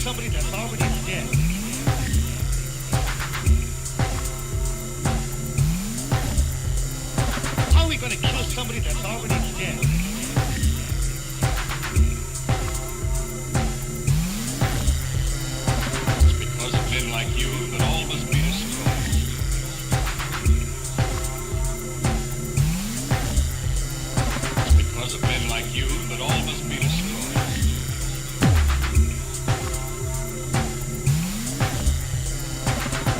somebody that's already dead? How are we gonna kill somebody that's already dead? It's because of men like you that all must be destroyed. It's because of men like you that all must be destroyed.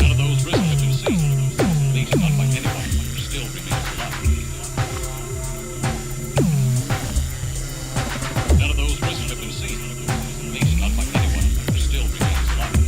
None of those risks have been seen, at least not by anyone who still remains alive. None of those risks have been seen, at least not by anyone who still remains alive.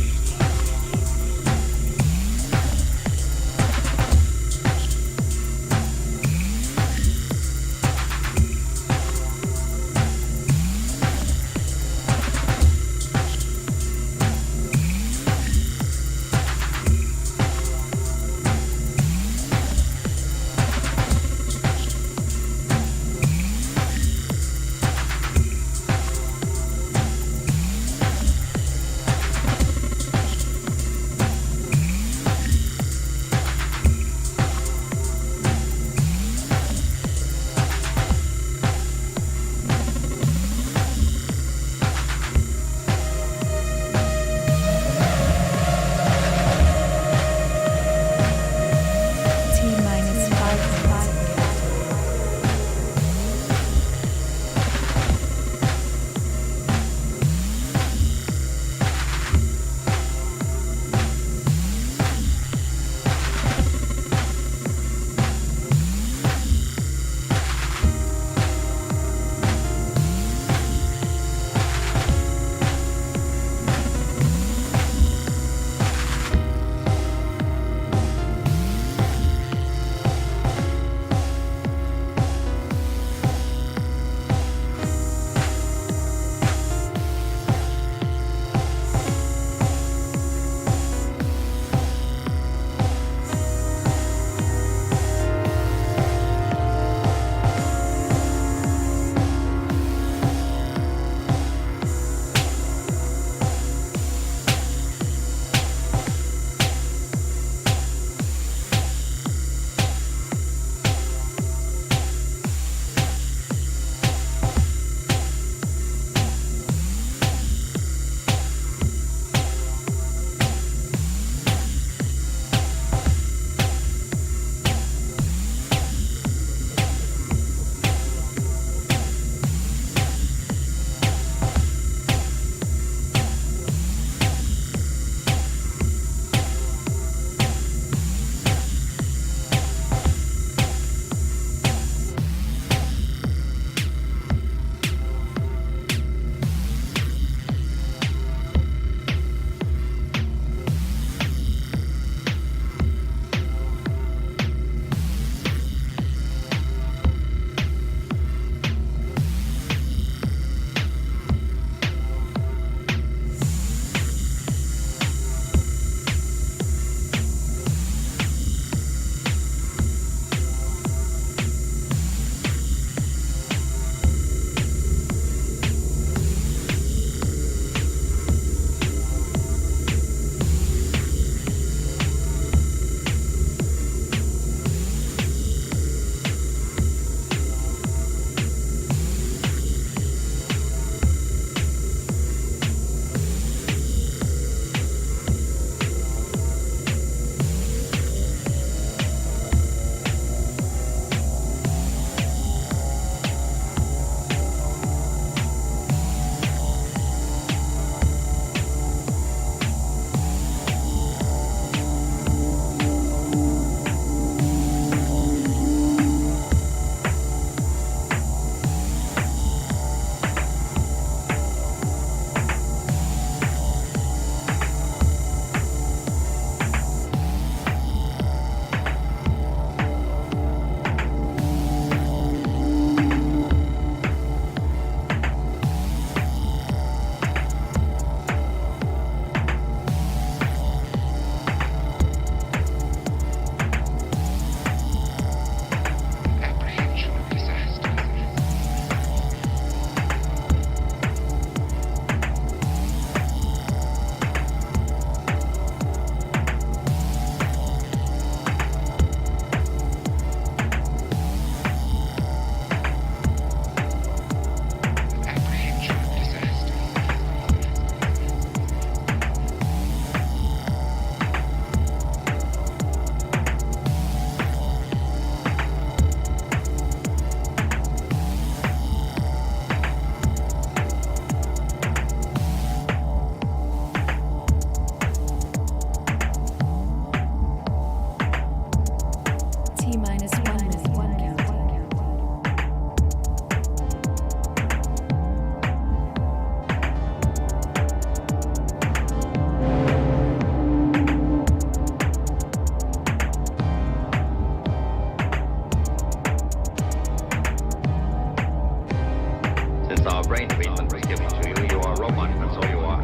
our brain treatment was given to you, you are a robot. That's all you are.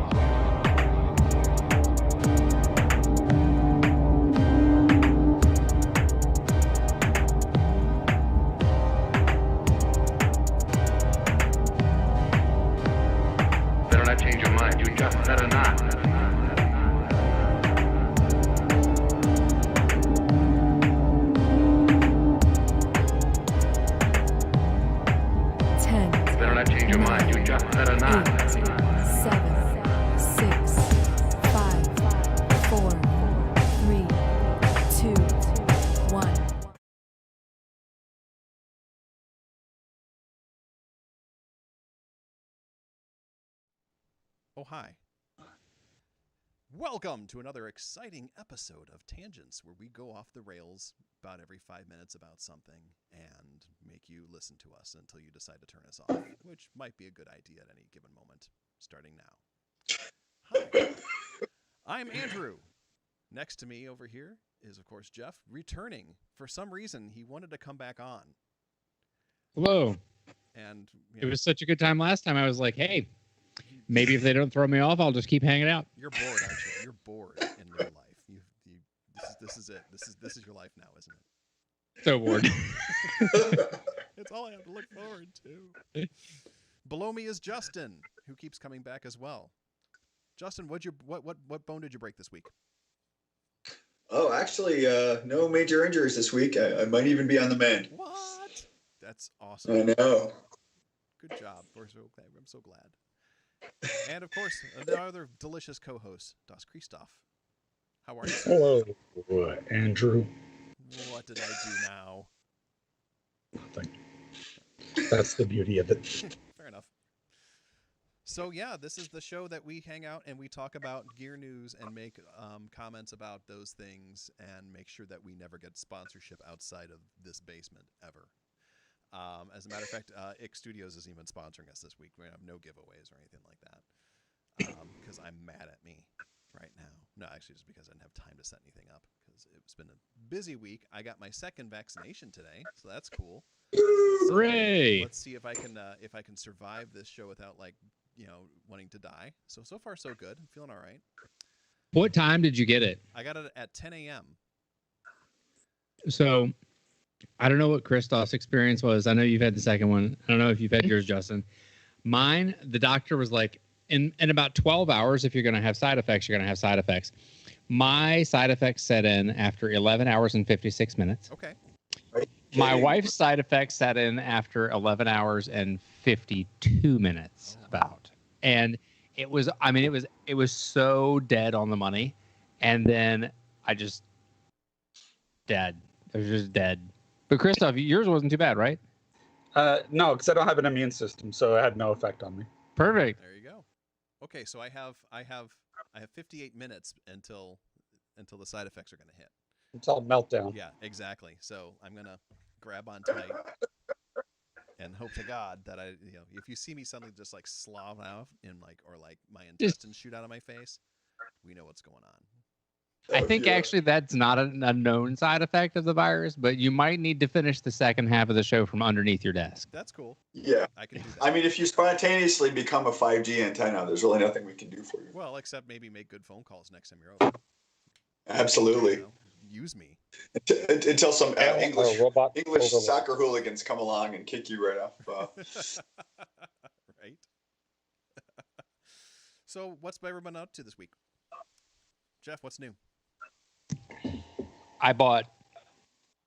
Better not change your mind. You just better not. 10, Better not change your mind. You just better 8, not. 7, 6, 5, 4, 3, 2, 1. Oh, hi. Welcome to another exciting episode of Tangents, where we go off the rails about every 5 minutes about something and make you listen to us until you decide to turn us off, which might be a good idea at any given moment, starting now. Hi, I'm Andrew. Next to me over here is, of course, Jeff, returning. For some reason, he wanted to come back on. Hello. And It was such a good time last time. I was like, hey, maybe if they don't throw me off, I'll just keep hanging out. You're bored, aren't you? You're bored in your life. This is it. This is your life now, isn't it? So bored. It's all I have to look forward to. Below me is Justin, who keeps coming back as well. Justin, what bone did you break this week? Oh, actually, no major injuries this week. I might even be on the mend. What? That's I awesome. know. Good job. I'm so glad. And of course, another delicious co-host, Das Christoph. How are you? Hello, Andrew. What did I do now? Nothing. That's the beauty of it. Fair enough. So yeah, this is the show that we hang out and we talk about gear news and make comments about those things and make sure that we never get sponsorship outside of this basement ever. As a matter of fact, Ick Studios is even sponsoring us this week. We have no giveaways or anything like that because I'm mad at me right now. No, actually, just because I didn't have time to set anything up because it's been a busy week. I got my second vaccination today, so that's cool. So Hooray! let's see if I can survive this show without wanting to die. So far so good. I'm feeling all right. What time did you get it? I got it at 10 a.m. So I don't know what Christoph's experience was. I know you've had the second one. I don't know if you've had yours, Justin. Mine, the doctor was like, in about 12 hours, if you're going to have side effects, you're going to have side effects. My side effects set in after 11 hours and 56 minutes. Okay. My wife's side effects set in after 11 hours and 52 minutes about. And it was so dead on the money. And then I just dead. I was just dead. But Christoph, yours wasn't too bad, right? No, because I don't have an immune system, so it had no effect on me. Perfect. There you go. Okay, so I have 58 minutes until the side effects are going to hit. It's all meltdown. Yeah, exactly. So I'm going to grab on tight and hope to God that if you see me suddenly just like slob out or my intestines shoot out of my face, we know what's going on. I think actually that's not a known side effect of the virus, but you might need to finish the second half of the show from underneath your desk. That's cool. Yeah. I can do that. I mean, if you spontaneously become a 5G antenna, there's really nothing we can do for you. Well, except maybe make good phone calls next time you're over. Absolutely. Use me. Until some English robot soccer hooligans come along and kick you right off. Right. So what's everyone up to this week? Jeff, what's new? I bought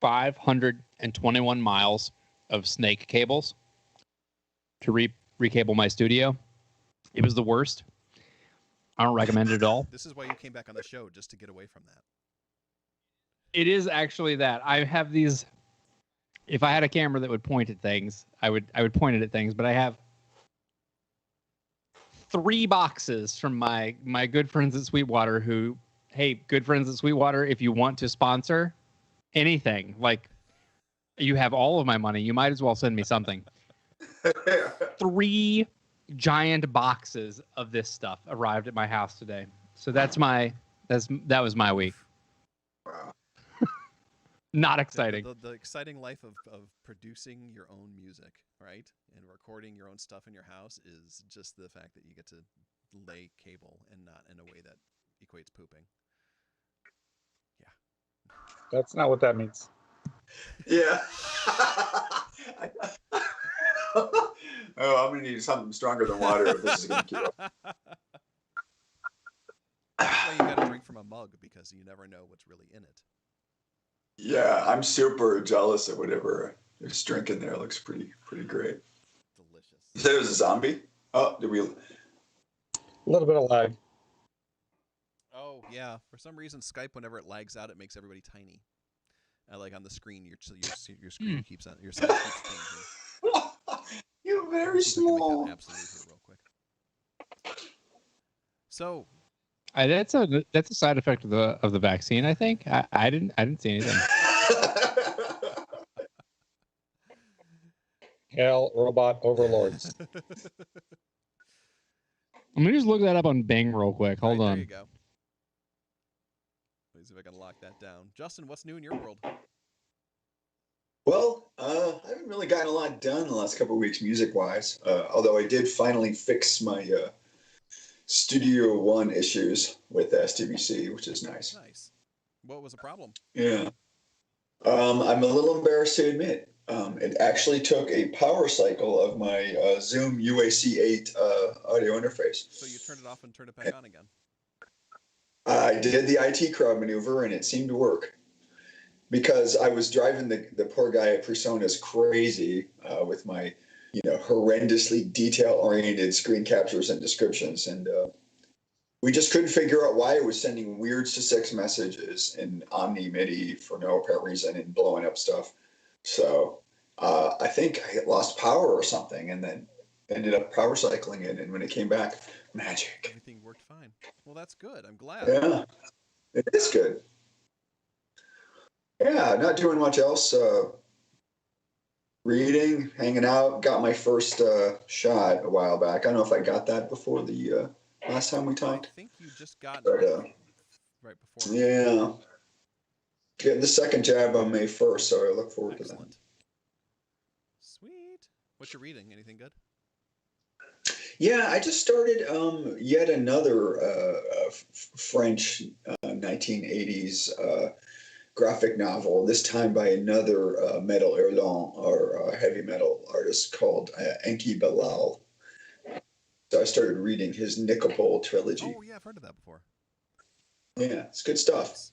521 miles of snake cables to recable my studio. It was the worst. I don't recommend it at all. This is why you came back on the show, just to get away from that. It is actually that. I have these. If I had a camera that would point at things, I would point it at things. But I have 3 boxes from my good friends at Sweetwater who, hey, good friends at Sweetwater, if you want to sponsor anything, like you have all of my money, you might as well send me something. 3 giant boxes of this stuff arrived at my house today. So that was my week. Wow. Not exciting. The exciting life of producing your own music, right? And recording your own stuff in your house is just the fact that you get to lay cable and not in a way that equates pooping. Yeah. That's not what that means. Yeah. Oh, I'm gonna need something stronger than water if this is gonna keep up. That's why you gotta drink from a mug, because you never know what's really in it. Yeah, I'm super jealous of whatever there's drink in there. It looks pretty great. Delicious. You said it was a zombie? Oh, did we? A little bit of lag. Oh yeah. For some reason, Skype, whenever it lags out, it makes everybody tiny. Like on the screen, your screen keeps on, your size keeps changing. You're very See if I can make small. that absolute here real quick. So That's a side effect of the vaccine. I think I didn't see anything. Hell, robot overlords. I'm gonna just look that up on Bing real quick. Hold Right, on. there you go. Let me see if I can lock that down. Justin, what's new in your world? Well, I haven't really gotten a lot done the last couple of weeks music-wise, although I did finally fix my Studio One issues with STBC, which is nice. Nice. What was the problem? Yeah. I'm a little embarrassed to admit. It actually took a power cycle of my Zoom UAC8 audio interface. So you turned it off and turned it back on again. I did the IT crowd maneuver, and it seemed to work. Because I was driving the poor guy at Personas crazy with my, horrendously detail-oriented screen captures and descriptions, and we just couldn't figure out why it was sending weird to 6 messages in Omni MIDI for no apparent reason and blowing up stuff. So I think I lost power or something, and then ended up power cycling it, and when it came back, magic. Everything worked fine. Well, that's good. I'm glad. Yeah, it is good. Yeah, not doing much else. Reading, hanging out. Got my first shot a while back. I don't know if I got that before the last time we talked. I think you just got But, right before. yeah. Getting the second jab on May 1st, so I look forward to that. Excellent. Sweet. What you reading? Anything good? Yeah, I just started yet another French 1980s graphic novel, this time by another metal hurlant or heavy metal artist called Enki Bilal. So I started reading his Nicopole trilogy. Oh yeah, I've heard of that before. Yeah, it's good stuff. Nice.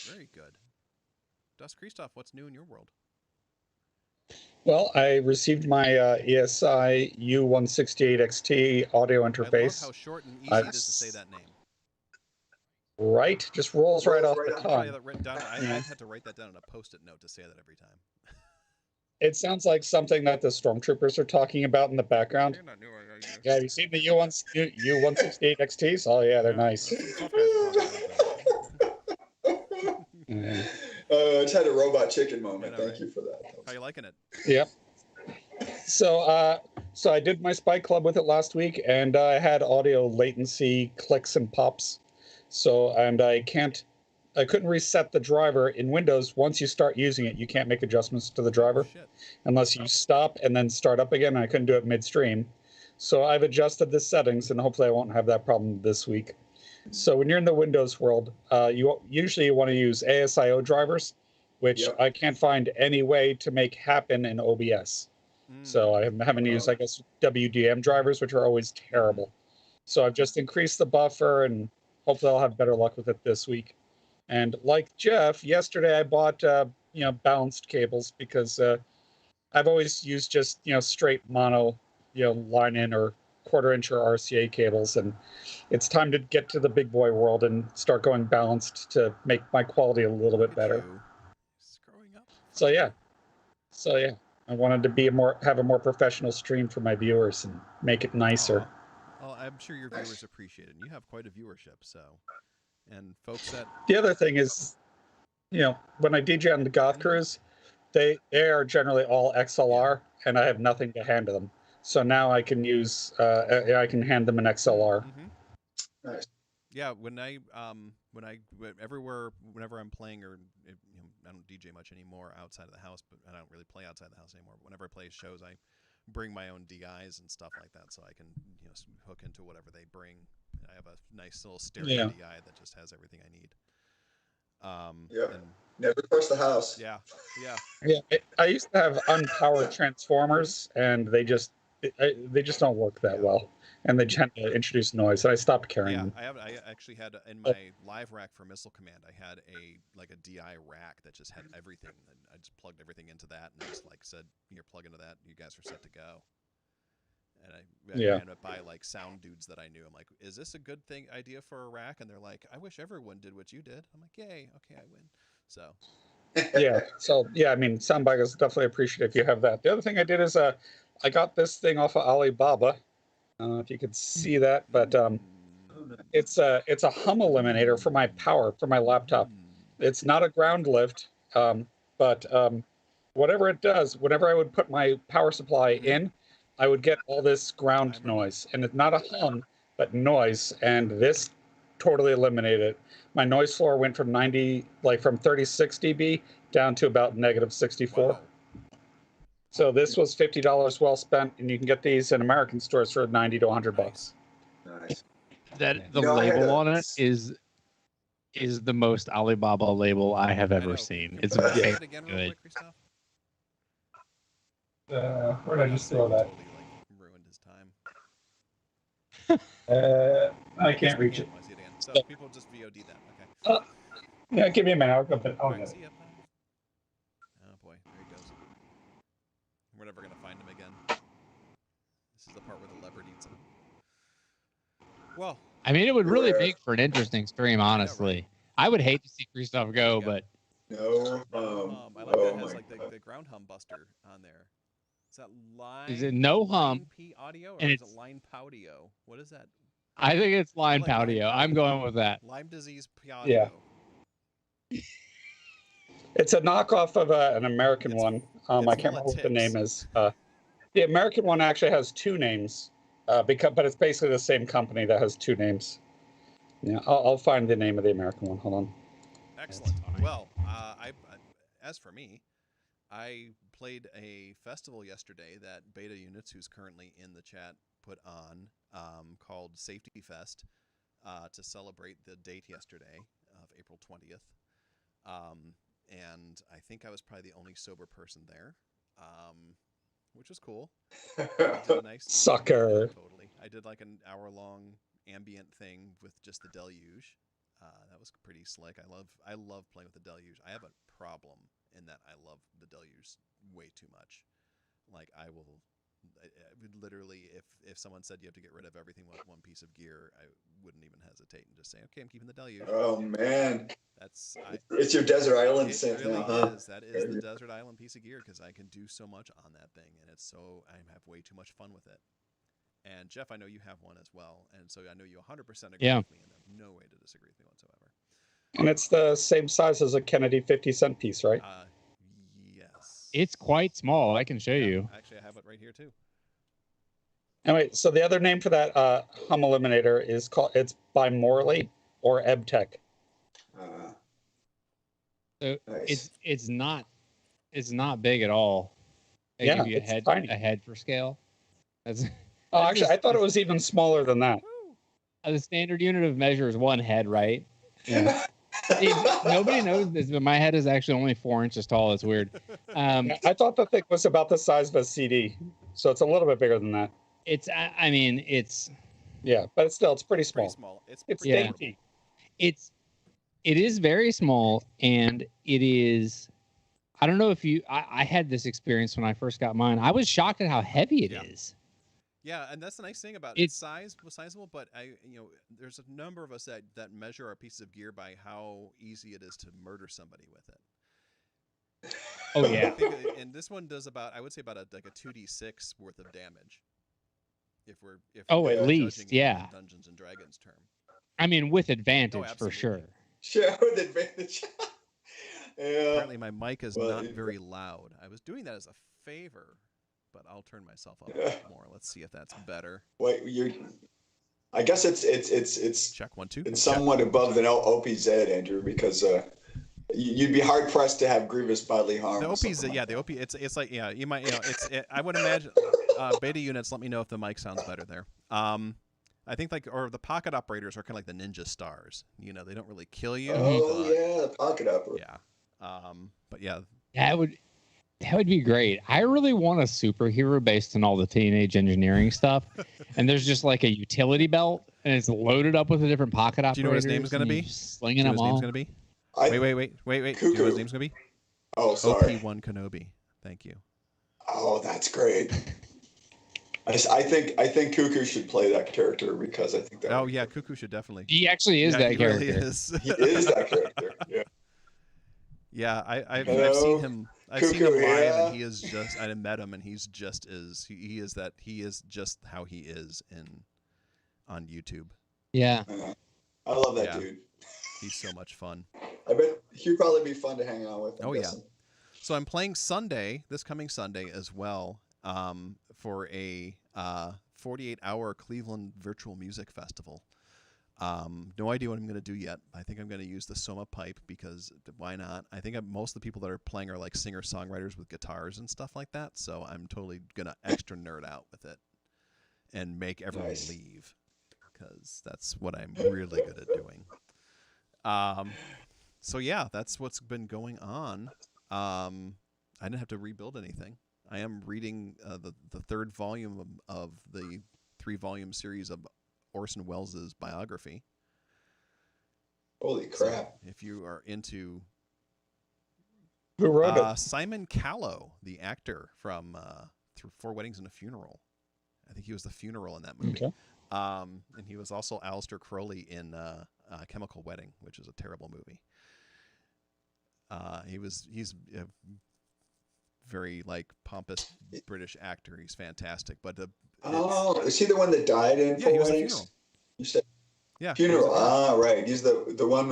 Very good. Dusk Christoph, what's new in your world? Well, I received my ESI U168XT audio I interface. love how short and easy it is to say that name. Right? Just rolls right off the I tongue. had that written down. I had to write that down on a post-it note to say that every time. It sounds like something that the stormtroopers are talking about in the background. Yeah, have you seen the U168XTs? Oh yeah, they're nice. Yeah. I just had a robot chicken moment. Thank you for that. How you liking it? Yep. So I did my Spike Club with it last week, and I had audio latency clicks and pops. And I couldn't reset the driver in Windows. Once you start using it, you can't make adjustments to the driver unless you stop and then start up again. And I couldn't do it midstream. So I've adjusted the settings, and hopefully I won't have that problem this week. So when you're in the Windows world, you usually want to use ASIO drivers, which I can't find any way to make happen in OBS. So I'm having to use, I guess, WDM drivers, which are always terrible. So I've just increased the buffer, and hopefully I'll have better luck with it this week. And like Jeff, yesterday I bought, balanced cables because I've always used just, straight mono, line in or quarter-inch or RCA cables. And it's time to get to the big boy world and start going balanced to make my quality a little bit better. Screwing up. So yeah. I wanted to have a more professional stream for my viewers and make it nicer. Well, I'm sure your viewers appreciate it. And you have quite a viewership, so. And folks that... The other thing is, when I DJ on the Goth Cruise, they are generally all XLR, and I have nothing to hand to them. So now I can use, I can hand them an XLR. Nice. Yeah, whenever I'm playing or I don't DJ much anymore outside of the house, but I don't really play outside the house anymore. But whenever I play shows, I bring my own DIs and stuff like that, so I can hook into whatever they bring. I have a nice little stereo DI that just has everything I need. Yeah. Never trust the house. Yeah. I used to have unpowered transformers, and they just don't work that well, and they tend to introduce noise. And I stopped carrying them. I actually had in my live rack for Missile Command, I had a DI rack that just had everything. And I just plugged everything into that, and I just said, "Here, plug into that. You guys are set to go." And I ran it by sound dudes that I knew. I'm like, "Is this a good idea for a rack?" And they're like, "I wish everyone did what you did." I'm like, "Yay, okay, I win." So. I mean, soundbag is definitely appreciative if you have that. The other thing I did is I got this thing off of Alibaba. I don't know if you could see that, but it's a hum eliminator for my laptop. It's not a ground lift, but whatever it does, whenever I would put my power supply in, I would get all this ground noise, and it's not a hum, but noise, and this totally eliminated it. My noise floor went from 36 dB down to about -64. Wow. So this was $50 well spent, and you can get these in American stores for $90 to $100. Nice. That the label on it is the most Alibaba label I have ever seen. It's Say very it again real good. quick, Christoph. Where did I just throw that? Totally ruined his time. I can't reach it. I see it again. So people just VOD that. Okay. Yeah, give me a minute. I'll get it. Alright, see ya. Oh boy, there he goes. We're never gonna find him again. This is the part where the leopard eats him. Well, I mean, it would really make for an interesting stream, honestly. I would hate to see Christoph go, but No. I like that it has the ground hum buster on there. Is that line? Is it no hum? Line P audio or and is it's it line Paudio? What is that? I think it's line like Line Paudio. I'm Paudio. going with that. Lyme disease Paudio. Yeah. It's a knockoff of an American It's- one. it's I full can't of remember what the name ticks. is. The American one actually has two names, but it's basically the same company that has two names. Yeah, I'll find the name of the American one. Hold on. Excellent. That's fine. Well, as for me, I played a festival yesterday that Beta Units, who's currently in the chat, put on called Safety Fest to celebrate the date yesterday of April 20th. And I think I was probably the only sober person there, which was cool. I did a nice Sucker. Totally. I did an hour-long ambient thing with just the deluge. That was pretty slick. I love playing with the deluge. I have a problem in that I love the deluge way too much. I would literally, if someone said you have to get rid of everything with one piece of gear, I wouldn't even hesitate and just say, okay, I'm keeping the deluge. Oh man. It's your desert island it synth really now, huh? is. That is the desert island piece of gear because I can do so much on that thing, and I have way too much fun with it. And Jeff, I know you have one as well, and so I know you 100% agree with me, and there's no way to disagree with me whatsoever. And it's the same size as a Kennedy 50-cent piece, right? Yes. It's quite small. I can show you. Actually, I have it right here too. Anyway, so the other name for that hum eliminator it's by Morley or Ebtech. So Nice. it's not big at all. They give you it's tiny. a head for scale. That's Oh, actually, I thought it was even smaller than that. the standard unit of measure is one head, right? Yeah. Nobody knows this, but my head is actually only 4 inches tall. It's weird. I thought the thing was about the size of a CD, so it's a little bit bigger than that. I mean, it's Yeah, but it's pretty Pretty small. small. It's It's pretty dainty. it is very small, and it is. I don't know if I had this experience when I first got mine. I was shocked at how heavy it is. Yeah, and that's the nice thing about it. Its size was sizable, but there's a number of us that measure our pieces of gear by how easy it is to murder somebody with it. Oh yeah. And this one does I would say about a 2d6 worth of damage. If Oh, we're at least, judging it yeah. in Dungeons and Dragons term. I mean, with advantage for absolutely. sure. Share with advantage. Yeah. Apparently, my mic is not very loud. I was doing that as a favor, but I'll turn myself up a bit more. Let's see if that's better. Wait, I guess it's Check 1 2. it's somewhat above the OPZ, Andrew, because you'd be hard pressed to have grievous bodily harm. The or OPZ, something yeah, like the OP. It's like, yeah, you might, I would imagine. Beta units, let me know if the mic sounds better there. I think or the pocket operators are kind of like the ninja stars. You know, they don't really kill you. Oh but, yeah, the pocket operator. Yeah. But yeah. That would be great. I really want a superhero based on all the teenage engineering stuff. And there's just like a utility belt, and it's loaded up with the different pocket operators. Do you know what his name's going to be? Slinging Do you know them what his name's all. going to be? Wait. Do you know Cuckoo. what his name's going to be? Oh, sorry. OP1 Kenobi. Thank you. Oh, that's great. I think Cuckoo should play that character because I think that. Oh yeah, Cuckoo should definitely. He actually is Yeah, that he character. Really is. He is that character. Yeah. Yeah, I've Hello, seen him. I've seen Cuckoo, him live, yeah. and he is just. I met him, and he's just as he is that. He is just how he is on YouTube. Yeah. I love that Yeah. dude. He's so much fun. I bet he'd probably be fun to hang out with. I'm Oh, guessing. yeah. So I'm playing this coming Sunday as well, for a 48-hour Cleveland Virtual Music Festival. No idea what I'm going to do yet. I think I'm going to use the Soma pipe because why not? I think most of the people that are playing are like singer-songwriters with guitars and stuff like that. So I'm totally going to extra nerd out with it and make everyone Nice. leave because that's what I'm really good at doing. So yeah, that's what's been going on. I didn't have to rebuild anything. I am reading the third volume of the 3-volume series of Orson Welles' biography. Holy crap! So if you are into Who wrote it? Simon Callow, the actor from Four Weddings and a Funeral. I think he was the funeral in that movie. Okay. And he was also Aleister Crowley in Chemical Wedding, which is a terrible movie. He's a very like pompous British actor. He's fantastic, but Is he the one that died in yeah, Four he was a Weddings? funeral. You said Yeah, funeral. he was a funeral. Right. He's the one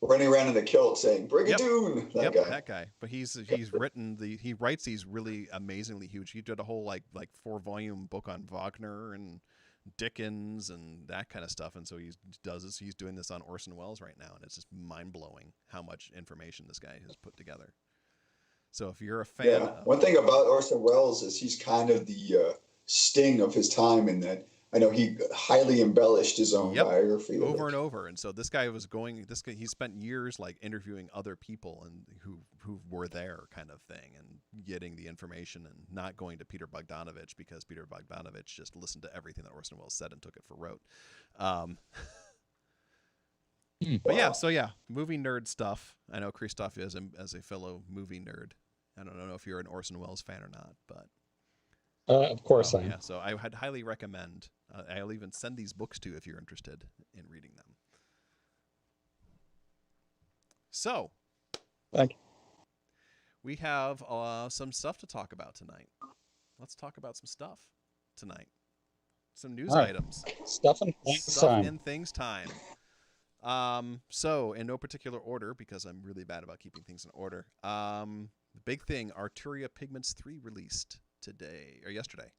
running around in the kilt saying "Brigadoon." Yep, That guy. that guy. But he writes these really amazingly huge. He did a whole like 4-volume book on Wagner and Dickens and that kind of stuff. And so he's doing this on Orson Welles right now, and it's just mind blowing how much information this guy has put together. So if you're a fan, Yeah. One thing about Orson Welles is he's kind of the sting of his time in that I know he highly embellished his own biography over and over. And so this guy he spent years like interviewing other people and who were there kind of thing and getting the information and not going to Peter Bogdanovich because Peter Bogdanovich just listened to everything that Orson Welles said and took it for rote. But yeah, so yeah, movie nerd stuff. I know Christoph is as a fellow movie nerd. I don't know if you're an Orson Welles fan or not, but Of course I am. yeah. So I would highly recommend. I'll even send these books to you if you're interested in reading them. So, Thank you. we have some stuff to talk about tonight. Let's talk about some stuff tonight. Some news All right. items. Stuff and things Stuff time. and things time. So in no particular order, because I'm really bad about keeping things in order. The big thing, Arturia Pigments 3 released yesterday.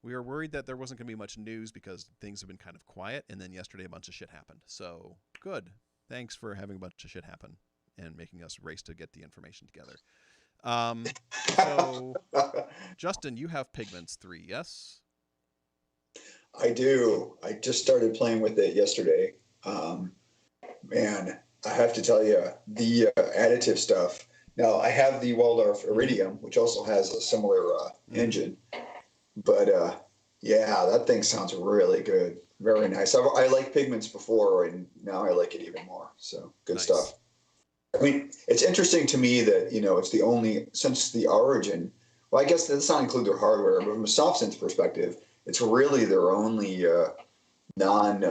We were worried that there wasn't going to be much news because things have been kind of quiet, and then yesterday a bunch of shit happened. So good. Thanks for having a bunch of shit happen and making us race to get the information together. So Justin, you have Pigments 3, yes? I do. I just started playing with it yesterday. Man, I have to tell you, the additive stuff. Now, I have the Waldorf Iridium, which also has a similar engine. But yeah, that thing sounds really good. Very nice. I liked Pigments before, and now I like it even more. So good Nice. stuff. I mean, it's interesting to me that, it's the only, since the origin, well, I guess that's not include their hardware, but from a SoftSynth perspective, it's really their only non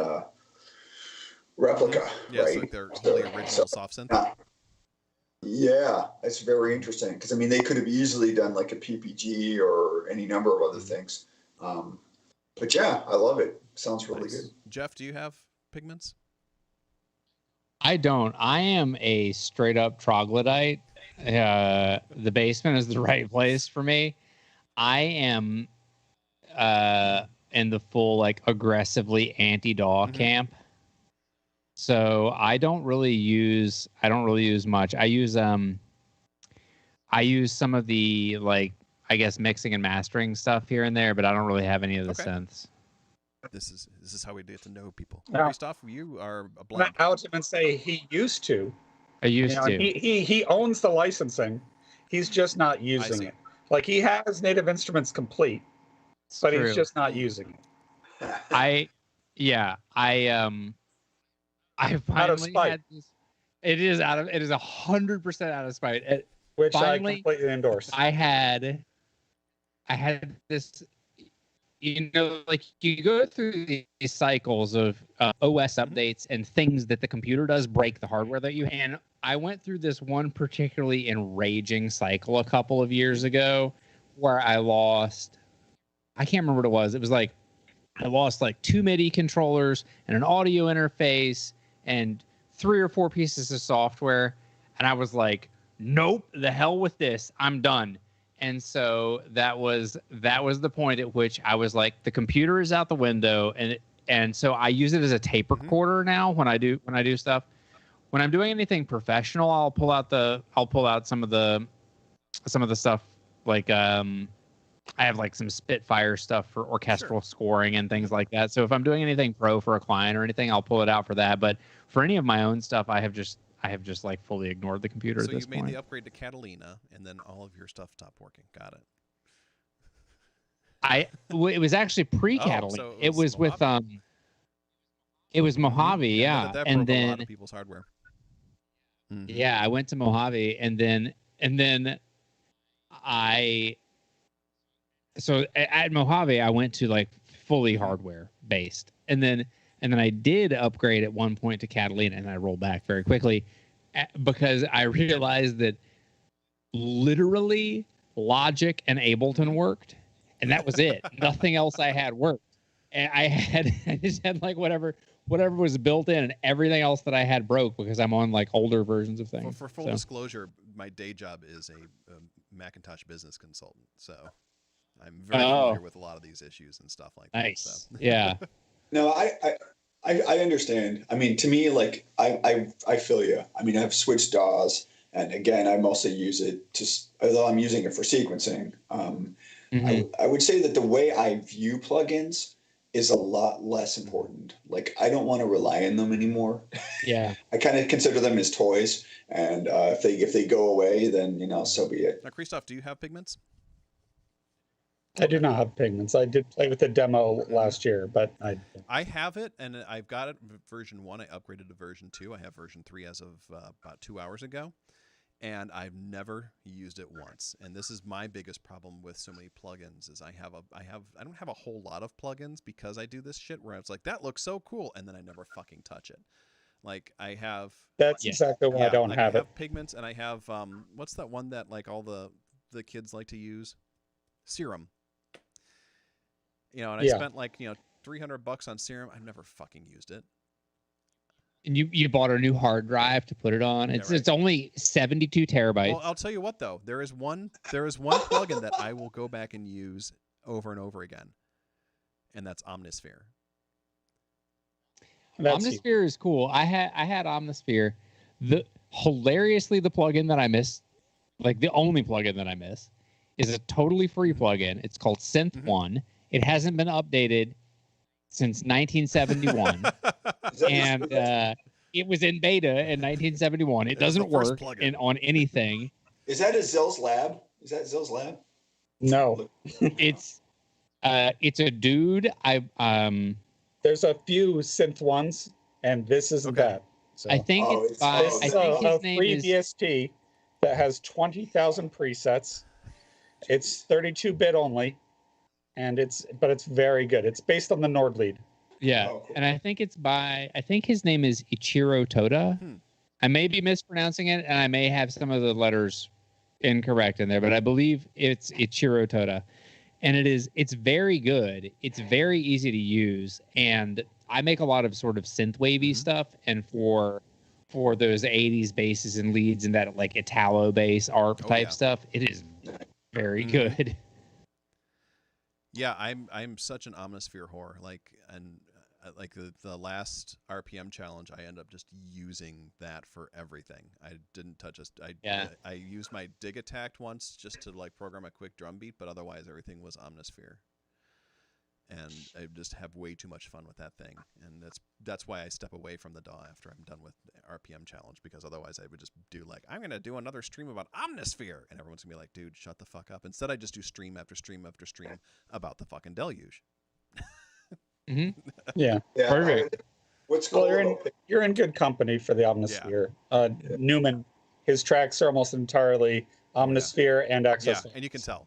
replica, Yeah, right? so like their only original soft synth. Yeah, it's very interesting because I mean they could have easily done like a PPG or any number of other things, but yeah, I love it. Sounds really Nice. good. Jeff, do you have Pigments? I don't. I am a straight up troglodyte. The basement is the right place for me. I am the full like aggressively anti-DAW camp. So I don't really use much. I use some of the like I guess mixing and mastering stuff here and there, but I don't really have any of the synths. This is how we get to know people. Now- Christoph, you are a I'm blank. gonna out him and say he used to. I used You know, to. he owns the licensing. He's just not using see. it. Like he has Native Instruments complete, It's but true. he's just not using it. I finally spite. had this. It is 100% out of spite. Which Finally, I completely endorse. I had this, like you go through these cycles of OS updates and things that the computer does break the hardware that you and I went through this one particularly enraging cycle a couple of years ago where I can't remember what it was. It was like I lost like 2 MIDI controllers and an audio interface and 3 or 4 pieces of software. And I was like, nope, the hell with this. I'm done. And so that was the point at which I was like, the computer is out the window. And so I use it as a tape recorder now when I do stuff. When I'm doing anything professional, I'll pull out some of the stuff like I have like some Spitfire stuff for orchestral scoring and things like that. So if I'm doing anything pro for a client or anything, I'll pull it out for that. But for any of my own stuff, I have just like fully ignored the computer So at this you made point. the upgrade to Catalina, and then all of your stuff stopped working. Got it. It was actually pre-Catalina. so it was with it was Mojave, yeah. That And broke a then lot of people's hardware. yeah, I went to Mojave, and then so at Mojave I went to like fully hardware based, and then I did upgrade at one point to Catalina, and I rolled back very quickly because I realized that literally Logic and Ableton worked, and that was it. Nothing else I had worked, and I just had like whatever was built in, and everything else that I had broke because I'm on like older versions of things. For full disclosure, my day job is a Macintosh business consultant, so I'm very familiar with a lot of these issues and stuff like that. Nice. So. Yeah. No, I understand. I mean, to me, like I feel you. I mean, I've switched DAWs, and again, I mostly use it although I'm using it for sequencing. I would say that the way I view plugins is a lot less important. Like, I don't want to rely on them anymore. Yeah. I kind of consider them as toys, and if they go away, then so be it. Now, Christoph, do you have Pigments? I do not have Pigments. I did play with the demo last year, but I have it, and I've got it version 1. I upgraded to version 2. I have version 3 as of about 2 hours ago, and I've never used it once. And this is my biggest problem with so many plugins is I don't have a whole lot of plugins because I do this shit where it's like, that looks so cool, and then I never fucking touch it. Like I have. That's exactly why I don't like have I it. have Pigments, and I have what's that one that like all the kids like to use? Serum. And I spent like $300 on Serum. I've never fucking used it. And you bought a new hard drive to put it on. It's only 72 terabytes. Well, I'll tell you what though, there is one plugin that I will go back and use over and over again, and that's Omnisphere. Omnisphere is cool. I had Omnisphere. Hilariously, the plugin that I miss, like the only plugin that I miss, is a totally free plugin. It's called Synth One. It hasn't been updated since 1971, and it was in beta in 1971. It doesn't work on anything. Is that a Zill's Lab? Is that Zill's Lab? No. It's a dude. There's a few Synth ones, and this isn't that. So. I think it's by. I think his name is VST that has 20,000 presets. It's 32-bit only. And it's very good. It's based on the Nord lead. Yeah. Oh, cool. And I think his name is Ichiro Toda. I may be mispronouncing it, and I may have some of the letters incorrect in there, but I believe it's Ichiro Toda. And it's very good. It's very easy to use. And I make a lot of sort of synth wavy stuff. And for those 80s basses and leads and that like Italo bass ARP type stuff, it is very good. Yeah, I'm such an Omnisphere whore. Like the last RPM challenge, I end up just using that for everything. I didn't touch I used my dig attack once just to like program a quick drum beat, but otherwise everything was Omnisphere. And I just have way too much fun with that thing, and that's why I step away from the DAW after I'm done with the RPM challenge, because otherwise I would just do like, I'm gonna do another stream about Omnisphere, and everyone's gonna be like, dude, shut the fuck up. Instead, I just do stream after stream after stream about the fucking deluge. Mm-hmm. Yeah. Perfect. What's cool Well, about you're in good company for the Omnisphere. Newman, his tracks are almost entirely Omnisphere and Access. Yeah, and you can tell.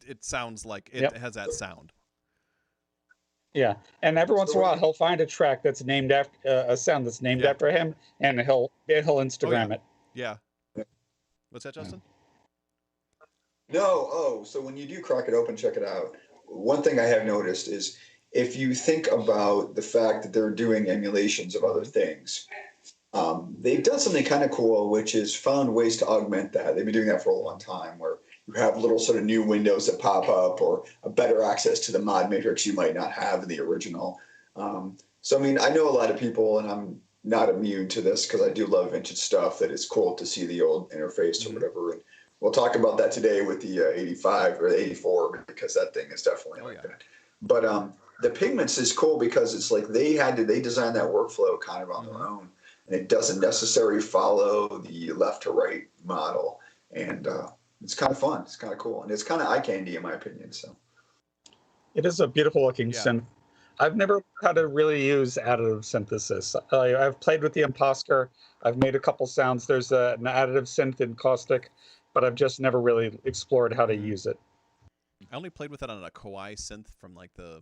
It sounds like it Yep. has that sound. Yeah, and every once in a while he'll find a track that's named after a sound that's named after him, and he'll Instagram it. Yeah. What's that, Justin? No, so when you do Crack It Open, check it out. One thing I have noticed is if you think about the fact that they're doing emulations of other things, they've done something kind of cool, which is found ways to augment that. They've been doing that for a long time, where you have little sort of new windows that pop up, or a better access to the mod matrix you might not have in the original. So, I mean, I know a lot of people, and I'm not immune to this because I do love vintage stuff, that it's cool to see the old interface or whatever. And we'll talk about that today with the 85 or the 84, because that thing is definitely that. But the Pigments is cool because it's like they designed that workflow kind of on their own, and it doesn't necessarily follow the left to right model. And it's kind of fun. It's kind of cool. And it's kind of eye candy, in my opinion. So it is a beautiful looking synth. I've never had to really use additive synthesis. I've played with the Imposter. I've made a couple sounds. There's an additive synth in Caustic, but I've just never really explored how to use it. I only played with it on a Kawai synth from like the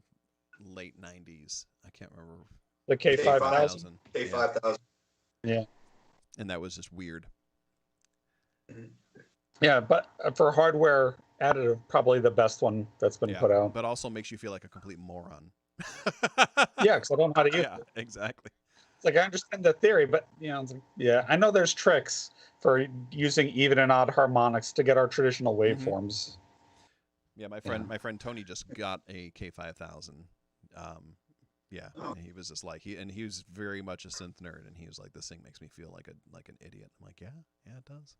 late 90s. I can't remember. The K5000? K5000. Yeah. And that was just weird. Yeah, but for hardware additive, probably the best one that's been put out. But also makes you feel like a complete moron. Yeah, because I don't know how to use it. Exactly. It's like I understand the theory, but it's like, I know there's tricks for using even and odd harmonics to get our traditional waveforms. Yeah, my friend Tony just got a K5000. And he was just like he was very much a synth nerd, and he was like, this thing makes me feel like an idiot. I'm like, yeah, it does.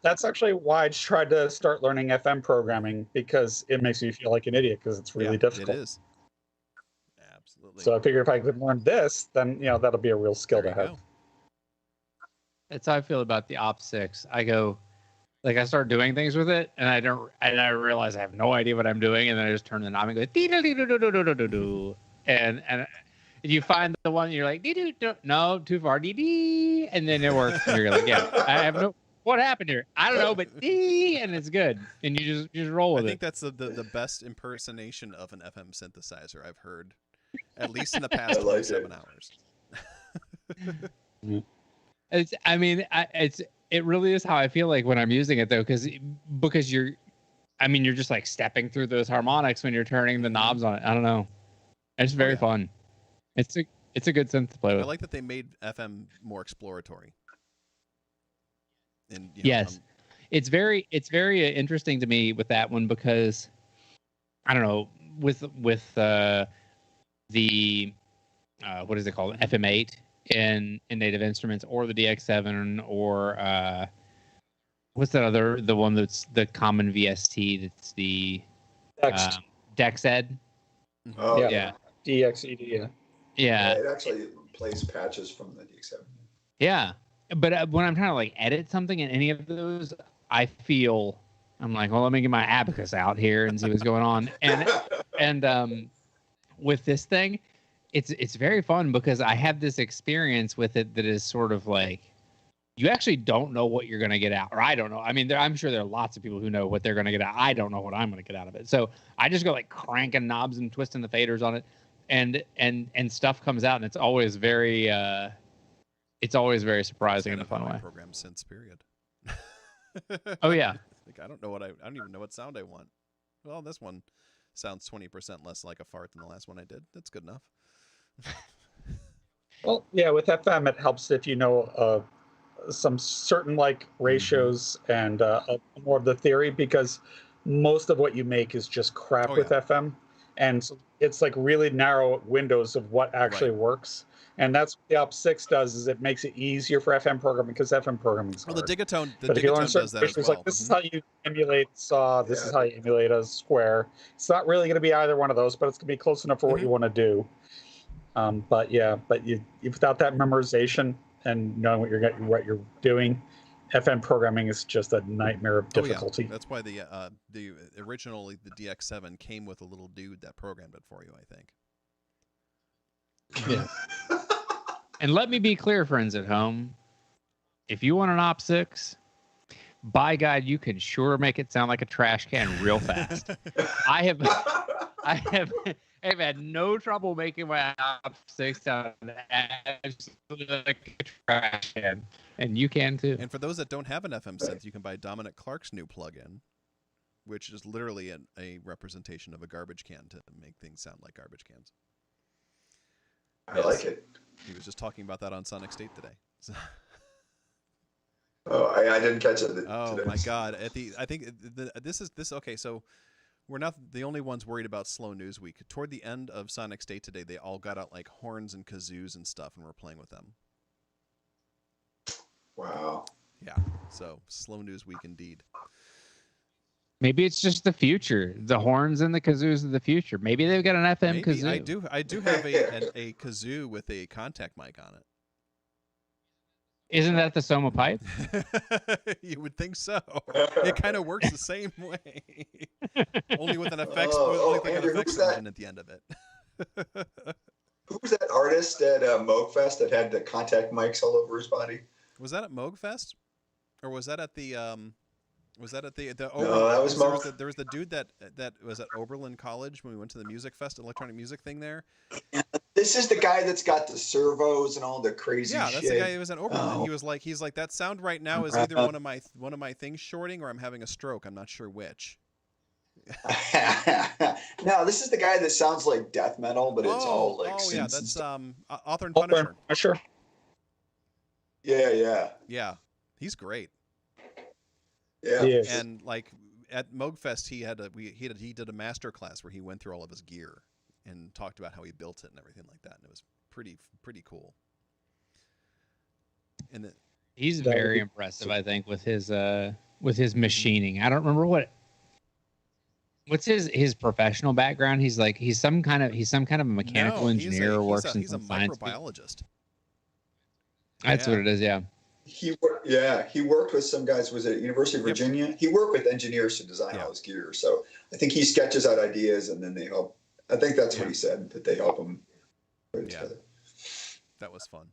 That's actually why I tried to start learning FM programming, because it makes me feel like an idiot because it's really difficult. It is. Absolutely. So I figured if I could learn this, then that'll be a real skill to have. That's how I feel about the Op6. I start doing things with it, and I realize I have no idea what I'm doing, and then I just turn the knob and go dee-doo-doo-doo-doo-doo-doo-doo. And you find the one you're like no, too far, dee, and then it works. And you're like, I have no. What happened here? I don't know, but and it's good, and you just roll with it. I think that's the best impersonation of an FM synthesizer I've heard, at least in the past 27 hours. It really is how I feel like when I'm using it, though, because you're just like stepping through those harmonics when you're turning the knobs on it. I don't know. It's very fun. It's a good synth to play with. I like that they made FM more exploratory. And, yes, it's very interesting to me with that one, because I don't know, with the what is it called, FM8 in Native Instruments, or the DX7, or what's that the one that's the common VST, that's the DexEd. Oh yeah. DXED. Yeah. It actually plays patches from the DX7. Yeah. But when I'm trying to like edit something in any of those, I'm like, well, let me get my abacus out here and see what's going on. And with this thing, it's very fun, because I have this experience with it that is sort of like, you actually don't know what you're going to get out, or I don't know. I mean, I'm sure there are lots of people who know what they're going to get out. I don't know what I'm going to get out of it. So I just go like cranking knobs and twisting the faders on it, and stuff comes out, and it's always very surprising in a fun way. Program synths, period. Oh yeah. Like I don't even know what sound I want. Well, this one sounds 20% less like a fart than the last one I did. That's good enough. Well, yeah, with FM it helps if you know some certain like ratios and more of the theory, because most of what you make is just crap Oh, with yeah. FM, and so it's like really narrow windows of what actually Right. works. And that's what the OP6 does, is it makes it easier for FM programming, because FM programming is Well, the hard. Digatone, But if you learn certain does that as features, well. like this is Mhm. how you emulate saw, this Yeah. is how you emulate a square. It's not really going to be either one of those, but it's going to be close enough for what Mhm. you want to do. But you without that memorization and knowing what you're doing, FM programming is just a nightmare of difficulty. Oh, yeah. That's why the originally the DX7 came with a little dude that programmed it for you, I think. Yeah. And let me be clear, friends at home. If you want an Op6, by God, you can sure make it sound like a trash can real fast. I have had no trouble making my Op6 sound absolutely like a trash can, and you can too. And for those that don't have an FM synth, you can buy Dominic Clark's new plugin, which is literally a representation of a garbage can to make things sound like garbage cans. I like it. He was just talking about that on Sonic State today. So, Oh, I didn't catch it. oh today. my God! I think this is okay. So we're not the only ones worried about slow news week. Toward the end of Sonic State today, they all got out like horns and kazoos and stuff, and we're playing with them. Wow. Yeah. So slow news week indeed. Maybe it's just the future. The horns and the kazoos of the future. Maybe they've got an FM Maybe kazoo. I do have a kazoo with a contact mic on it. Isn't that the Soma pipe? You would think so. It kind of works the same way, only with an effects, Andrew, effects who's that? engine at the end of it. Who was that artist at Moogfest that had the contact mics all over his body? Was that at Moogfest, or was that at the No, Oberlin? that was There was the dude that was at Oberlin College when we went to the music fest, electronic music thing there. This is the guy that's got the servos and all the crazy Yeah, shit. that's the guy who was at Oberlin. Oh. And he's like that sound right now is either one of my things shorting or I'm having a stroke. I'm not sure which. No, this is the guy that sounds like death metal, but it's all like synths and that's stuff. Author and Punisher. Sure. Yeah. Yeah, he's great. Yeah. Yes. And like at Moogfest, he did a master class where he went through all of his gear and talked about how he built it and everything like that, and it was pretty cool. And He's very impressive, I think, with his machining. I don't remember what's his professional background. He's some kind of a mechanical engineer or works in he's a some science. microbiologist. That's what it is. Yeah. He worked with some guys. Was it University of Virginia? He worked with engineers to design all his gear. So I think he sketches out ideas and then they help. I think that's what he said, that they help him put it together. That was fun.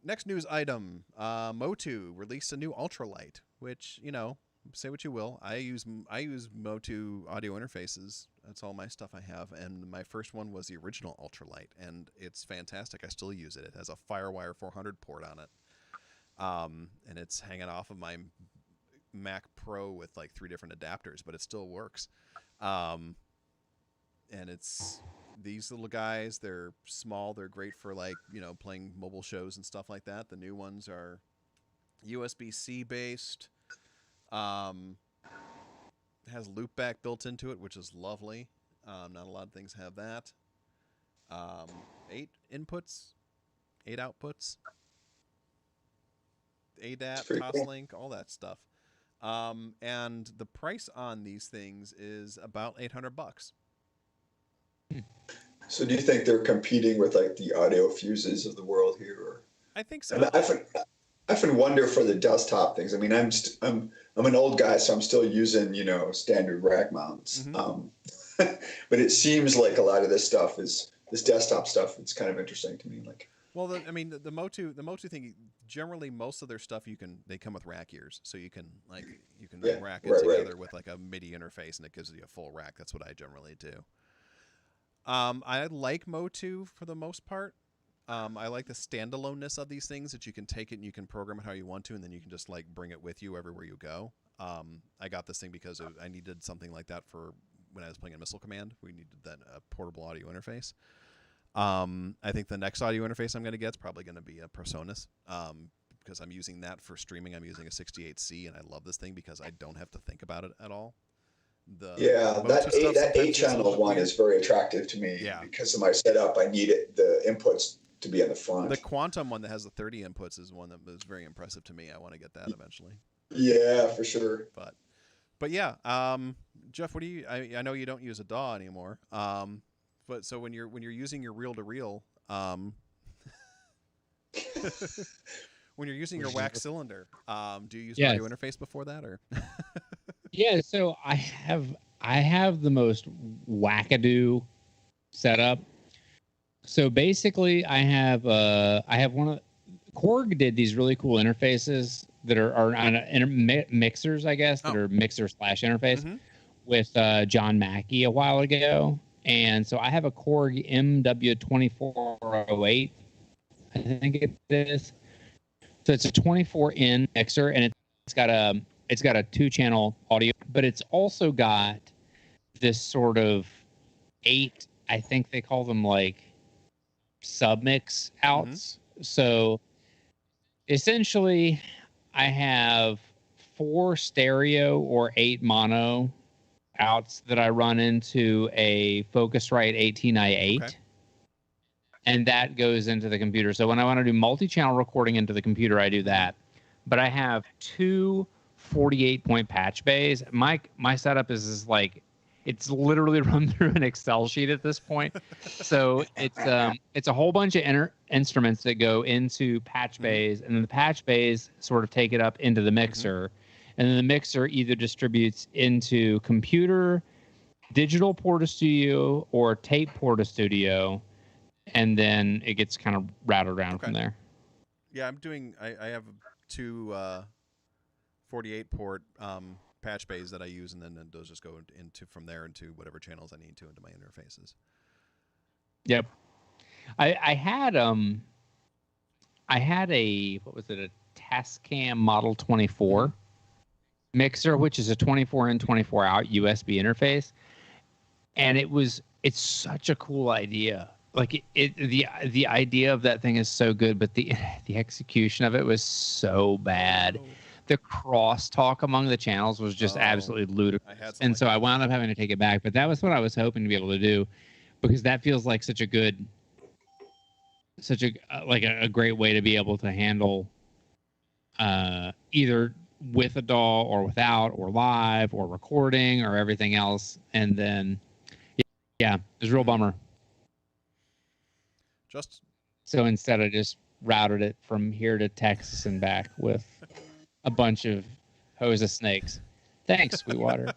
Next news item: Motu released a new ultralight, which, you know, say what you will, I use Motu audio interfaces. That's all my stuff I have, and my first one was the original ultralight, and it's fantastic. I still use it. It has a FireWire 400 port on it, and it's hanging off of my Mac Pro with like 3 different adapters, but it still works. And it's these little guys. They're small. They're great for, like, you know, playing mobile shows and stuff like that. The new ones are USB-C based. Has loopback built into it, which is lovely. Not a lot of things have that. 8 inputs, 8 outputs, ADAT, Toslink, all that stuff. And the price on these things is about $800. So do you think they're competing with like the audio fuses of the world here? Or? I think so. And I often wonder for the desktop things. I mean, I'm an old guy, so I'm still using, you know, standard rack mounts. Mm-hmm. But it seems like a lot of this stuff is this desktop stuff. It's kind of interesting to me. Like, well, the Motu thing, generally most of their stuff they come with rack ears, so you can rack it together with like a MIDI interface, and it gives you a full rack. That's what I generally do. I like Motu for the most part. I like the standaloneness of these things, that you can take it and you can program it how you want to, and then you can just like bring it with you everywhere you go. I got this thing because I needed something like that for when I was playing a Missile Command. We needed that portable audio interface. I think the next audio interface I'm going to get is probably going to be a PreSonus, because I'm using that for streaming. I'm using a 68C, and I love this thing because I don't have to think about it at all. Yeah, Motu stuff that sometimes gets a 8-channel little one weird. is very attractive to me. Yeah. Because of my setup, I need the inputs to be on the front. The Quantum one that has the 30 inputs is one that was very impressive to me. I want to get that eventually. Yeah, for sure. But yeah, Jeff, what do you? I know you don't use a DAW anymore. But so when you're using your reel to reel, when you're using your wax cylinder, do you use an audio interface before that, or? Yeah, so I have the most wackadoo setup. So basically, I have one of Korg did these really cool interfaces that are on mixers, I guess, that are mixer/interface with John Mackey a while ago, and so I have a Korg MW2408, I think it is. So it's a 24-in mixer, and it's got a 2-channel audio, but it's also got this sort of 8, I think they call them like submix outs. So essentially I have 4 stereo or 8 mono outs that I run into a Focusrite 18i8. Okay. And that goes into the computer. So when I want to do multi-channel recording into the computer, I do that. But I have 2 48-point patch bays. My setup is like, it's literally run through an Excel sheet at this point. So it's a whole bunch of instruments that go into patch bays, and then the patch bays sort of take it up into the mixer, and then the mixer either distributes into computer, digital Porta-Studio, or tape Porta-Studio, and then it gets kind of routed around from there. Yeah, I have 2 48-port patch bays that I use, and then those just go into from there into whatever channels I need to into my interfaces. Yep. I had a, what was it, a Tascam Model 24 mixer, which is a 24-in 24-out USB interface, and it's such a cool idea. Like the idea of that thing is so good, but the execution of it was so bad. The crosstalk among the channels was just absolutely ludicrous. And so I wound up having to take it back. But that was what I was hoping to be able to do, because that feels like such a great way to be able to handle either with a DAW or without, or live or recording or everything else. And then, yeah, it was a real bummer. So instead, I just routed it from here to Texas and back with a bunch of hose of snakes. Thanks, Sweetwater.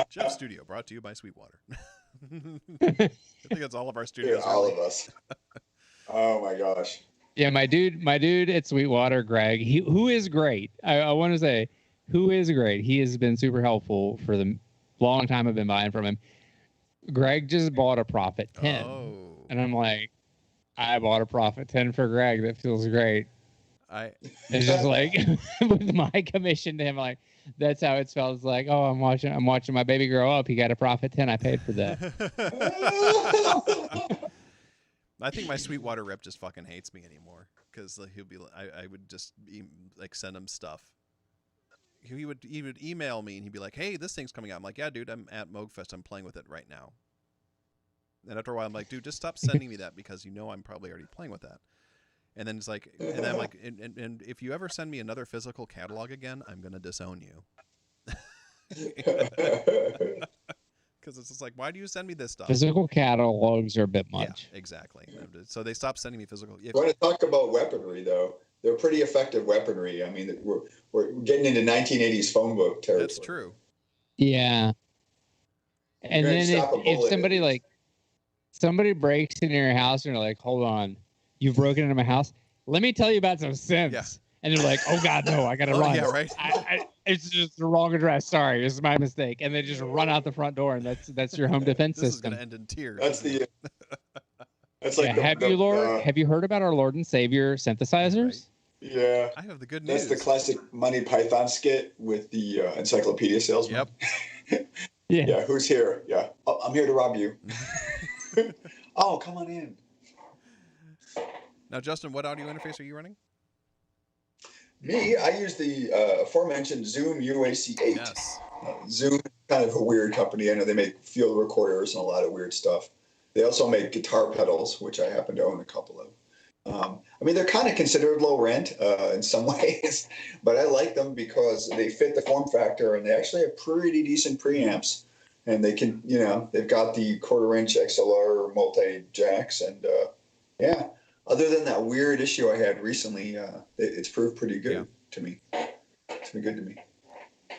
Jeff Studio, brought to you by Sweetwater. I think that's all of our studios. Yeah, all of us. Oh my gosh. Yeah, my dude at Sweetwater, Greg, who is great. I want to say, who is great. He has been super helpful for the long time I've been buying from him. Greg just bought a Prophet 10. And I'm like, I bought a Prophet 10 for Greg. That feels great. It's just like with my commission to him, like that's how it felt. It's like, oh, I'm watching my baby grow up. He got a Prophet 10. I paid for that. I think my Sweetwater rep just fucking hates me anymore, because he'll be. I would just send him stuff. He would email me and he'd be like, "Hey, this thing's coming out." I'm like, "Yeah, dude, I'm at Moogfest. I'm playing with it right now." And after a while, I'm like, "Dude, just stop sending me that, because I'm probably already playing with that." And then it's like, and then I'm like, and if you ever send me another physical catalog again, I'm gonna disown you. Because it's just like, why do you send me this stuff? Physical catalogs are a bit much. Yeah, exactly. So they stopped sending me physical. I want to talk about weaponry, though. They're pretty effective weaponry. I mean, we're getting into 1980s phone book territory. That's true. Yeah. And then if somebody breaks into your house and you're like, hold on, you've broken into my house, let me tell you about some synths. Yeah. And they're like, oh God, no, I gotta run. Yeah, right. It's just the wrong address. Sorry, this is my mistake. And they just run out the front door, and that's your home defense this system. This is gonna end in tears. That's the. That's like have you heard about our Lord and Savior synthesizers? Right. Yeah. I have the good news. That's the classic Monty Python skit with the encyclopedia salesman. Yep. Yeah. Who's here? Yeah. Oh, I'm here to rob you. Oh, come on in. Now, Justin, what audio interface are you running? Me, I use the aforementioned Zoom UAC8. Yes. Zoom, kind of a weird company. I know they make field recorders and a lot of weird stuff. They also make guitar pedals, which I happen to own a couple of. I mean, they're kind of considered low rent in some ways, but I like them because they fit the form factor and they actually have pretty decent preamps. And they can, you know, they've got the 1/4-inch XLR multi jacks. And yeah, other than that weird issue I had recently, it's proved pretty good to me. It's been good to me.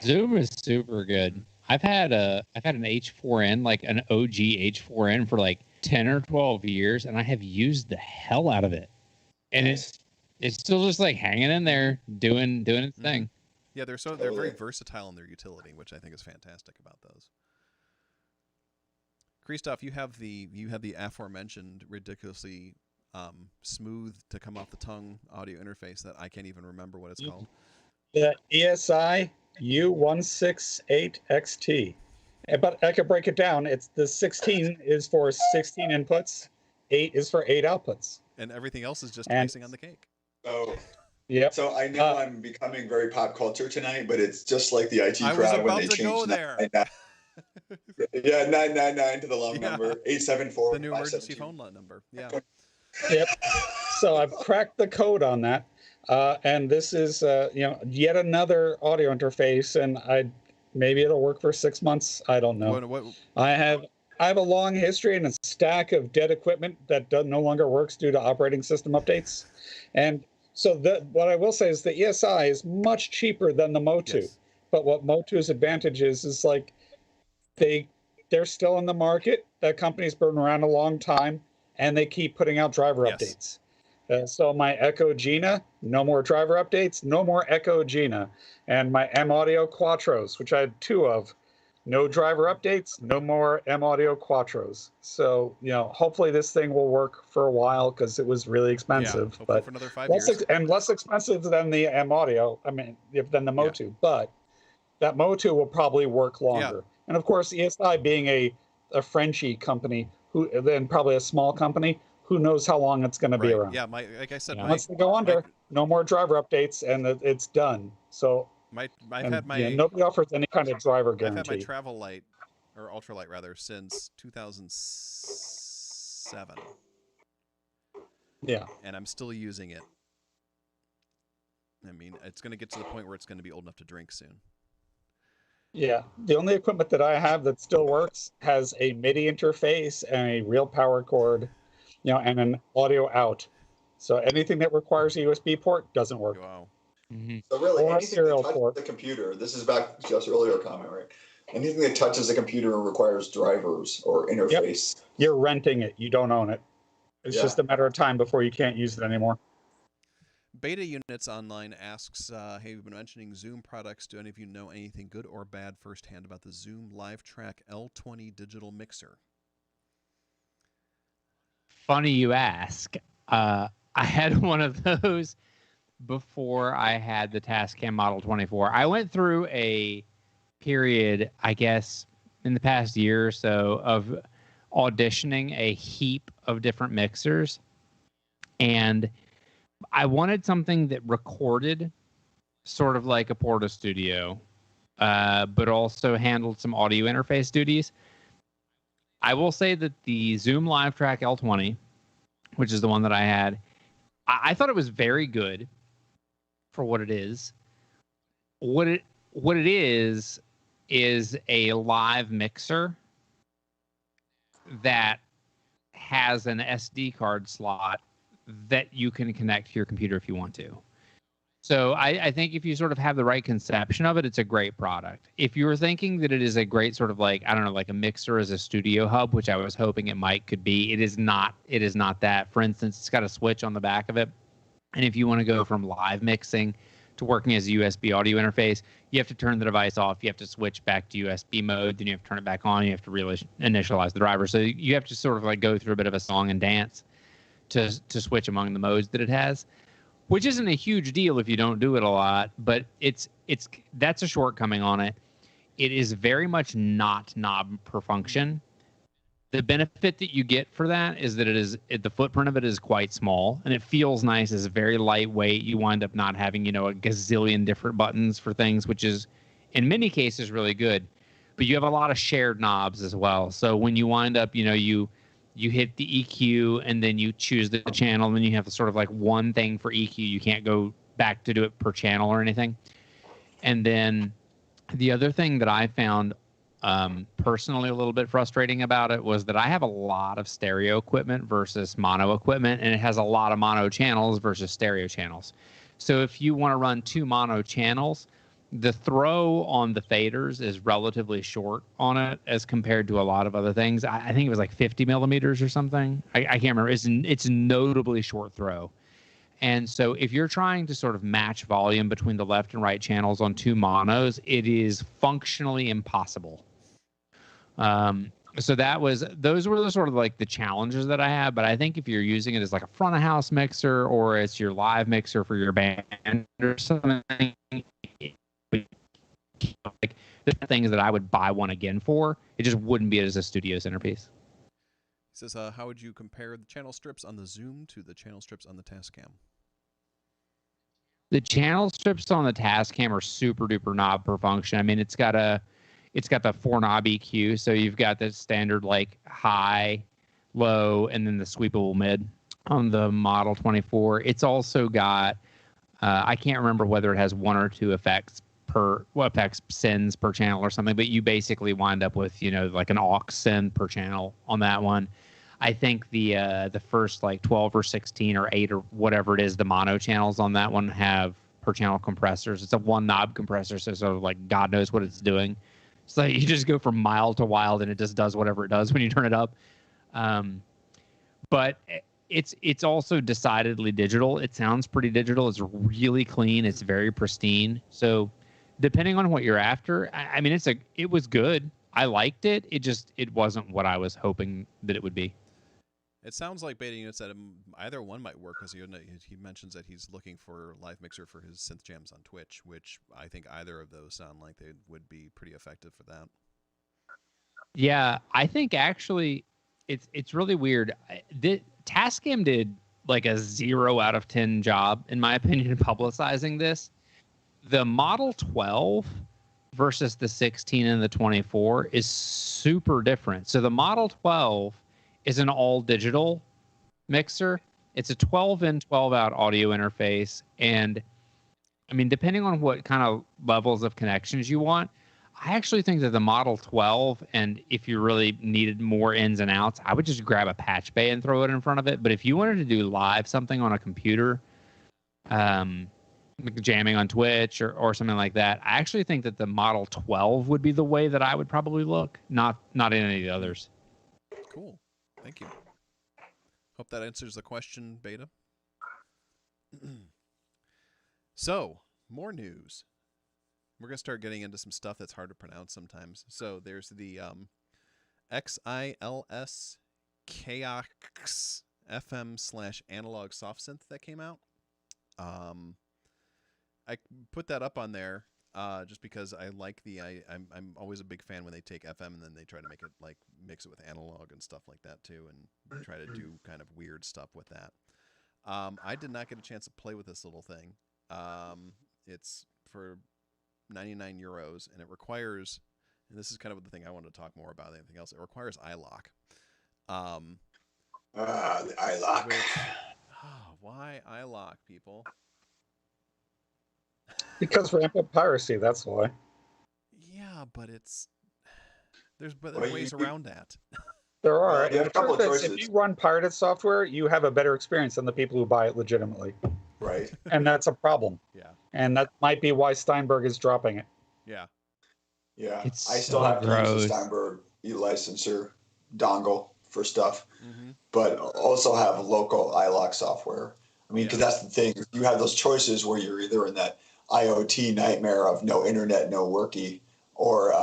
Zoom is super good. I've had an H4n, like an OG H4n for like 10 or 12 years, and I have used the hell out of it. And it's still just like hanging in there, doing its thing. Yeah, they're very versatile in their utility, which I think is fantastic about those. Christoph, you have the aforementioned ridiculously smooth to come off the tongue audio interface that I can't even remember what it's called. The ESI U168XT. But I could break it down. It's the 16 is for 16 inputs, 8 is for 8 outputs. And everything else is just icing on the cake. So, yeah. So I know I'm becoming very pop culture tonight, but it's just like the IT crowd when they changed 999 to the long number 874. The new emergency phone number. Yeah. Yep. So I've cracked the code on that, and this is yet another audio interface, and maybe it'll work for 6 months. I don't know. I have a long history and a stack of dead equipment that no longer works due to operating system updates, and so what I will say is the ESI is much cheaper than the Motu, yes. But what Motu's advantage is like they're still in the market. That company's been around a long time, and they keep putting out driver updates. So my Echo Gina, no more driver updates, no more Echo Gina. And my M Audio Quattros, which I had 2 of, no driver updates, no more M Audio Quattros. So, hopefully this thing will work for a while because it was really expensive. Yeah, but for another 5 years. And less expensive than the M Audio, than the Motu. Yeah. But that Motu will probably work longer. Yeah. And of course, ESI being a Frenchy company, then probably a small company, who knows how long it's going to be around. Yeah, like I said, once they go under, no more driver updates, and it's done. So nobody offers any kind of driver guarantee. I've had my Travel Light, or Ultralight rather, since 2007. Yeah. And I'm still using it. I mean, it's going to get to the point where it's going to be old enough to drink soon. Yeah, the only equipment that I have that still works has a MIDI interface and a real power cord, and an audio out. So anything that requires a USB port doesn't work. Wow. Mm-hmm. So really, anything that touches the computer, this is back to Jeff's earlier comment, right? Anything that touches the computer requires drivers or interface. Yep. You're renting it. You don't own it. It's just a matter of time before you can't use it anymore. Beta Units Online asks, hey, we've been mentioning Zoom products. Do any of you know anything good or bad firsthand about the Zoom LiveTrack L20 digital mixer? Funny you ask. I had one of those before I had the Tascam Model 24. I went through a period, I guess, in the past year or so of auditioning a heap of different mixers, and I wanted something that recorded sort of like a Porta Studio, but also handled some audio interface duties. I will say that the Zoom LiveTrack L20, which is the one that I had, I thought it was very good for what it is. What it is a live mixer that has an SD card slot that you can connect to your computer if you want to. So I think if you sort of have the right conception of it, it's a great product. If you were thinking that it is a great sort of like a mixer as a studio hub, which I was hoping it could be, it is not that. For instance, it's got a switch on the back of it. And if you want to go from live mixing to working as a USB audio interface, you have to turn the device off. You have to switch back to USB mode. Then you have to turn it back on. You have to initialize the driver. So you have to sort of like go through a bit of a song and dance to switch among the modes that it has, which isn't a huge deal if you don't do it a lot, but that's a shortcoming on it. It is very much not knob per function. The benefit that you get for that is that the footprint of it is quite small, and it feels nice. It's very lightweight. You wind up not having, a gazillion different buttons for things, which is in many cases really good. But you have a lot of shared knobs as well. So when you wind up, you hit the EQ and then you choose the channel, and then you have sort of like one thing for EQ. You can't go back to do it per channel or anything. And then the other thing that I found personally a little bit frustrating about it was that I have a lot of stereo equipment versus mono equipment, and it has a lot of mono channels versus stereo channels. So if you want to run 2 mono channels, the throw on the faders is relatively short on it as compared to a lot of other things. I think it was like 50 millimeters or something. I can't remember. It's notably short throw. And so if you're trying to sort of match volume between the left and right channels on 2 monos, it is functionally impossible. So those were the sort of like the challenges that I had. But I think if you're using it as like a front of house mixer, or it's your live mixer for your band or something, like the things that I would buy one again for, it just wouldn't be as a studio centerpiece. He says, how would you compare the channel strips on the Zoom to the channel strips on the Tascam? The channel strips on the Tascam are super duper knob per function. I mean, it's got the 4 knob EQ, so you've got the standard like high, low, and then the sweepable mid on the Model 24. It's also got I can't remember whether it has 1 or 2 effects sends per channel or something, but you basically wind up with like an aux send per channel on that one. I think the first like 12 or 16 or 8 or whatever it is, the mono channels on that one have per channel compressors. It's a 1 knob compressor, so sort of like God knows what it's doing. So you just go from mild to wild, and it just does whatever it does when you turn it up. But it's also decidedly digital. It sounds pretty digital. It's really clean. It's very pristine. So depending on what you're after, I mean, it was good. I liked it. It wasn't what I was hoping that it would be. It sounds like Beta Unit said either one might work, because he mentions that he's looking for live mixer for his synth jams on Twitch, which I think either of those sound like they would be pretty effective for that. Yeah, I think actually it's really weird. Tascam did like a 0 out of 10 job, in my opinion, in publicizing this. The Model 12 versus the 16 and the 24 is super different. So the Model 12 is an all-digital mixer. It's a 12-in, 12-out audio interface. And, I mean, depending on what kind of levels of connections you want, I actually think that the Model 12, and if you really needed more ins and outs, I would just grab a patch bay and throw it in front of it. But if you wanted to do live something on a computer, like jamming on Twitch or something like that, I actually think that the Model 12 would be the way that I would probably look, not any of the others. Cool. Thank you. Hope that answers the question, Beta. So, more news. We're going to start getting into some stuff that's hard to pronounce sometimes. So, there's the XILS KAX FM/analog soft synth that came out. I put that up on there just because I like I'm always a big fan when they take FM and then they try to make it like mix it with analog and stuff like that too, and try to do kind of weird stuff with that. I did not get a chance to play with this little thing. It's for 99 euros, and it requires, and this is kind of the thing I want to talk more about than anything else, it requires iLok. The iLok. Why iLok, people? Because rampant piracy, that's why. Yeah, but there's ways around that. There are. Well, you have a couple of choices. If you run pirated software, you have a better experience than the people who buy it legitimately. Right. And that's a problem. Yeah. And that might be why Steinberg is dropping it. Yeah. Yeah. It's I still so have to use gross. the Steinberg e-licenser dongle for stuff, but also have local iLok software. I mean, because that's the thing. You have those choices where you're either in that IoT nightmare of no internet, no worky, or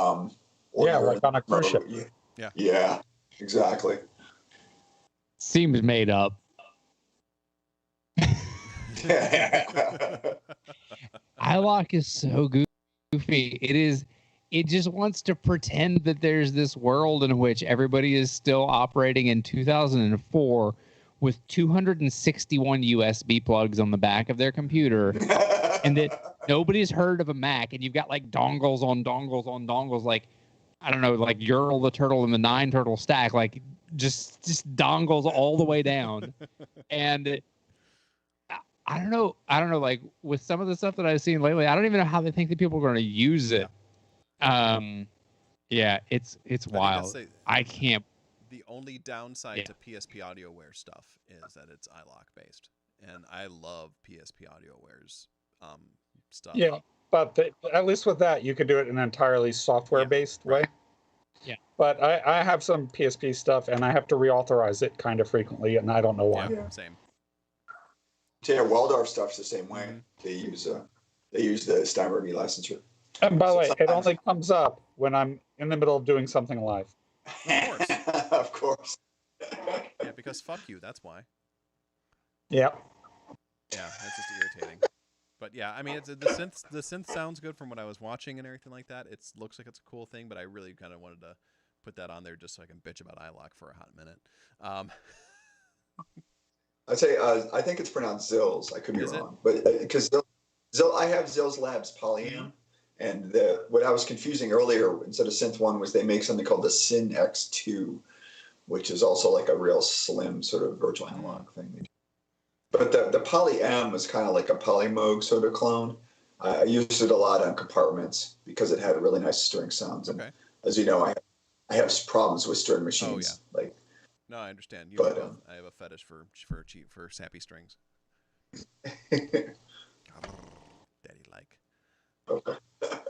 like on a cruise ship. Yeah, exactly. Seems made up. iLok is so goofy. it just wants to pretend that there's this world in which everybody is still operating in 2004 with 261 USB plugs on the back of their computer, and that nobody's heard of a Mac, and you've got like dongles on dongles on dongles, like, I don't know, like Ural the Turtle and the Nine Turtle stack, like just dongles all the way down. And I don't know, like with some of the stuff that I've seen lately, I don't even know how they think that people are going to use it. Yeah, it's wild. I can't. The only downside to PSP AudioWare stuff is that it's iLok based, and I love PSP AudioWare's stuff. Yeah, but at least with that, you could do it in an entirely software-based way. Yeah. But I have some PSP stuff, and I have to reauthorize it kind of frequently, and I don't know why. Yeah, same. Yeah, Waldorf stuff's the same way. Mm-hmm. They use the Steinberg licensure. And by the way, it only comes up when I'm in the middle of doing something live. Of course. Of course. Yeah, because fuck you, that's why. Yeah. Yeah, that's just irritating. But yeah, I mean, it's the synth sounds good from what I was watching and everything like that. It looks like it's a cool thing, but I really kind of wanted to put that on there just so I can bitch about iLok for a hot minute. I'd say I think it's pronounced Zills. I could be wrong, but because I have Zills Labs Polyam, and what I was confusing earlier instead of Synth 1 was they make something called the Syn X2, which is also like a real slim sort of virtual analog thing. But the Polyam is kind of like a Polymoog sort of clone. I used it a lot on compartments because it had really nice string sounds. And as you know, I have problems with string machines. Oh, yeah. Like, no, I understand. I have a fetish for sappy strings. Daddy like. Okay.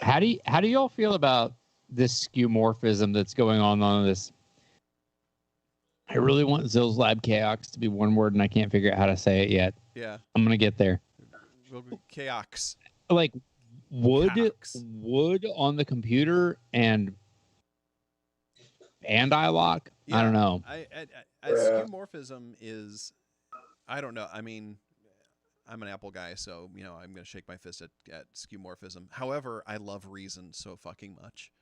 How do y'all feel about this skeuomorphism that's going on this? I really want Zill's Lab Chaos to be one word, and I can't figure out how to say it yet. Yeah. I'm gonna get there. Chaos. Like wood on the computer and iLok. Yeah, I don't know. Skeuomorphism is, I don't know. I mean, I'm an Apple guy, so I'm gonna shake my fist at skeuomorphism. However, I love Reason so fucking much.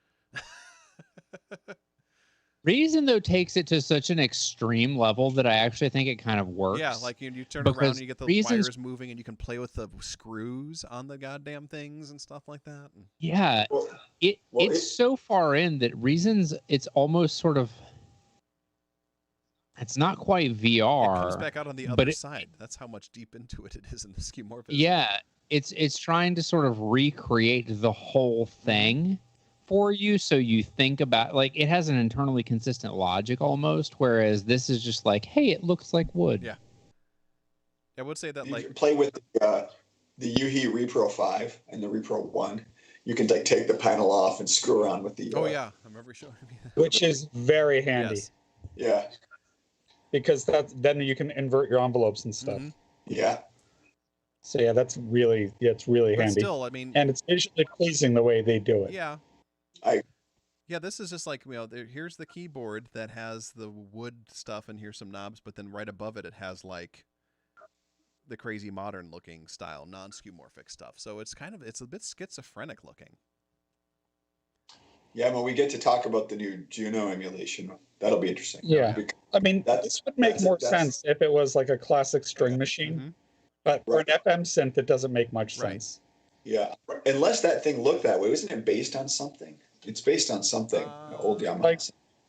Reason, though, takes it to such an extreme level that I actually think it kind of works. Yeah, like you turn around and you get the wires moving, and you can play with the screws on the goddamn things and stuff like that. Yeah, it's so far in that Reason's, it's almost sort of, it's not quite VR. It comes back out on the other side. That's how much deep into it is in the skeuomorphism. Yeah, it's trying to sort of recreate the whole thing for you, so you think about, like, it has an internally consistent logic almost, whereas this is just like, hey, it looks like wood. Yeah, I would say that you like can play with the Yuhi Repro 5 and the Repro 1. You can like take the panel off and screw around with the. Oh yeah, I remember showing me that. Which is very handy. Yes. Yeah. Because then you can invert your envelopes and stuff. Mm-hmm. Yeah. So yeah, it's really handy. Still, I mean, and it's visually pleasing the way they do it. Yeah. This is just like, here's the keyboard that has the wood stuff, and here's some knobs, but then right above it, it has like the crazy modern looking style, non-skeuomorphic stuff. So it's a bit schizophrenic looking. Yeah, when we get to talk about the new Juno emulation, that'll be interesting. Yeah. I mean, this would make more sense if it was like a classic string machine. Mm-hmm. But for an FM synth, it doesn't make much sense. Yeah. Unless that thing looked that way. Wasn't it based on something? It's based on something. Old Yamaha. Like,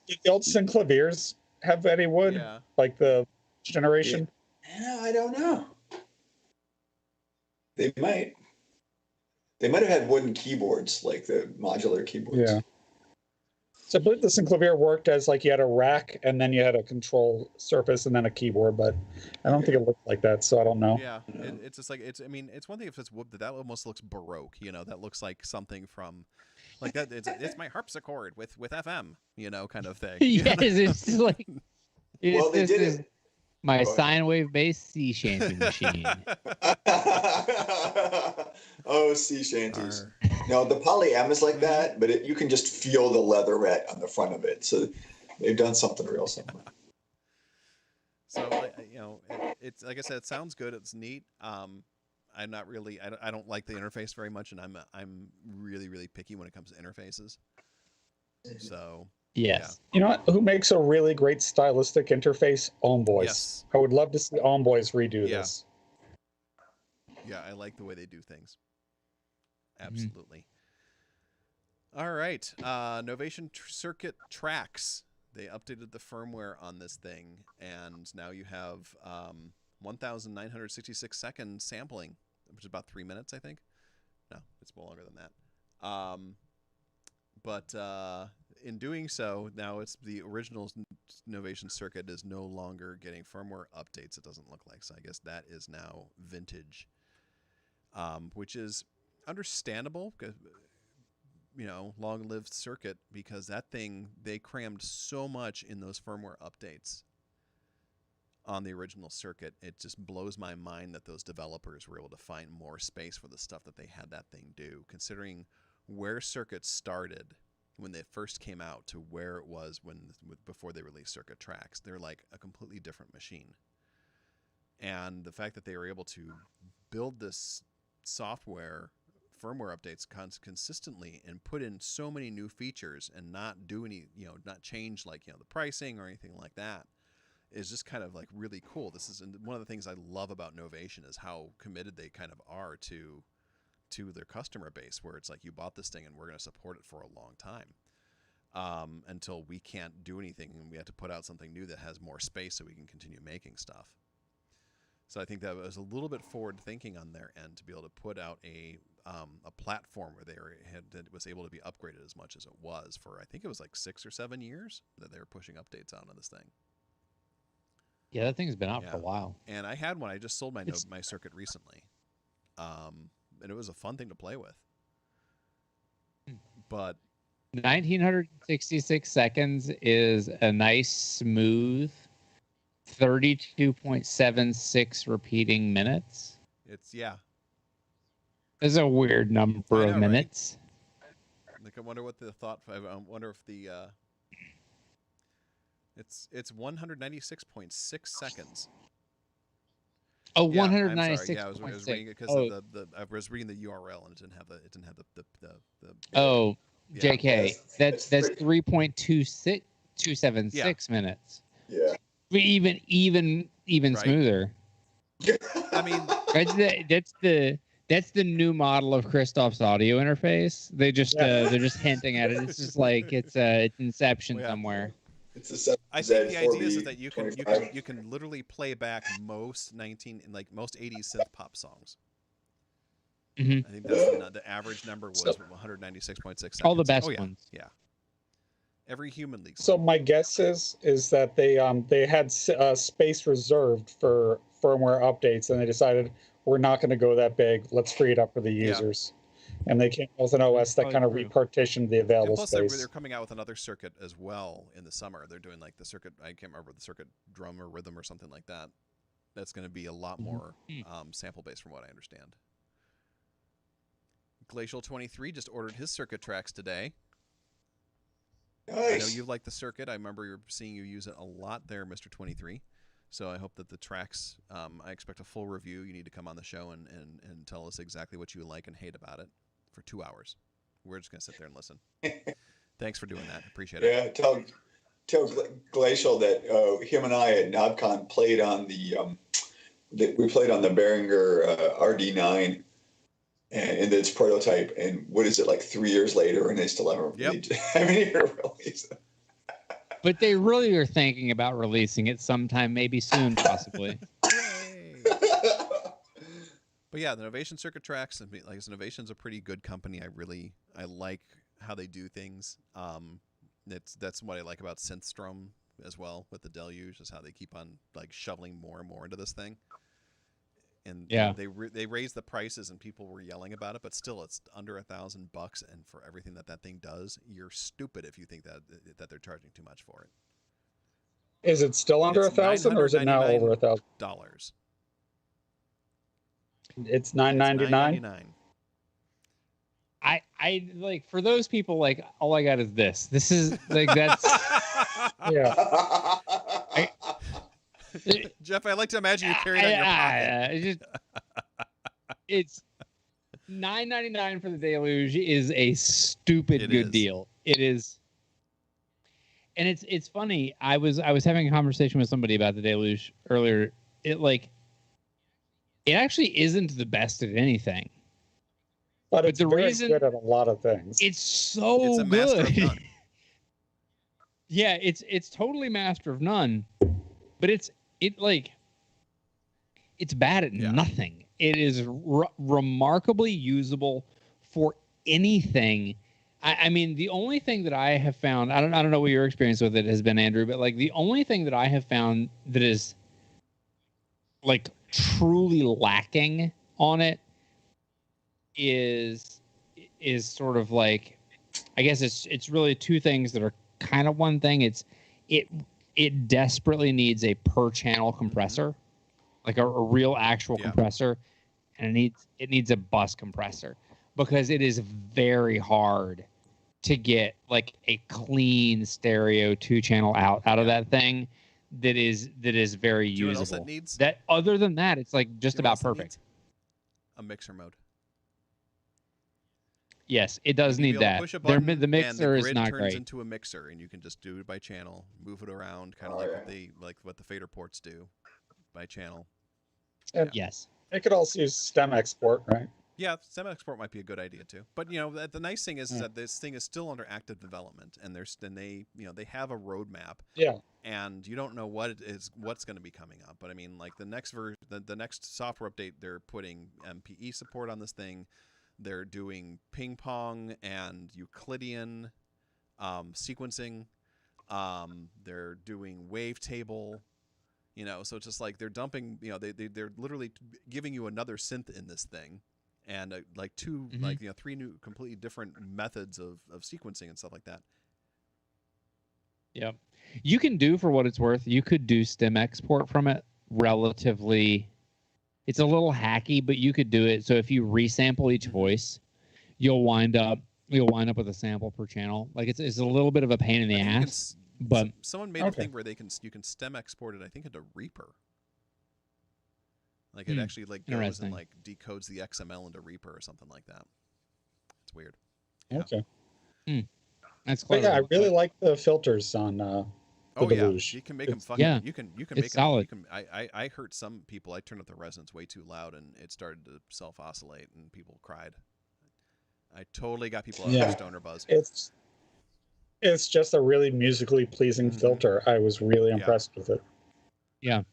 did the old Synclaviers have any wood? Yeah. Like the generation? Yeah, I don't know. They might. They might have had wooden keyboards, like the modular keyboards. Yeah. So I believe the Synclavier worked as like you had a rack and then you had a control surface and then a keyboard, but I don't think it looked like that, so I don't know. Yeah, it's just like it's one thing if it's wood, that almost looks baroque. That looks like something from like that. It's my harpsichord with FM, kind of thing. Yes, it's like well, they did it. My sine wave based sea shanty machine. Oh, sea shanties. No, the Polyam is like that, but you can just feel the leatherette on the front of it. So they've done something real simple. So, it's like I said, it sounds good. It's neat. I'm not really. I don't like the interface very much, and I'm really really picky when it comes to interfaces. So Yes. You know what? Who makes a really great stylistic interface? Homeboys. Yes. I would love to see Homeboys redo Yeah. this. yeah, I like the way they do things. Absolutely. All right, Novation Circuit Tracks. They updated the firmware on this thing, and now you have 1,966 second sampling, which is about 3 minutes, I think. No, it's more longer than that. But in doing so, now it's the original Novation Circuit is no longer getting firmware updates. It doesn't look like, so I guess that is now vintage, which is understandable because, you know, long-lived circuit, because that thing, they crammed so much in those firmware updates on the original circuit. It just blows my mind that those developers were able to find more space for the stuff that they had that thing do, considering where circuits started when they first came out to where it was before they released Circuit Tracks. They're like a completely different machine. And the fact that they were able to build this software firmware updates consistently and put in so many new features and not do any, not change like, the pricing or anything like that, is just kind of like really cool. This is one of the things I love about Novation, is how committed they kind of are to their customer base, where it's like, you bought this thing and we're going to support it for a long time, until we can't do anything and we have to put out something new that has more space so we can continue making stuff. So I think that was a little bit forward thinking on their end to be able to put out a platform where that was able to be upgraded as much as it was for, I think it was like 6 or 7 years that they were pushing updates out on this thing. Yeah, that thing's been out for a while. And I had one. I just sold my circuit recently, and it was a fun thing to play with. But 1966 seconds is a nice, smooth 32.76 repeating minutes. It's It's a weird number of minutes. Right? Like, I wonder what the thought. I wonder if the it's 196.6 seconds. Oh, Yeah, 196. I was reading it because I was reading the URL and it didn't have the Oh, yeah. JK, that's 3.276 minutes. Yeah. Even Right. smoother. I mean, that's the new model of Christoph's audio interface. They're just hinting at it. It's just like it's Inception somewhere. It's a I think the idea is that you can literally play back most 80s synth pop songs. Mm-hmm. I think that's the average number was 196.6 seconds. All the best ones. Yeah. Every human league. So my guess is that they had space reserved for firmware updates, and they decided, we're not going to go that big. Let's free it up for the users. And they came up with an OS that kind of repartitioned the available plus space. They're coming out with another circuit as well in the summer. They're doing like the circuit, I can't remember, the circuit drum or rhythm or something like that. That's going to be a lot more sample based from what I understand. Glacial 23 just ordered his circuit tracks today. Nice. I know you like the circuit. I remember seeing you use it a lot there, Mr. 23. So I hope that the tracks, I expect a full review. You need to come on the show and tell us exactly what you like and hate about it for 2 hours. We're just going to sit there and listen. Thanks for doing that. Appreciate it. Yeah, tell Glacial that him and I at NobCon played on we played on the Behringer RD9 and its prototype. And what is it, like 3 years later, and they still haven't released it. But they really are thinking about releasing it sometime, maybe soon, possibly. But yeah, the Novation Circuit Tracks, like I said, Novation's a pretty good company. I like how they do things. That's what I like about Synthstrom as well with the Deluge, is how they keep on like shoveling more and more into this thing. And they raised the prices and people were yelling about it, but still it's under $1,000, and for everything that thing does, you're stupid if you think that they're charging too much for it. Is it still under $1,000, or is it now over $1,000? It's $999. I like, for those people, like, all I got is this. This is like, that's yeah. Jeff, I like to imagine you carry it on your pocket. it's $9.99 for the Deluge is a stupid It good is. deal. It is. And it's funny. I was having a conversation with somebody about the Deluge earlier. It actually isn't the best at anything. But But it's the very reason- good at a lot of things. It's so It's a master of good. none. Yeah, it's totally master of none. But it's bad at Yeah. nothing. It is remarkably usable for anything. I mean, the only thing that I have found, I don't know what your experience with it has been, Andrew, but like the only thing that I have found that is like truly lacking on it is sort of like, I guess it's really two things that are kind of one thing. It desperately needs a per channel compressor, like a real actual compressor, and it needs a bus compressor, because it is very hard to get like a clean stereo 2-channel out of that thing that is very Do you know what usable. else it needs? That other than that, it's like just You know what about else it perfect. needs? A mixer mode. Yes, it does You need need to be able to that. push a button, The and mixer the is grid not turns great. into a mixer, and you can just do it by channel, move it around, kind of Oh, like yeah. what the fader ports do by channel. And Yes. it could also use stem export, right? Yeah, stem export might be a good idea too. But the nice thing is that this thing is still under active development, and they have a roadmap, Yeah. and you don't know what's going to be coming up. But I mean, like the next the next software update, they're putting MPE support on this thing. They're doing ping pong and Euclidean sequencing. They're doing wavetable. So it's just like they're dumping. They're literally giving you another synth in this thing, and like two, three new, completely different methods of sequencing and stuff like that. Yep. You can do, for what it's worth, you could do stem export from it relatively. It's a little hacky, but you could do it. So if you resample each voice, you'll wind up with a sample per channel. Like it's a little bit of a pain in the I think you can ass, but someone made a thing where you can stem export it, I think, into Reaper. Like it actually like goes and Interesting. like decodes the XML into Reaper or something like that. It's weird. Okay. that's But clever. yeah, I really like the filters on the Deluge. You can make them It's- fucking. yeah, You can it's make them. solid. I heard some people. I turned up the resonance way too loud, and it started to self oscillate, and people cried. I totally got people out of stoner buzz. It's just a really musically pleasing filter. I was really impressed with it. Yeah.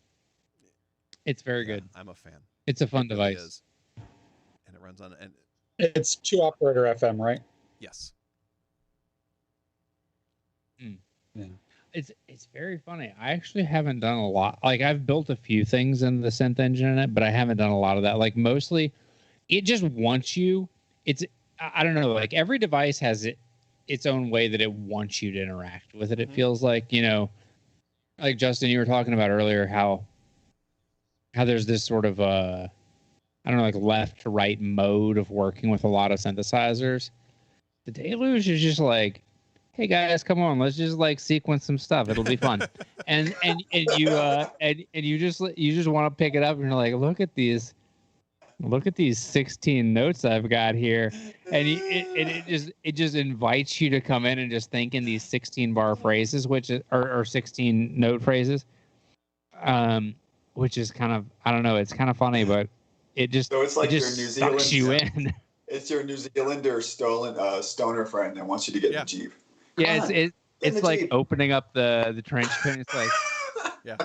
It's very good. I'm a fan. It's a fun It really device. is. And it runs on and It's 2-operator FM, right? yes. Yeah. It's very funny. I actually haven't done a lot. Like I've built a few things in the synth engine in it, but I haven't done a lot of that. Like mostly, it just wants you. I don't know. Like every device has its own way that it wants you to interact with it. It feels like like Justin, you were talking about earlier how there's this sort of I don't know, like left to right mode of working with a lot of synthesizers. The Deluge is just like, hey guys, come on, let's just like sequence some stuff. It'll be fun. and you just want to pick it up and you're like, look at these 16 notes I've got here. And it just invites you to come in and just think in these 16 bar phrases, or 16 note phrases. Which is kind of, I don't know, it's kind of funny, but it just, So it's like it your just New sucks you Zealand- in. It's your New Zealander stoner friend that wants you to get in the Jeep. Yeah, Come on, it's the like Jeep. opening up the trench coat. It's like, Yeah.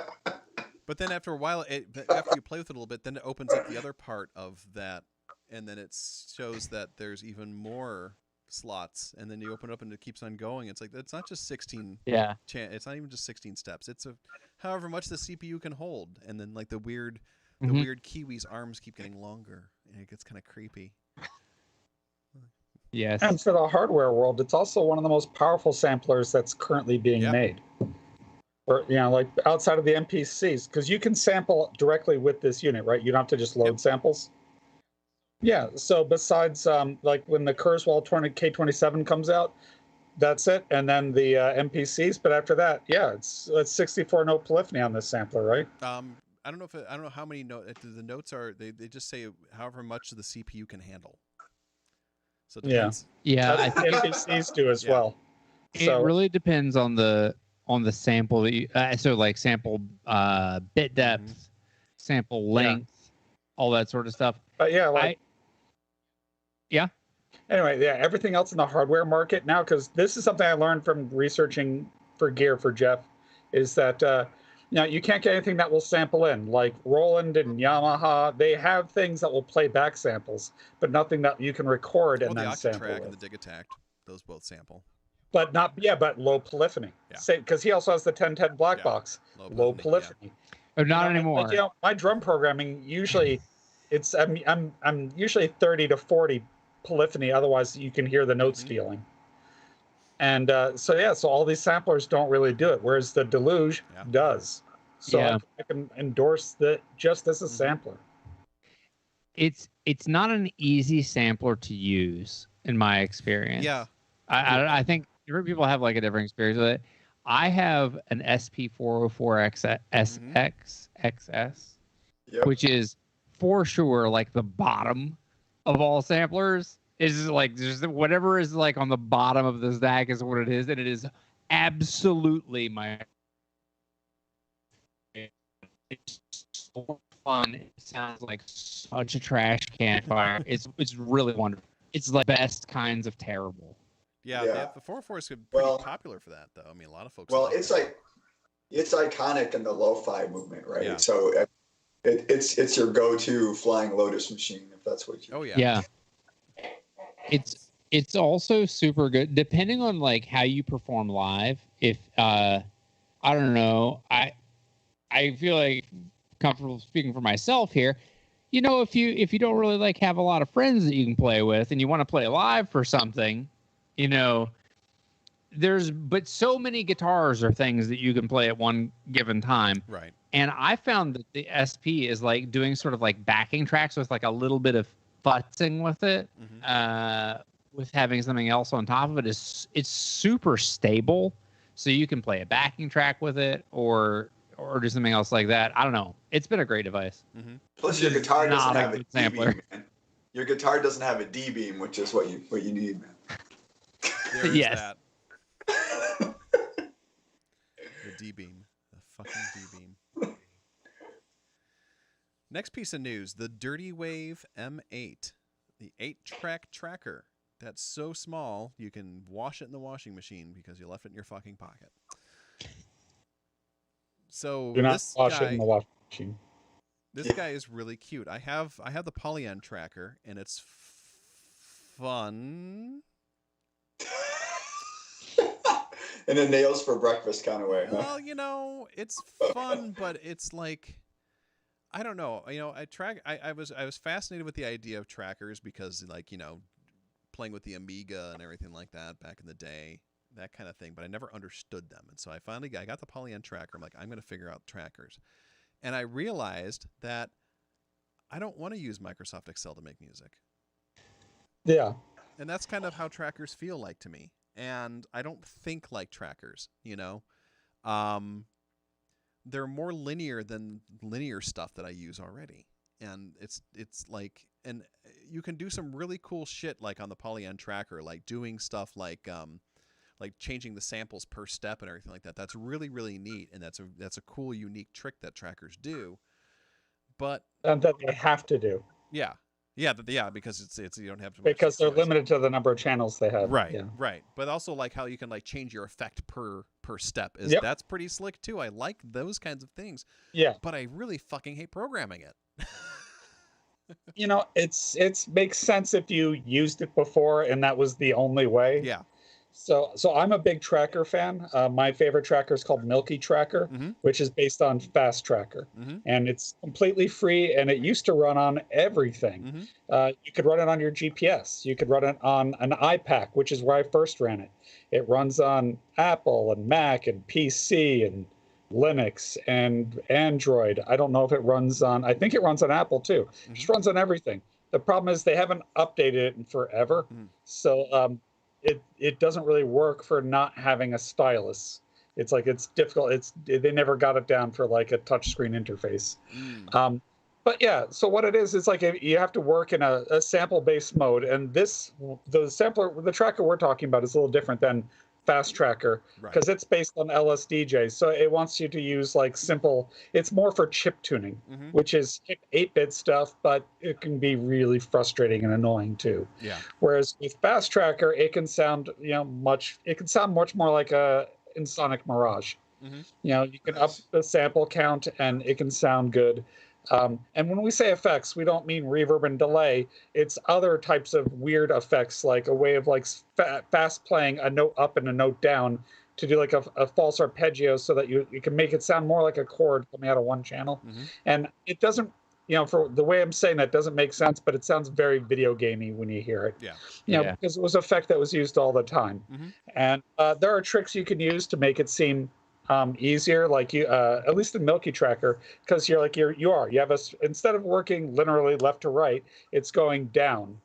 But then after a while, after you play with it a little bit, then it opens up the other part of that, and then it shows that there's even more slots, and then you open it up and it keeps on going. It's like it's not just 16. yeah, It's not even just 16 steps. It's however much the CPU can hold, and then like the weird Kiwi's arms keep getting longer, and it gets kind of creepy. yes, And for the hardware world, it's also one of the most powerful samplers that's currently being Yeah. made. Or like outside of the MPCs, because you can sample directly with this unit, right? You don't have to just load samples. Yeah. So besides, like when the Kurzweil K27 comes out, that's it, and then the MPCs. But after that, yeah, it's 64 note polyphony on this sampler, right? I don't know if I don't know how many the notes are. They just say however much the CPU can handle. So it depends. Yeah, I think NPCs do as Yeah. well. it really depends on the sample that you, so like sample bit depth, sample length, all that sort of stuff. But yeah, yeah. Anyway, yeah, everything else in the hardware market now, because this is something I learned from researching for gear for Jeff, is that you can't get anything that will sample in. Like Roland and Yamaha, they have things that will play back samples, but nothing that you can record and the then sample Octatrack with. and the Digitact, those both sample. But but low polyphony. Yeah. Because he also has the 1010 black box, low polyphony. Oh, not anymore. Like, my drum programming usually, I'm usually 30 to 40 polyphony. Otherwise, you can hear the note stealing. And so all these samplers don't really do it, whereas the Deluge does. So I can endorse that just as a sampler. It's not an easy sampler to use, in my experience. Yeah. I think different people have like a different experience with it. I have an SP404XS, which is for sure like the bottom of all samplers. Is like just whatever is like on the bottom of the stack is what it is, and it is absolutely my. It's so fun. It sounds like such a trash can fire. It's really wonderful. It's like best kinds of terrible. Yeah. The 404 is pretty popular for that, though. I mean, a lot of folks. Well, it's iconic in the lo-fi movement, right? Yeah. So it's your go-to Flying Lotus machine if that's what you. Oh yeah. Yeah. It's also super good depending on like how you perform live. If I don't know, I feel like comfortable speaking for myself here. If you don't really like have a lot of friends that you can play with and you want to play live for something, but so many guitars or things that you can play at one given time. Right. And I found that the SP is like doing sort of like backing tracks with like a little bit of futzing with it, with having something else on top of it. It's super stable, so you can play a backing track with it or do something else like that. I don't know. It's been a great device. Plus, your guitar doesn't have a D sampler. beam, man. Your guitar doesn't have a D beam, which is what you need, man. There is Yes. that. The D beam, the fucking D beam. Next piece of news: the Dirty Wave M8, the 8-track tracker. That's so small you can wash it in the washing machine because you left it in your fucking pocket. So Do not this wash guy, it in the washing machine. This guy is really cute. I have the Polyend tracker, and it's fun. In a nails for breakfast kind of way. Huh? Well, it's fun, but it's like, I don't know. I was fascinated with the idea of trackers because, like, playing with the Amiga and everything like that back in the day, that kind of thing. But I never understood them, and so I got the Polyend tracker. I'm like, I'm going to figure out trackers, and I realized that I don't want to use Microsoft Excel to make music. Yeah. And that's kind of how trackers feel like to me. And I don't think like trackers, they're more linear than linear stuff that I use already. And it's like, and you can do some really cool shit like on the Polyend tracker, like doing stuff like changing the samples per step and everything like that. That's really, really neat. And that's a cool, unique trick that trackers do. But And that they have to do. Yeah, because it's you don't have to, Because they're limited to the number of channels they have. Right, Yeah. right. But also like how you can like change your effect per step that's pretty slick too. I like those kinds of things. Yeah. But I really fucking hate programming it. It's makes sense if you used it before and that was the only way. Yeah. So I'm a big tracker fan. My favorite tracker is called Milky Tracker, which is based on Fast Tracker. And it's completely free, and it used to run on everything. You could run it on your GPS. You could run it on an iPac, which is where I first ran it. It runs on Apple and Mac and PC and Linux and Android. I don't know if it runs on, I think it runs on Apple too. It just runs on everything. The problem is they haven't updated it in forever. So it doesn't really work for not having a stylus. It's like it's difficult. They never got it down for like a touchscreen interface. But yeah, so what it is like you have to work in a sample-based mode, and the tracker we're talking about is a little different than Fast Tracker because it's based on LSDJ. So it wants you to use like simple. It's more for chip tuning, which is 8-bit stuff, but it can be really frustrating and annoying too. Yeah. Whereas with Fast Tracker, it can sound much more like a Sonic Mirage. You can up the sample count and it can sound good. And when we say effects, we don't mean reverb and delay. It's other types of weird effects, like a way of like fast playing a note up and a note down to do like a false arpeggio so that you can make it sound more like a chord coming out of one channel. And it doesn't, for the way I'm saying that doesn't make sense, but it sounds very video gamey when you hear it. Because it was an effect that was used all the time. And there are tricks you can use to make it seem easier, like you at least in Milky Tracker, because you have instead of working literally left to right, it's going down,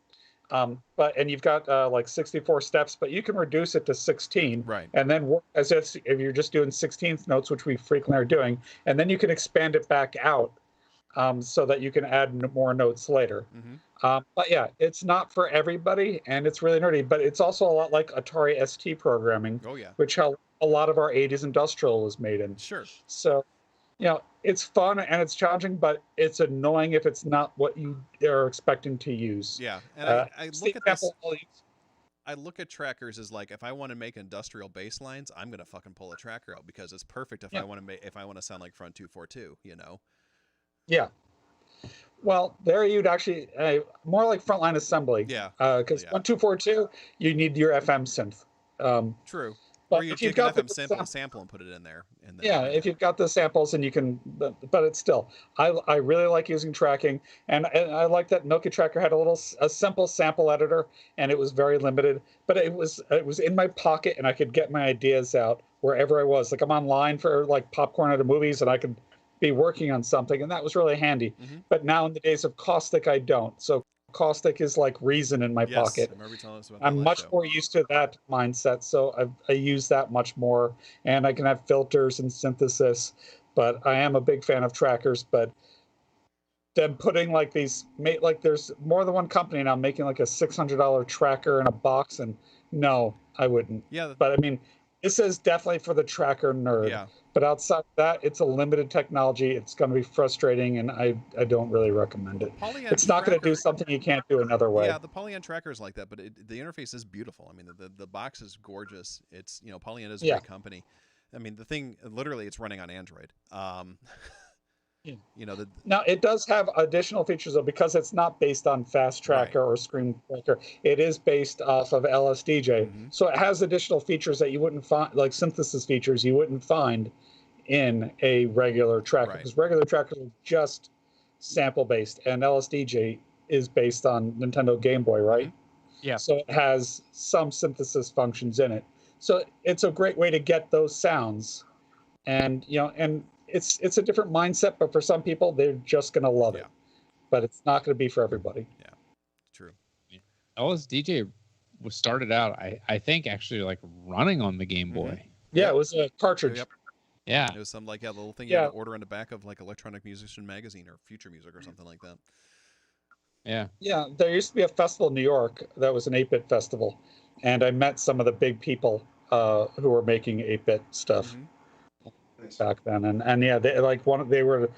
and you've got like 64 steps, but you can reduce it to 16, and then work as if you're just doing 16th notes, which we frequently are doing, and then you can expand it back out so that you can add more notes later. But yeah, it's not for everybody, and it's really nerdy, but it's also a lot like Atari ST programming, which a lot of our 80s industrial was made in. So, it's fun and it's challenging, but it's annoying if it's not what you are expecting to use. Yeah, and I look at this. I look at trackers as like, if I want to make industrial bass lines, I'm gonna fucking pull a tracker out because it's perfect if I want to sound like Front 242, Yeah. Well, there you'd actually more like frontline assembly. Yeah. Because 1242, you need your FM synth. True. But or you if take you've got an FM sample and put it in there. If you've got the samples and you can, but it's still, I really like using tracking, and I like that Milky Tracker had a simple sample editor, and it was very limited, but it was in my pocket, and I could get my ideas out wherever I was. Like I'm online for like popcorn at the movies, and I could be working on something, and that was really handy. But now in the days of Caustic, I don't. So Caustic is like Reason in my pocket. I remember you telling us about I'm much more used to that mindset, so I use that much more, and I can have filters and synthesis. But I am a big fan of trackers. But then putting like there's more than one company now making like a $600 tracker in a box, and no, I wouldn't. Yeah. But I mean, this is definitely for the tracker nerd. Yeah. But outside that, it's a limited technology. It's going to be frustrating, and I don't really recommend it. It's not going to do something you can't do another way. Yeah, the Polyand tracker is like that, but the interface is beautiful. I mean, the box is gorgeous. It's Polyand is a great company. I mean, the thing literally it's running on Android. Now it does have additional features though, because it's not based on Fast Tracker or Screen Tracker. It is based off of LSDJ, so it has additional features that you wouldn't find, like synthesis features you wouldn't find in a regular tracker, because regular trackers are just sample based, and LSDJ is based on Nintendo Game Boy, right? Yeah. So it has some synthesis functions in it. So it's a great way to get those sounds, and it's a different mindset, but for some people, they're just going to love it. But it's not going to be for everybody. Yeah, true. LSDJ was started out, I think, actually like running on the Game Boy. Yeah, it was a cartridge. Yeah. It was some like little thing you had to order in the back of like Electronic Musician Magazine or Future Music or something like that. Yeah. Yeah, there used to be a festival in New York that was an 8-bit festival, and I met some of the big people who were making 8-bit stuff back then, and yeah, they were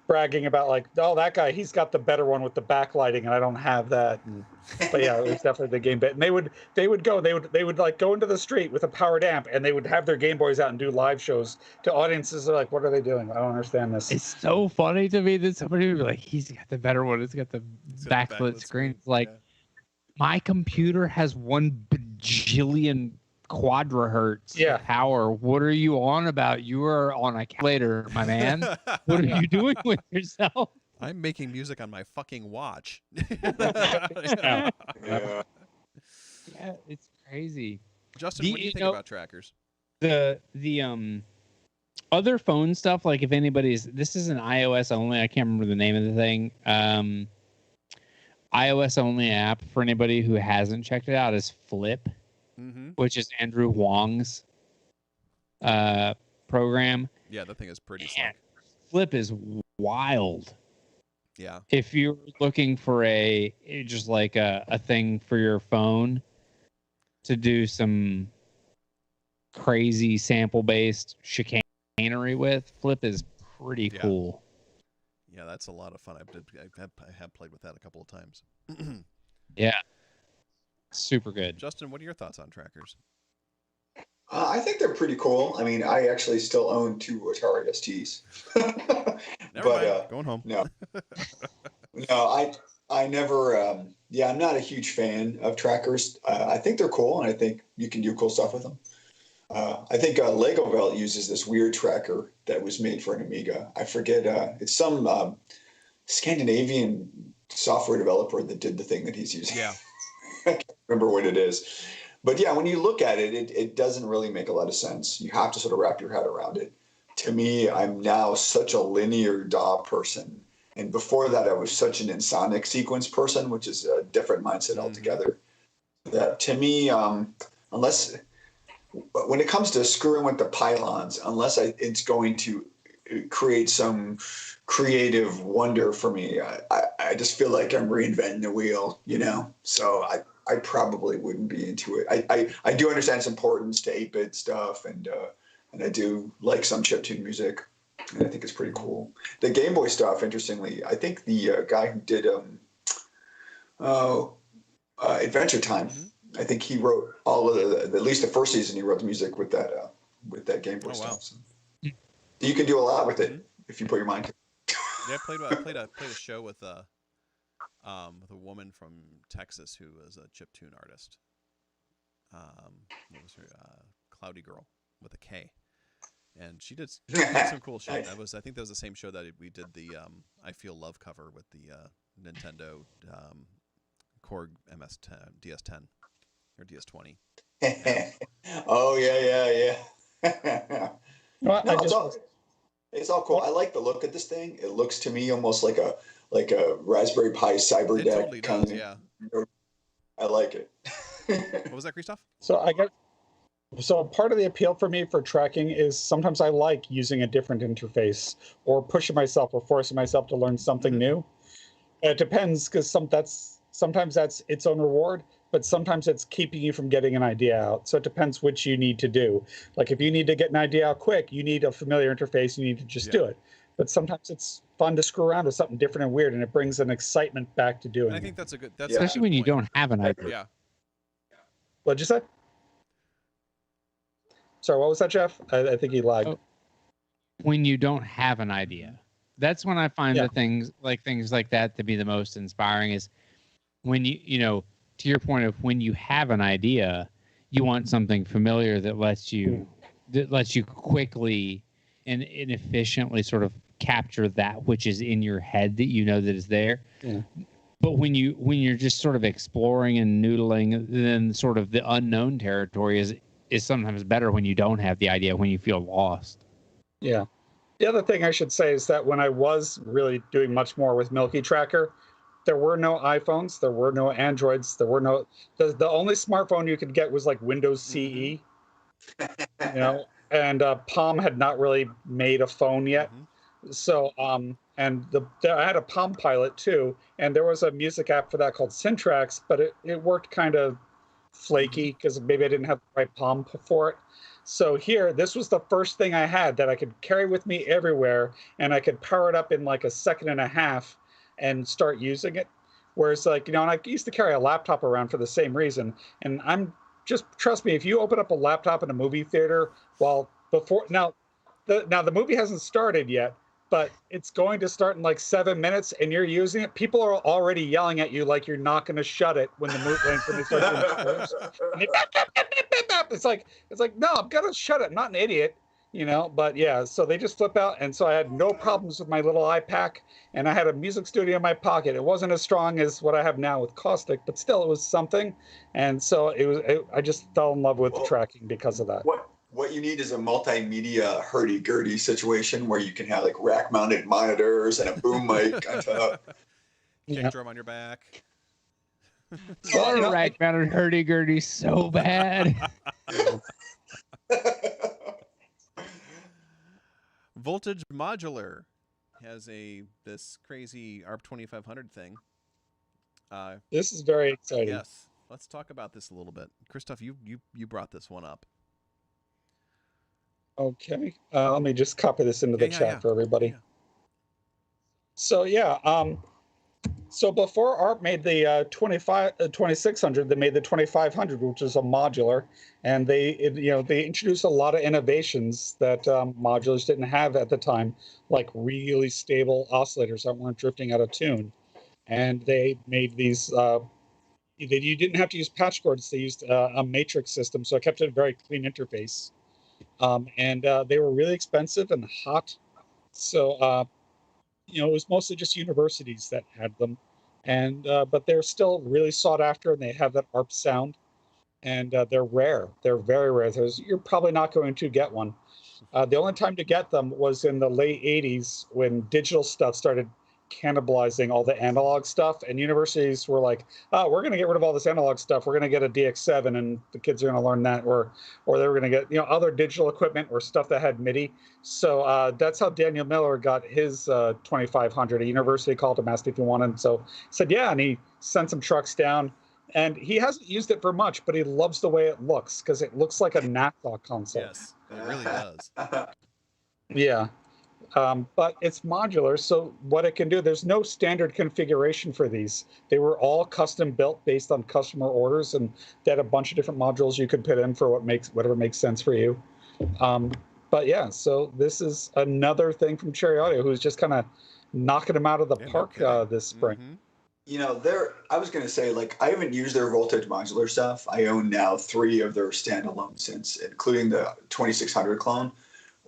bragging about like, oh, that guy, he's got the better one with the backlighting, and I don't have that. But yeah, it was definitely the Game Boy. And they would like go into the street with a powered amp, and they would have their Game Boys out and do live shows to audiences. They're like, what are they doing? I don't understand this. It's so funny to me that somebody would be like, he's got the better one. It's got the backlit screen. It's like, my computer has 1 bajillion quadrahertz power. What are you on about? You are on a calculator, my man. What are you doing with yourself? I'm making music on my fucking watch. Yeah, it's crazy. Justin, what do you think about trackers? The other phone stuff, like if anybody's, this is an iOS only, I can't remember the name of the thing. iOS only app for anybody who hasn't checked it out is Flip. Which is Andrew Huang's program. Yeah, that thing is pretty And slick. Flip is wild. Yeah. If you're looking for just like a thing for your phone to do some crazy sample based chicanery with, Flip is pretty Yeah. cool. Yeah, that's a lot of fun. I have played with that a couple of times. Yeah. Super good. Justin, what are your thoughts on trackers? I think they're pretty cool. I mean, I actually still own 2 Atari STs. Never But mind. Going home. no, I never. Yeah, I'm not a huge fan of trackers. I think they're cool, and I think you can do cool stuff with them. I think Legovelt uses this weird tracker that was made for an Amiga. I forget. It's some Scandinavian software developer that did the thing that he's using. Yeah. I can't remember what it is. But yeah, when you look at it, it doesn't really make a lot of sense. You have to sort of wrap your head around it. To me, I'm now such a linear DAW person. And before that, I was such an insonic sequence person, which is a different mindset altogether. That to me, unless when it comes to screwing with the pylons, unless it's going to create some creative wonder for me, I just feel like I'm reinventing the wheel, you know? So I probably wouldn't be into it. I do understand its importance to 8-bit stuff, and I do like some chiptune music, and I think it's pretty cool. The Game Boy stuff, interestingly, I think the guy who did Adventure Time, I think he wrote all of at least the first season. He wrote the music with that Game Boy stuff. So you can do a lot with it if you put your mind to it. Yeah, I played a show with a woman from Texas who was a chiptune artist. What was her Cloudy Girl with a K, and she did some cool shit. I think that was the same show that we did the I Feel Love cover with the Nintendo Korg MS-10 DS10 or DS20. Oh yeah. No, No, it's all cool. I like the look of this thing. It looks to me almost like a Raspberry Pi cyber It deck totally kind does, of. yeah. I like it. What was that, Christoph? So part of the appeal for me for tracking is sometimes I like using a different interface or pushing myself or forcing myself to learn something new. It depends, because sometimes that's its own reward, but sometimes it's keeping you from getting an idea out. So it depends which you need to do. Like if you need to get an idea out quick, you need a familiar interface, you need to just do it. But sometimes it's fun to screw around with something different and weird, and it brings an excitement back to doing And I it. think that's a good. That's Especially when you don't have an idea. Yeah. What'd you say? Sorry, what was that, Jeff? I think he lagged. When you don't have an idea, that's when I find the things like that to be the most inspiring. Is when you know, to your point of when you have an idea, you want something familiar that lets you quickly and efficiently sort of capture that which is in your head that you know that is there. Yeah. But when you're just sort of exploring and noodling, then sort of the unknown territory is sometimes better when you don't have the idea, when you feel lost. Yeah. The other thing I should say is that when I was really doing much more with Milky Tracker, there were no iPhones, there were no Androids, there were no the only smartphone you could get was like Windows CE. You know, and Palm had not really made a phone yet. So and I had a Palm Pilot too, and there was a music app for that called Syntrax, but it worked kind of flaky because maybe I didn't have the right Palm for it. So here, this was the first thing I had that I could carry with me everywhere, and I could power it up in like a second and a half and start using it. Whereas like, you know, and I used to carry a laptop around for the same reason. And trust me, if you open up a laptop in a movie theater now the movie hasn't started yet, but it's going to start in like 7 minutes, and you're using it, people are already yelling at you like you're not going to shut it when they start doing it's like no, I'm gonna shut it. I'm not an idiot, you know. But yeah, so they just flip out, and so I had no problems with my little iPack, and I had a music studio in my pocket. It wasn't as strong as what I have now with Caustic, but still, it was something. And so I just fell in love with tracking because of that. What you need is a multimedia hurdy-gurdy situation where you can have like rack-mounted monitors and a boom mic on top. Kick drum on your back. Well, rack-mounted hurdy-gurdy so bad. Voltage Modular has this crazy ARP 2500 thing. This is very exciting. Yes, let's talk about this a little bit. Christoph, you brought this one up. Okay, let me just copy this into the chat for everybody. Yeah. So so before ARP made the 2600, they made the 2500, which is a modular, and they introduced a lot of innovations that modulars didn't have at the time, like really stable oscillators that weren't drifting out of tune. And they made these. You didn't have to use patch cords; they used a matrix system, so it kept a very clean interface. And they were really expensive and hot, so it was mostly just universities that had them, and but they're still really sought after, and they have that ARP sound, and they're rare. They're very rare. You're probably not going to get one. The only time to get them was in the late 80s when digital stuff started cannibalizing all the analog stuff, and universities were like, oh, we're going to get rid of all this analog stuff, we're going to get a DX7 and the kids are going to learn that, or they were going to get other digital equipment or stuff that had MIDI. So that's how Daniel Miller got his 2500. A university called him, asked if he wanted, so he said yeah, and he sent some trucks down, and he hasn't used it for much, but he loves the way it looks because it looks like a Nassau console. Yes, it really does. Yeah. But it's modular, so what it can do, there's no standard configuration for these. They were all custom built based on customer orders, and they had a bunch of different modules you could put in for whatever makes sense for you. But yeah, so this is another thing from Cherry Audio, who's just kind of knocking them out of the park this spring. Mm-hmm. I was going to say, I haven't used their Voltage Modular stuff. I own now 3 of their standalone synths, including the 2600 clone,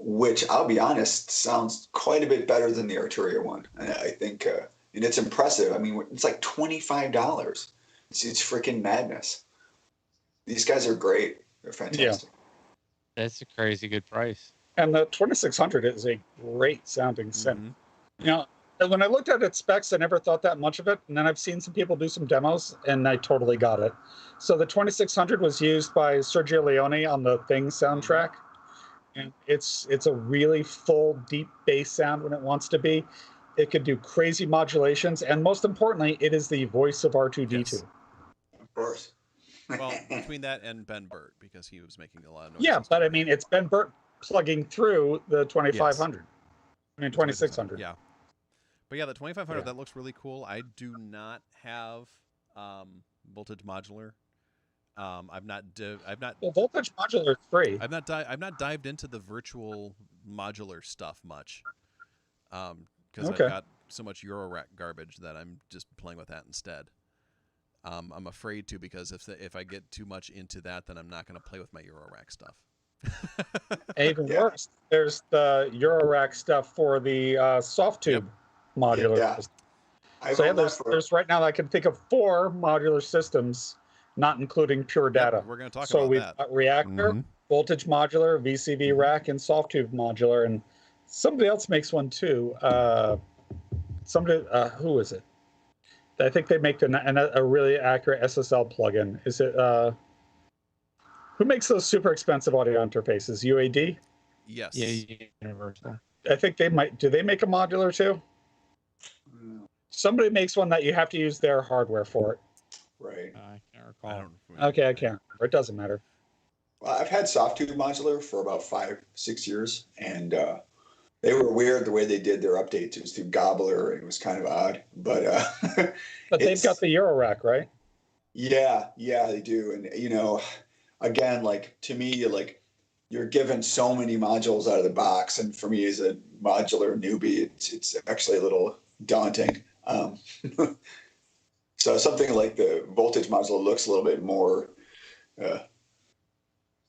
which I'll be honest sounds quite a bit better than the Arturia one. And I think, and it's impressive. I mean, it's like $25. It's freaking madness. These guys are great. They're fantastic. Yeah. That's a crazy good price. And the 2600 is a great sounding synth. Mm-hmm. When I looked at its specs, I never thought that much of it. And then I've seen some people do some demos, and I totally got it. So the 2600 was used by Sergio Leone on the Thing soundtrack. And it's a really full, deep bass sound when it wants to be. It could do crazy modulations, and most importantly, it is the voice of R2-D2. Yes. Of course. Well, between that and Ben Burt, because he was making a lot of noise. Yeah, but I mean, it's Ben Burt plugging through the 2500. Yes. I mean, 2600. Yeah. But yeah, the 2500, that looks really cool. I do not have Voltage Modular. Well, Voltage Modular is free. I've not dived into the virtual modular stuff much, because I've got so much Eurorack garbage that I'm just playing with that instead. I'm afraid to, because if I get too much into that, then I'm not going to play with my Eurorack stuff. Even worse, there's the Eurorack stuff for the soft tube modular. Yeah. So there's right now I can think of 4 modular systems, not including pure data. We're going to talk so about we've that. got Reactor, Voltage Modular, VCV rack, and soft tube modular, and somebody else makes one too. Who is it? I think they make a really accurate SSL plugin. Is it who makes those super expensive audio interfaces? UAD? Yes. Yeah, Universal. I think they might. Do they make a modular too? Somebody makes one that you have to use their hardware for it. Right. I can't recall. Okay, I can't remember. It doesn't matter. Well, I've had soft tube modular for about 5-6 years, and they were weird the way they did their updates. It was through Gobbler, and it was kind of odd. But but they've got the Eurorack, right? Yeah, they do. And again, to me, you're given so many modules out of the box, and for me as a modular newbie, it's actually a little daunting. So something like the Voltage modular looks a little bit more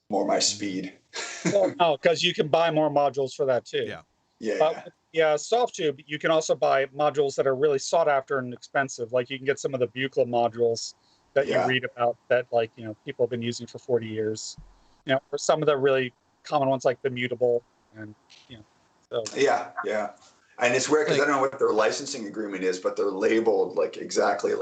my speed. Well, no, because you can buy more modules for that too. Yeah. Soft tube, you can also buy modules that are really sought after and expensive. Like you can get some of the Buchla modules that you read about that people have been using for 40 years. For some of the really common ones like the Mutable and so. Yeah. And it's weird because I don't know what their licensing agreement is, but they're labeled exactly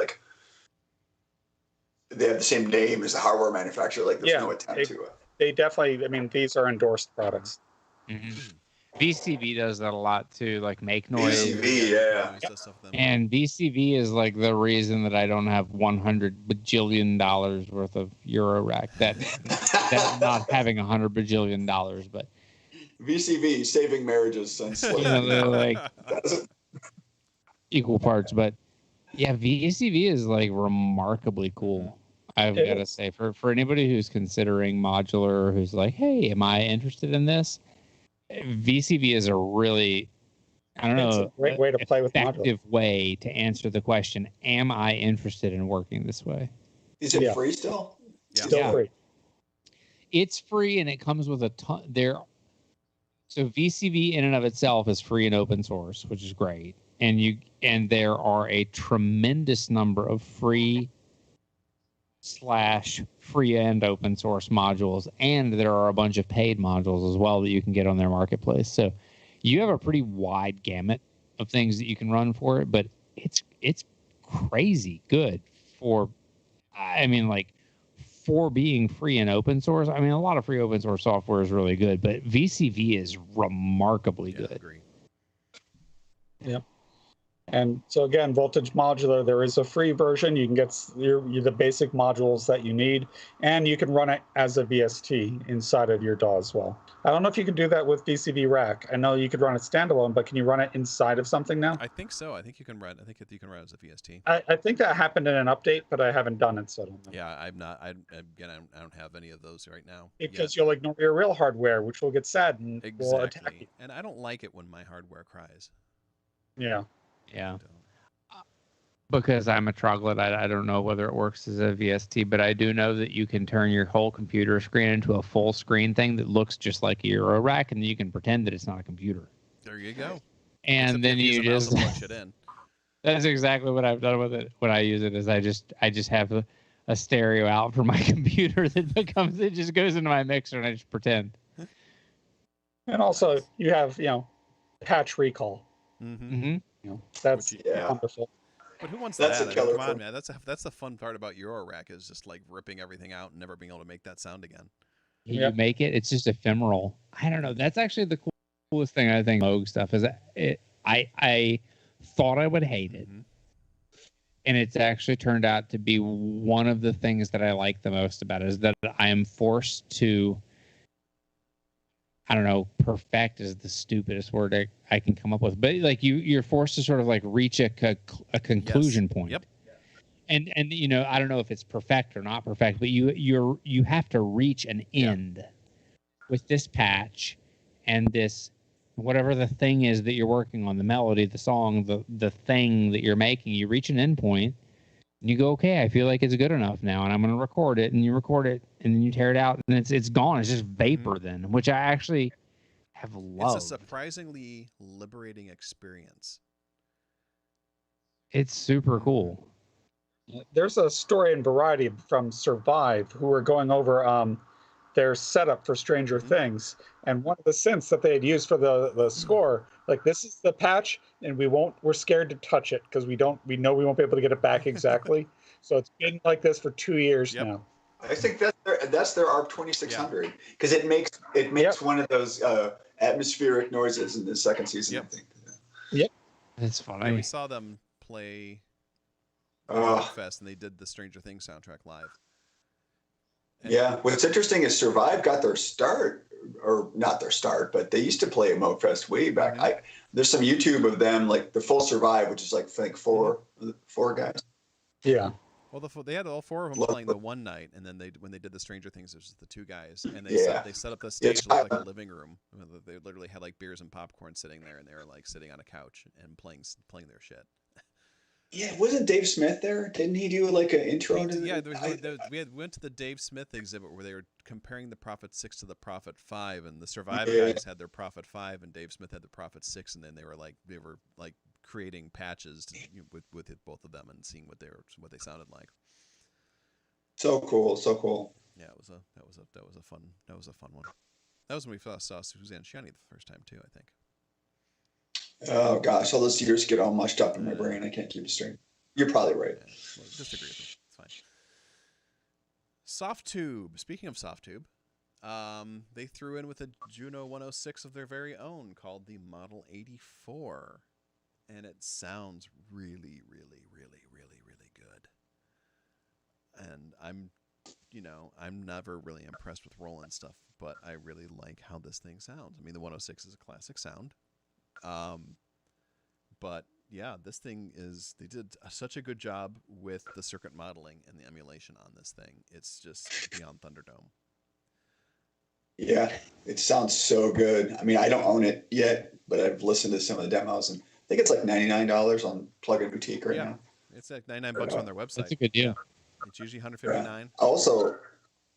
they have the same name as the hardware manufacturer. There's no attempt to. They definitely. I mean, these are endorsed products. Mm-hmm. VCV does that a lot too, like make noise. VCV, yeah. Always does stuff with them. And VCV is like the reason that I don't have $100 bajillion worth of Euro rack. That not having $100 bajillion, but VCV, saving marriages since you know, they're like That's- equal parts. But yeah, VCV is like remarkably cool. I've got to say, for anybody who's considering modular, or who's like, hey, am I interested in this? VCV is a really, I don't It's know, a great way to play with modular. effective way to answer the question, am I interested in working this way? Is it Yeah. free still? Yeah. Still Yeah. free. It's free and it comes with a ton there. So VCV in and of itself is free and open source, which is great. And there are a tremendous number of free and open source modules, and there are a bunch of paid modules as well that you can get on their marketplace. So you have a pretty wide gamut of things that you can run for it, but it's crazy good for, I mean, like, for being free and open source. I mean, a lot of free open source software is really good, but VCV is remarkably Yeah, good. agree. And so again, Voltage Modular, there is a free version. You can get the basic modules that you need, and you can run it as a VST inside of your DAW as well. I don't know if you can do that with VCV Rack. I know you could run it standalone, but can you run it inside of something now? I think so. I think you can run. I think you can run as a VST. I think that happened in an update, but I haven't done it, so I don't know. Yeah, I'm not. I don't have any of those right now. Because you'll ignore your real hardware, which will get sad and will attack you. Exactly. And I don't like it when my hardware cries. Yeah. Yeah. I don't. Because I'm a troglodyte, I don't know whether it works as a VST, but I do know that you can turn your whole computer screen into a full screen thing that looks just like a Euro rack, and you can pretend that it's not a computer. There you go. And Except then if you use a mouse just to punch it in. that's exactly what I've done with it when I use it. Is I just have a stereo out for my computer that it just goes into my mixer, and I just pretend. And also, you have, patch recall. Mm-hmm. Mm-hmm. That's Yeah. wonderful. But who wants That's that? a I mean, killer come on, for- man. That's the fun part about Euro rack is just like ripping everything out and never being able to make that sound again. You Yep. make it. It's just ephemeral. I don't know. That's actually the coolest thing I think Moog stuff is. I thought I would hate it, Mhm. and it's actually turned out to be one of the things that I like the most about it is that I am forced to. I don't know. Perfect is the stupidest word I can come up with, but like you're forced to sort of like reach a conclusion point. Yep. And I don't know if it's perfect or not perfect, but you have to reach an end with this patch and this whatever the thing is that you're working on, the melody, the song, the thing that you're making. You reach an end point and you go, okay, I feel like it's good enough now, and I'm going to record it. And you record it, and then you tear it out, and it's gone. It's just vapor then, which I actually have loved. It's a surprisingly liberating experience. It's super cool. There's a story in Variety from Survive who were going over their setup for Stranger Things, and one of the synths that they had used for the score, like, this is the patch, and we're scared to touch it because we know we won't be able to get it back exactly. So it's been like this for 2 years now. I think that's their ARP 2600 because it makes one of those atmospheric noises in the second season. Yep. I think. It's Yeah, funny. we saw them play Oh. Fest, and they did the Stranger Things soundtrack live. And Yeah, what's interesting is Survive got their start, or not their start, but they used to play at Mofest way back. Mhm. There's some YouTube of them, like the full Survive, which is like I think four guys. Yeah. Well, they had all four of them Love playing the it. one night, and then when they did the Stranger Things, it was just the two guys, and they Yeah. set up the stage It's to look like a hot. living room. They literally had like beers and popcorn sitting there, and they were like sitting on a couch and playing their shit. Yeah, wasn't Dave Smith there? Didn't he do like an intro? We went to the Dave Smith exhibit where they were comparing the Prophet 6 to the Prophet 5, and the Survive Yeah. guys had their Prophet 5, and Dave Smith had the Prophet 6, and then they were like creating patches with both of them and seeing what they sounded like. So cool, so cool. Yeah, that was a fun one. That was when we first saw Suzanne Shiani the first time too, I think. Oh gosh, all those years get all mushed up in my brain. I can't keep it straight. You're probably right. Yeah, well, just agree with me. It's fine. Soft Tube. Speaking of Soft Tube, They threw in with a Juno 106 of their very own called the Model 84, and it sounds really, really, really, really, really good. And I'm never really impressed with Roland stuff, but I really like how this thing sounds. I mean, the 106 is a classic sound. But yeah, this thing they did such a good job with the circuit modeling and the emulation on this thing. It's just beyond Thunderdome. Yeah, it sounds so good. I mean, I don't own it yet, but I've listened to some of the demos, and I think it's like $99 on Plug-in Boutique right now. It's like $99 on their website. That's a good deal. It's usually $159. Yeah. Also,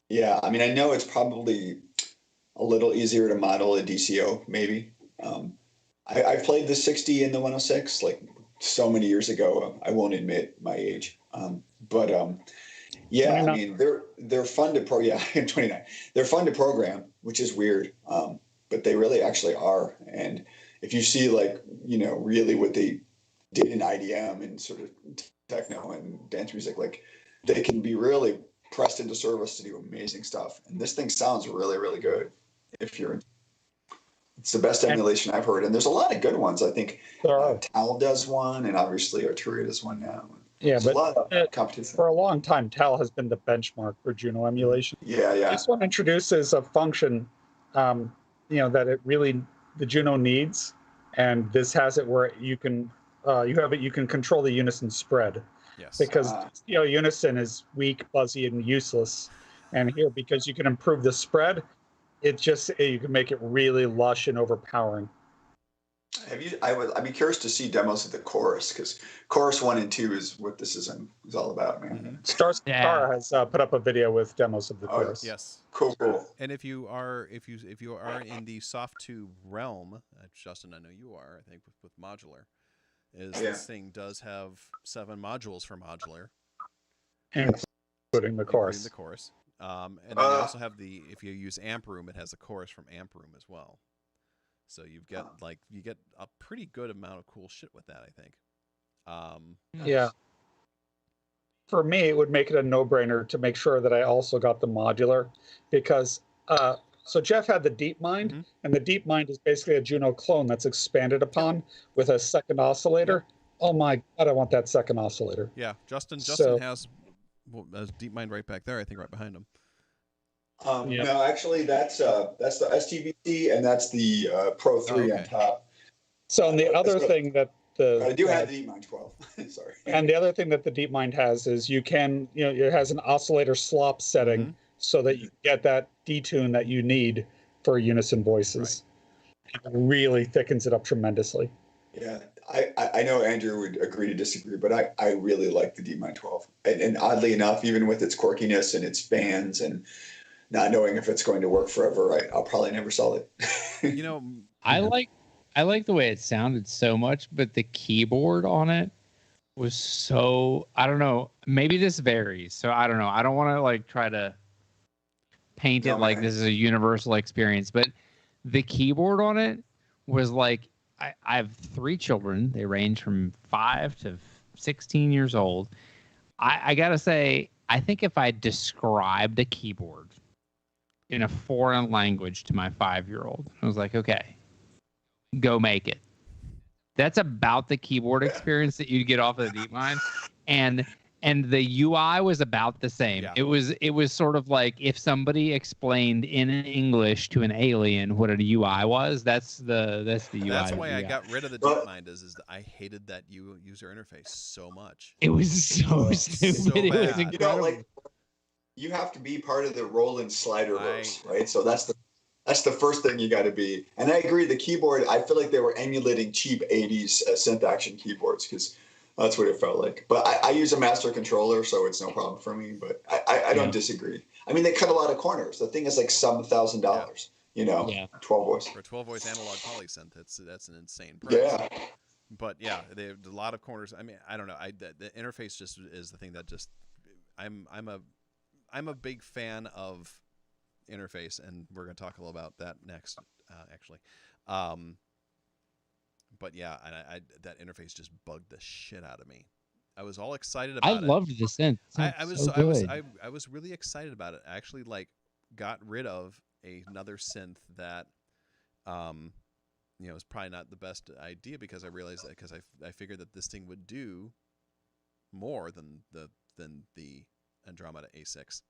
yeah, I mean, I know it's probably a little easier to model a DCO, maybe. I played the 60 and the 106 like so many years ago. I won't admit my age, but yeah, 29. I mean, they're fun to Yeah, I'm 29. They're fun to program, which is weird, but they really actually are. And if you see really what they did in IDM and sort of techno and dance music, like they can be really pressed into service to do amazing stuff. And this thing sounds really, really good. It's the best emulation I've heard, and there's a lot of good ones. I think Tal does one, and obviously Arturia does one now. Yeah, There's a lot of competition. For a long time, Tal has been the benchmark for Juno emulation. Yeah. This one introduces a function, that the Juno needs, and this has it where you can control the unison spread. Yes. Because unison is weak, fuzzy, and useless, and here because you can improve the spread, you can make it really lush and overpowering. I'd be curious to see demos of the chorus, because chorus 1 and 2 is what this is all about, man. Mm-hmm. Star has put up a video with demos of the chorus. Yes. Cool. And if you are in the soft tube realm, Justin, I know you are. I think with modular, this thing does have 7 modules for modular, including the chorus. And then you also have if you use Amp Room, it has a chorus from Amp Room as well. So you get a pretty good amount of cool shit with that, I think. Yeah. For me, it would make it a no-brainer to make sure that I also got the modular, because so Jeff had the DeepMind, and the DeepMind is basically a Juno clone that's expanded upon with a second oscillator. Oh my God, I want that second oscillator. Yeah, Justin has DeepMind right back there, I think, right behind him. No, actually, that's the STBC, and that's the Pro 3 on top. So, and the other thing that I do have the DeepMind 12. Sorry. And the other thing that the DeepMind has is it has an oscillator slop setting so that you get that detune that you need for unison voices. Right. It really thickens it up tremendously. Yeah, I know Andrew would agree to disagree, but I really like the DeepMind 12. And oddly enough, even with its quirkiness and its bands and not knowing if it's going to work forever, I'll probably never sell it. I like the way it sounded so much, but the keyboard on it was so, I don't know, maybe this varies. So I don't know. I don't want to try to paint it like this is a universal experience, but the keyboard on it was like, I have 3 children. They range from 5 to 16 years old. I got to say, I think if I described a keyboard in a foreign language to my 5-year-old, I was like, okay, go make it. That's about the keyboard experience that you'd get off of the DeepMind. And the UI was about the same. Yeah. It was sort of like if somebody explained in English to an alien what a UI was. That's the UI. That's why I got rid of the DeepMind is I hated that user interface so much. It was so stupid. So it was incredible. You have to be part of the Roland Sliderverse, right? So that's the first thing you got to be. And I agree, the keyboard, I feel like they were emulating cheap 80s synth action keyboards, because that's what it felt like. But I use a master controller, so it's no problem for me. But I don't disagree. I mean, they cut a lot of corners. The thing is like some $1,000, 12 voice. For a 12 voice analog polysynth, that's an insane price. Yeah. But yeah, they have a lot of corners. I mean, I don't know. The interface just is the thing that just I'm a big fan of interface, and we're going to talk a little about that next, actually. But yeah, and that interface just bugged the shit out of me. I was all excited about it. I loved the synth. I was really excited about it. I actually got rid of another synth that, is probably not the best idea, because I realized that because I figured that this thing would do more than the Andromeda A6.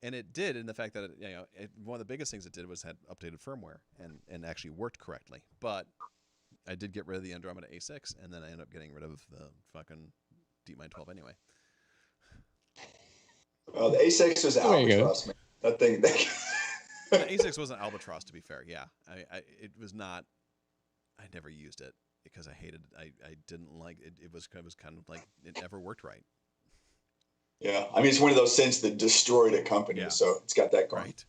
And it did, in the fact that one of the biggest things it did was had updated firmware and actually worked correctly. But I did get rid of the Andromeda A6, and then I ended up getting rid of the fucking DeepMind 12 anyway. Well, the A6 was albatross, man. That thing. The A6 wasn't albatross, to be fair. Yeah, it was not. I never used it because I hated it. I didn't like it. It was kind of like it never worked right. Yeah, I mean, it's one of those synths that destroyed a company, so it's got that going. Right.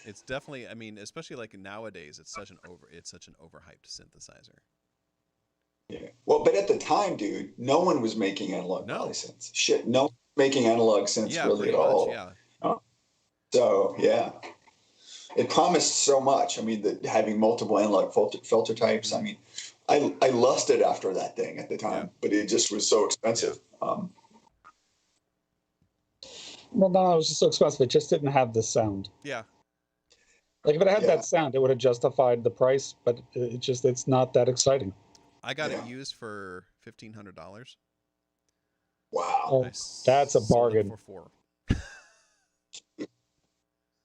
It's definitely. I mean, especially like nowadays, it's such an overhyped synthesizer. Yeah. Well, but at the time, dude, no one was making analog poly synths. Shit, no one was making analog synths really at all. Yeah. So yeah, it promised so much. I mean, having multiple analog filter types. I mean, I lusted after that thing at the time, but it just was so expensive. Well, no, it was just so expensive. It just didn't have the sound. Yeah. Like if it had that sound, it would have justified the price, but it's not that exciting. I got it used for $1,500. Wow. Oh, that's a bargain. For $4.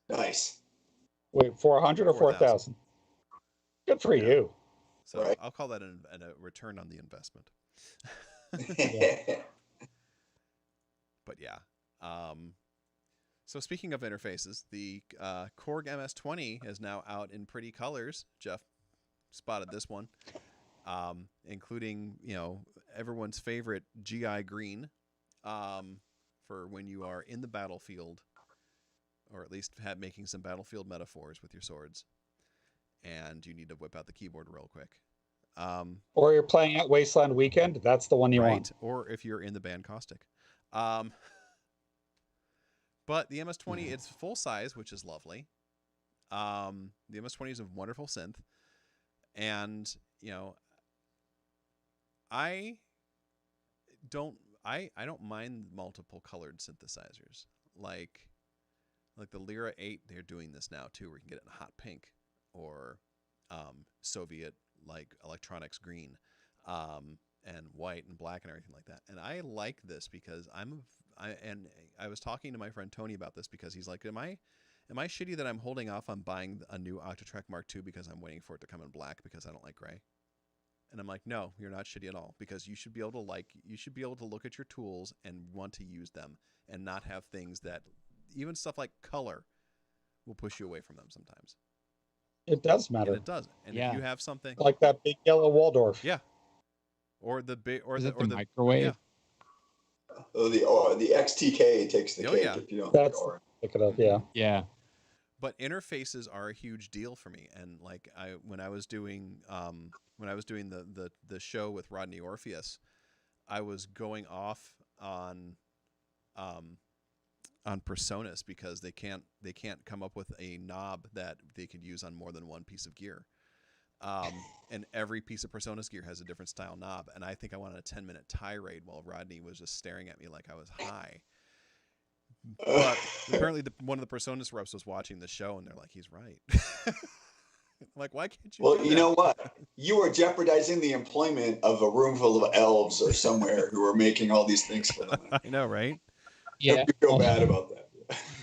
Nice. Wait, 400 or 4,000? Good for you. So I'll call that a return on the investment. But yeah. So speaking of interfaces, the Korg MS-20 is now out in pretty colors. Jeff spotted this one, including everyone's favorite GI green, for when you are in the battlefield, or at least making some battlefield metaphors with your swords, and you need to whip out the keyboard real quick. Or you're playing at Wasteland Weekend. That's the one you want. Or if you're in the band Caustic. But the MS-20, it's full size, which is lovely. The MS-20 is a wonderful synth. And, I don't mind multiple colored synthesizers. Like the Lyra 8, they're doing this now too, where you can get it in hot pink, or Soviet like electronics green, and white and black and everything like that. And I like this because I was talking to my friend Tony about this, because he's like, am I shitty that I'm holding off on buying a new Octatrack Mark II because I'm waiting for it to come in black because I don't like gray? And I'm like, no, you're not shitty at all, because you should be able to look at your tools and want to use them, and not have things that, even stuff like color, will push you away from them sometimes. It does matter. And it does. And if you have something like that big yellow Waldorf. Yeah. Or the big, or the microwave. Yeah. The XTK takes the cake if you don't. Pick it up. Yeah. Yeah. But interfaces are a huge deal for me, and like when I was doing the show with Rodney Orpheus, I was going off on PreSonus, because they can't come up with a knob that they could use on more than one piece of gear. And every piece of PreSonus gear has a different style knob, and I think I wanted a 10-minute tirade while Rodney was just staring at me like I was high. But apparently one of the PreSonus reps was watching the show, and they're like, he's right. Like, why can't you? Well, you know what? You are jeopardizing the employment of a room full of elves or somewhere who are making all these things for them. I know, right? Yeah. You feel bad about that.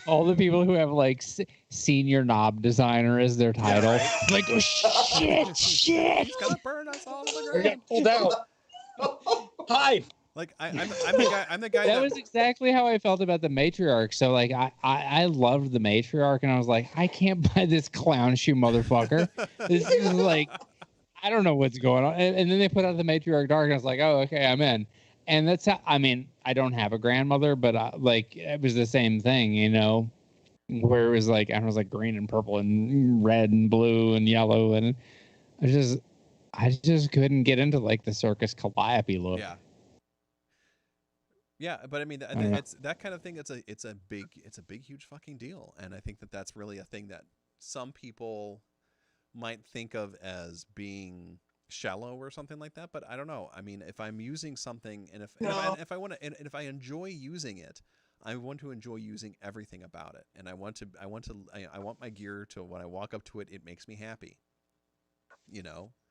All the people who have like senior knob designer as their title, like, oh, shit. He's gonna burn us all to the ground. Get pulled out. Hide. Like I'm the guy. That was exactly how I felt about the Matriarch. So like I loved the Matriarch, and I was like, I can't buy this clown shoe motherfucker. This is like, I don't know what's going on. And then they put out the Matriarch Dark, and I was like, oh, okay, I'm in. And that's how, I mean, I don't have a grandmother, but like it was the same thing, where it was like, I was like green and purple and red and blue and yellow, and I just couldn't get into like the Circus Calliope look. Yeah. Yeah, but I mean, it's that kind of thing. It's a big, huge fucking deal, and I think that's really a thing that some people might think of as being shallow or something like that. But I don't know. I mean, if I'm using something, and if I want to, and if I enjoy using it, I want to enjoy using everything about it, and I want my gear to, when I walk up to it, it makes me happy.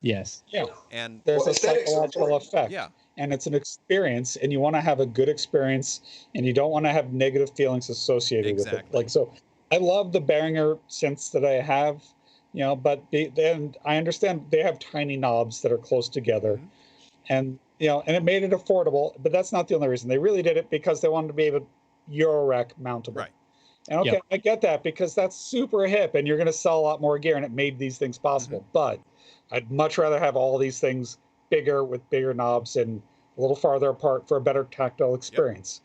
Yes. Yeah. And There's a aesthetics are psychological important. effect. Yeah. And it's an experience, and you want to have a good experience, and you don't want to have negative feelings associated with it. Exactly. Like, so I love the Behringer synths that I have, but then I understand they have tiny knobs that are close together. Mhm. And, and it made it affordable, but that's not the only reason. They really did it because they wanted to be able Eurorack mountable. Right. And okay, Yep. I get that because that's super hip and you're going to sell a lot more gear, and it made these things possible. But I'd much rather have all these things bigger with bigger knobs and a little farther apart for a better tactile experience.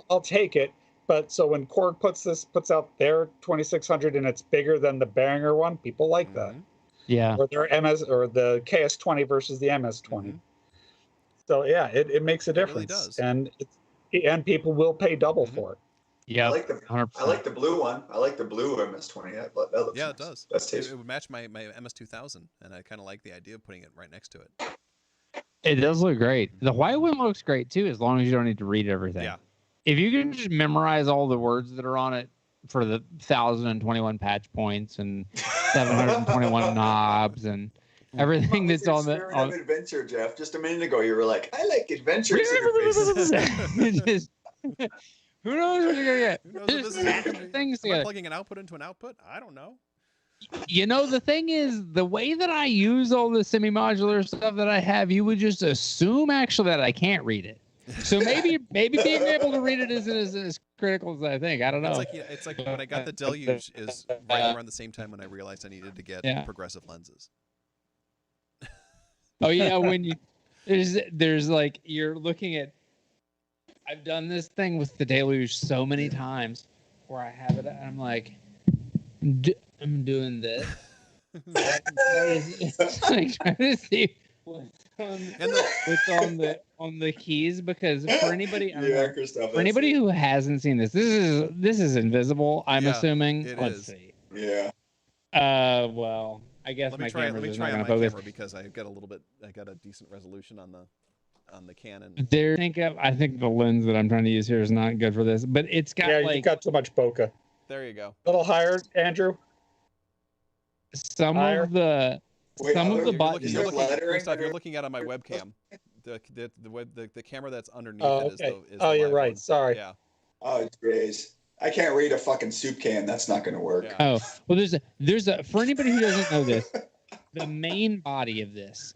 I'll take it. But so when Korg puts out their 2600 and it's bigger than the Behringer one, people like that. Yeah. Or their MS or the KS20 versus the MS20. So yeah, it makes a It really difference, does. and people will pay double for it. Yeah. I like the 100%. I like the blue one. I like the blue MS-20. That looks Yeah, nice. it does. That's It tasteful. would match my MS-2000, and I kind of like the idea of putting it right next to it. It does look great. The white one looks great too, as long as you don't need to read everything. Yeah. If you can just memorize all the words that are on it for the 1,021 patch points and 721 knobs and everything that's on the Spirit of adventure, Jeff. Just a minute ago, you were like, "I like adventures." Just, who knows what you're gonna get? Who knows if this is Just things Am I together. plugging an output into an output? I don't know. The thing is, the way that I use all the semi-modular stuff that I have, you would just assume actually that I can't read it. So maybe being able to read it isn't as critical as I think. I don't know. It's like when I got the Deluge is right around the same time when I realized I needed to get progressive lenses. Oh yeah, when you there's like you're looking at. I've done this thing with the Deluge so many times where I have it and I'm like, I'm doing this. It's like trying to see what's on the keys, because for anybody Christoph, for anybody who hasn't seen this is invisible. I'm assuming. It Let's is. see. Yeah. Well, I guess Let me my try. Let camera's me just try not on gonna my focus. camera because I got a decent resolution on the Canon. I think the lens that I'm trying to use here is not good for this, but it's got You've got too much bokeh. There you go. A little higher, Andrew. Some Higher? of the buttons. Christoph, you're looking at on my webcam. The camera that's underneath it is okay. the is the You're live right. one. Sorry. Yeah. Oh, jeez. I can't read a fucking soup can. That's not going to work. Yeah. Oh, well, there's a for anybody who doesn't know this, the main body of this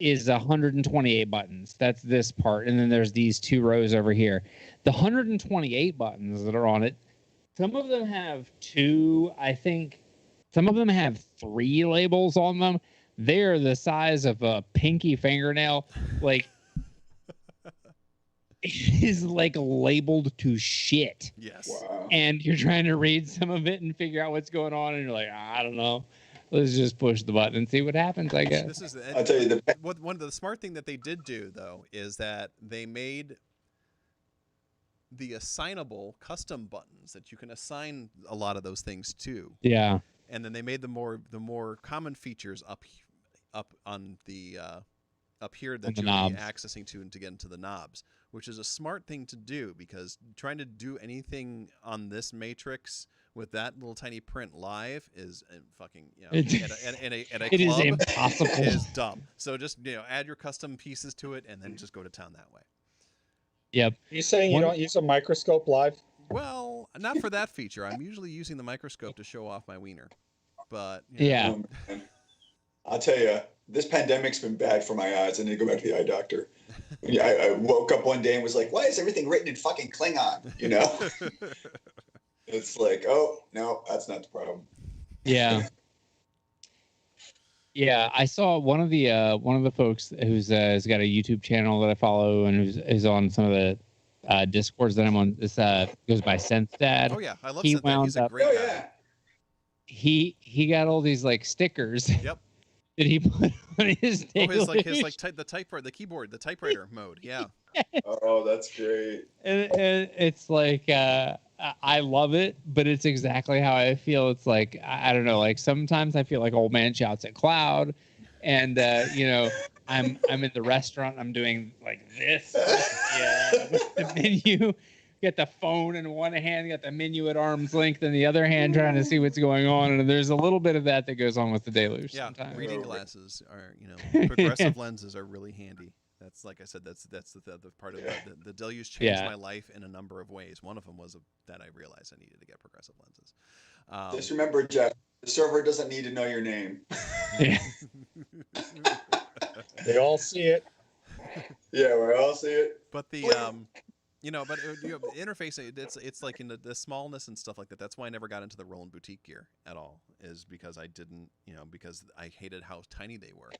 is 128 buttons. That's this part, and then there's these two rows over here. The 128 buttons that are on it, some of them have two, I think. Some of them have three labels on them. They're the size of a pinky fingernail. Like, it is like labeled to shit. Yes. Wow. And you're trying to read some of it and figure out what's going on, and you're like, I don't know. Let's just push the button and see what happens, I guess. This is I'll tell you one of the smart thing that they did do though is that they made the assignable custom buttons that you can assign a lot of those things to. Yeah. And then they made the more common features up on the up here that the you're knobs. accessing to and to get into the knobs, which is a smart thing to do, because trying to do anything on this matrix with that little tiny print live is fucking at a It is club impossible. is dumb. So just add your custom pieces to it and then just go to town that way. Yep. You saying you don't use a microscope live? Well, not for that feature. I'm usually using the microscope to show off my wiener. But Yeah. Man. I'll tell you, this pandemic's been bad for my eyes. I need to go back to the eye doctor. I woke up one day and was like, why is everything written in fucking Klingon? It's like, oh, no, that's not the problem. Yeah. Yeah, I saw one of the folks who's has got a YouTube channel that I follow and who's on some of the Discords that I'm on. This goes by SenseDad. Oh yeah, I love He Synth. wound He's a up- great Oh, guy. yeah. He got all these like stickers Yep. that he put on his Oh, Deluge. the keyboard, the typewriter mode. Yeah. Oh, that's great. And it's like I love it, but it's exactly how I feel. It's like I don't know, like sometimes I feel like old man shouts at cloud, and I'm in the restaurant, I'm doing like this with the menu, You got the phone in one hand, you got the menu at arm's length in the other hand, trying to see what's going on. And there's a little bit of that goes on with the deluge. Yeah, sometimes. reading glasses are, progressive lenses are really handy. That's like I said. That's the part of the deluge changed my life in a number of ways. One of them was that I realized I needed to get progressive lenses. Just remember, Jeff, the server doesn't need to know your name. Yeah. They all see it. Yeah, we all see it. But the interface, it's like in the smallness and stuff like that. That's why I never got into the Roland boutique gear at all. Is because I didn't, because I hated how tiny they were.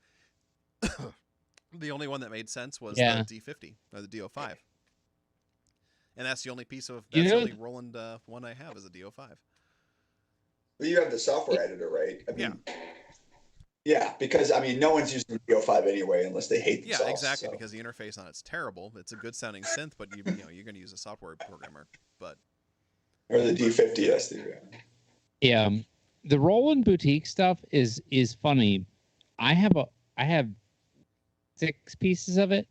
The only one that made sense was the D50 or the DO5, and that's the only the only Roland one I have is a DO5. Well, you have the software editor, right? I mean, yeah, because no one's using the DO5 anyway unless they hate themselves. Yeah, exactly. So. Because the interface on it's terrible. It's a good sounding synth, but you're going to use a software programmer. Or the D50, that's Yeah, the Roland boutique stuff is funny. I have 6 pieces of it,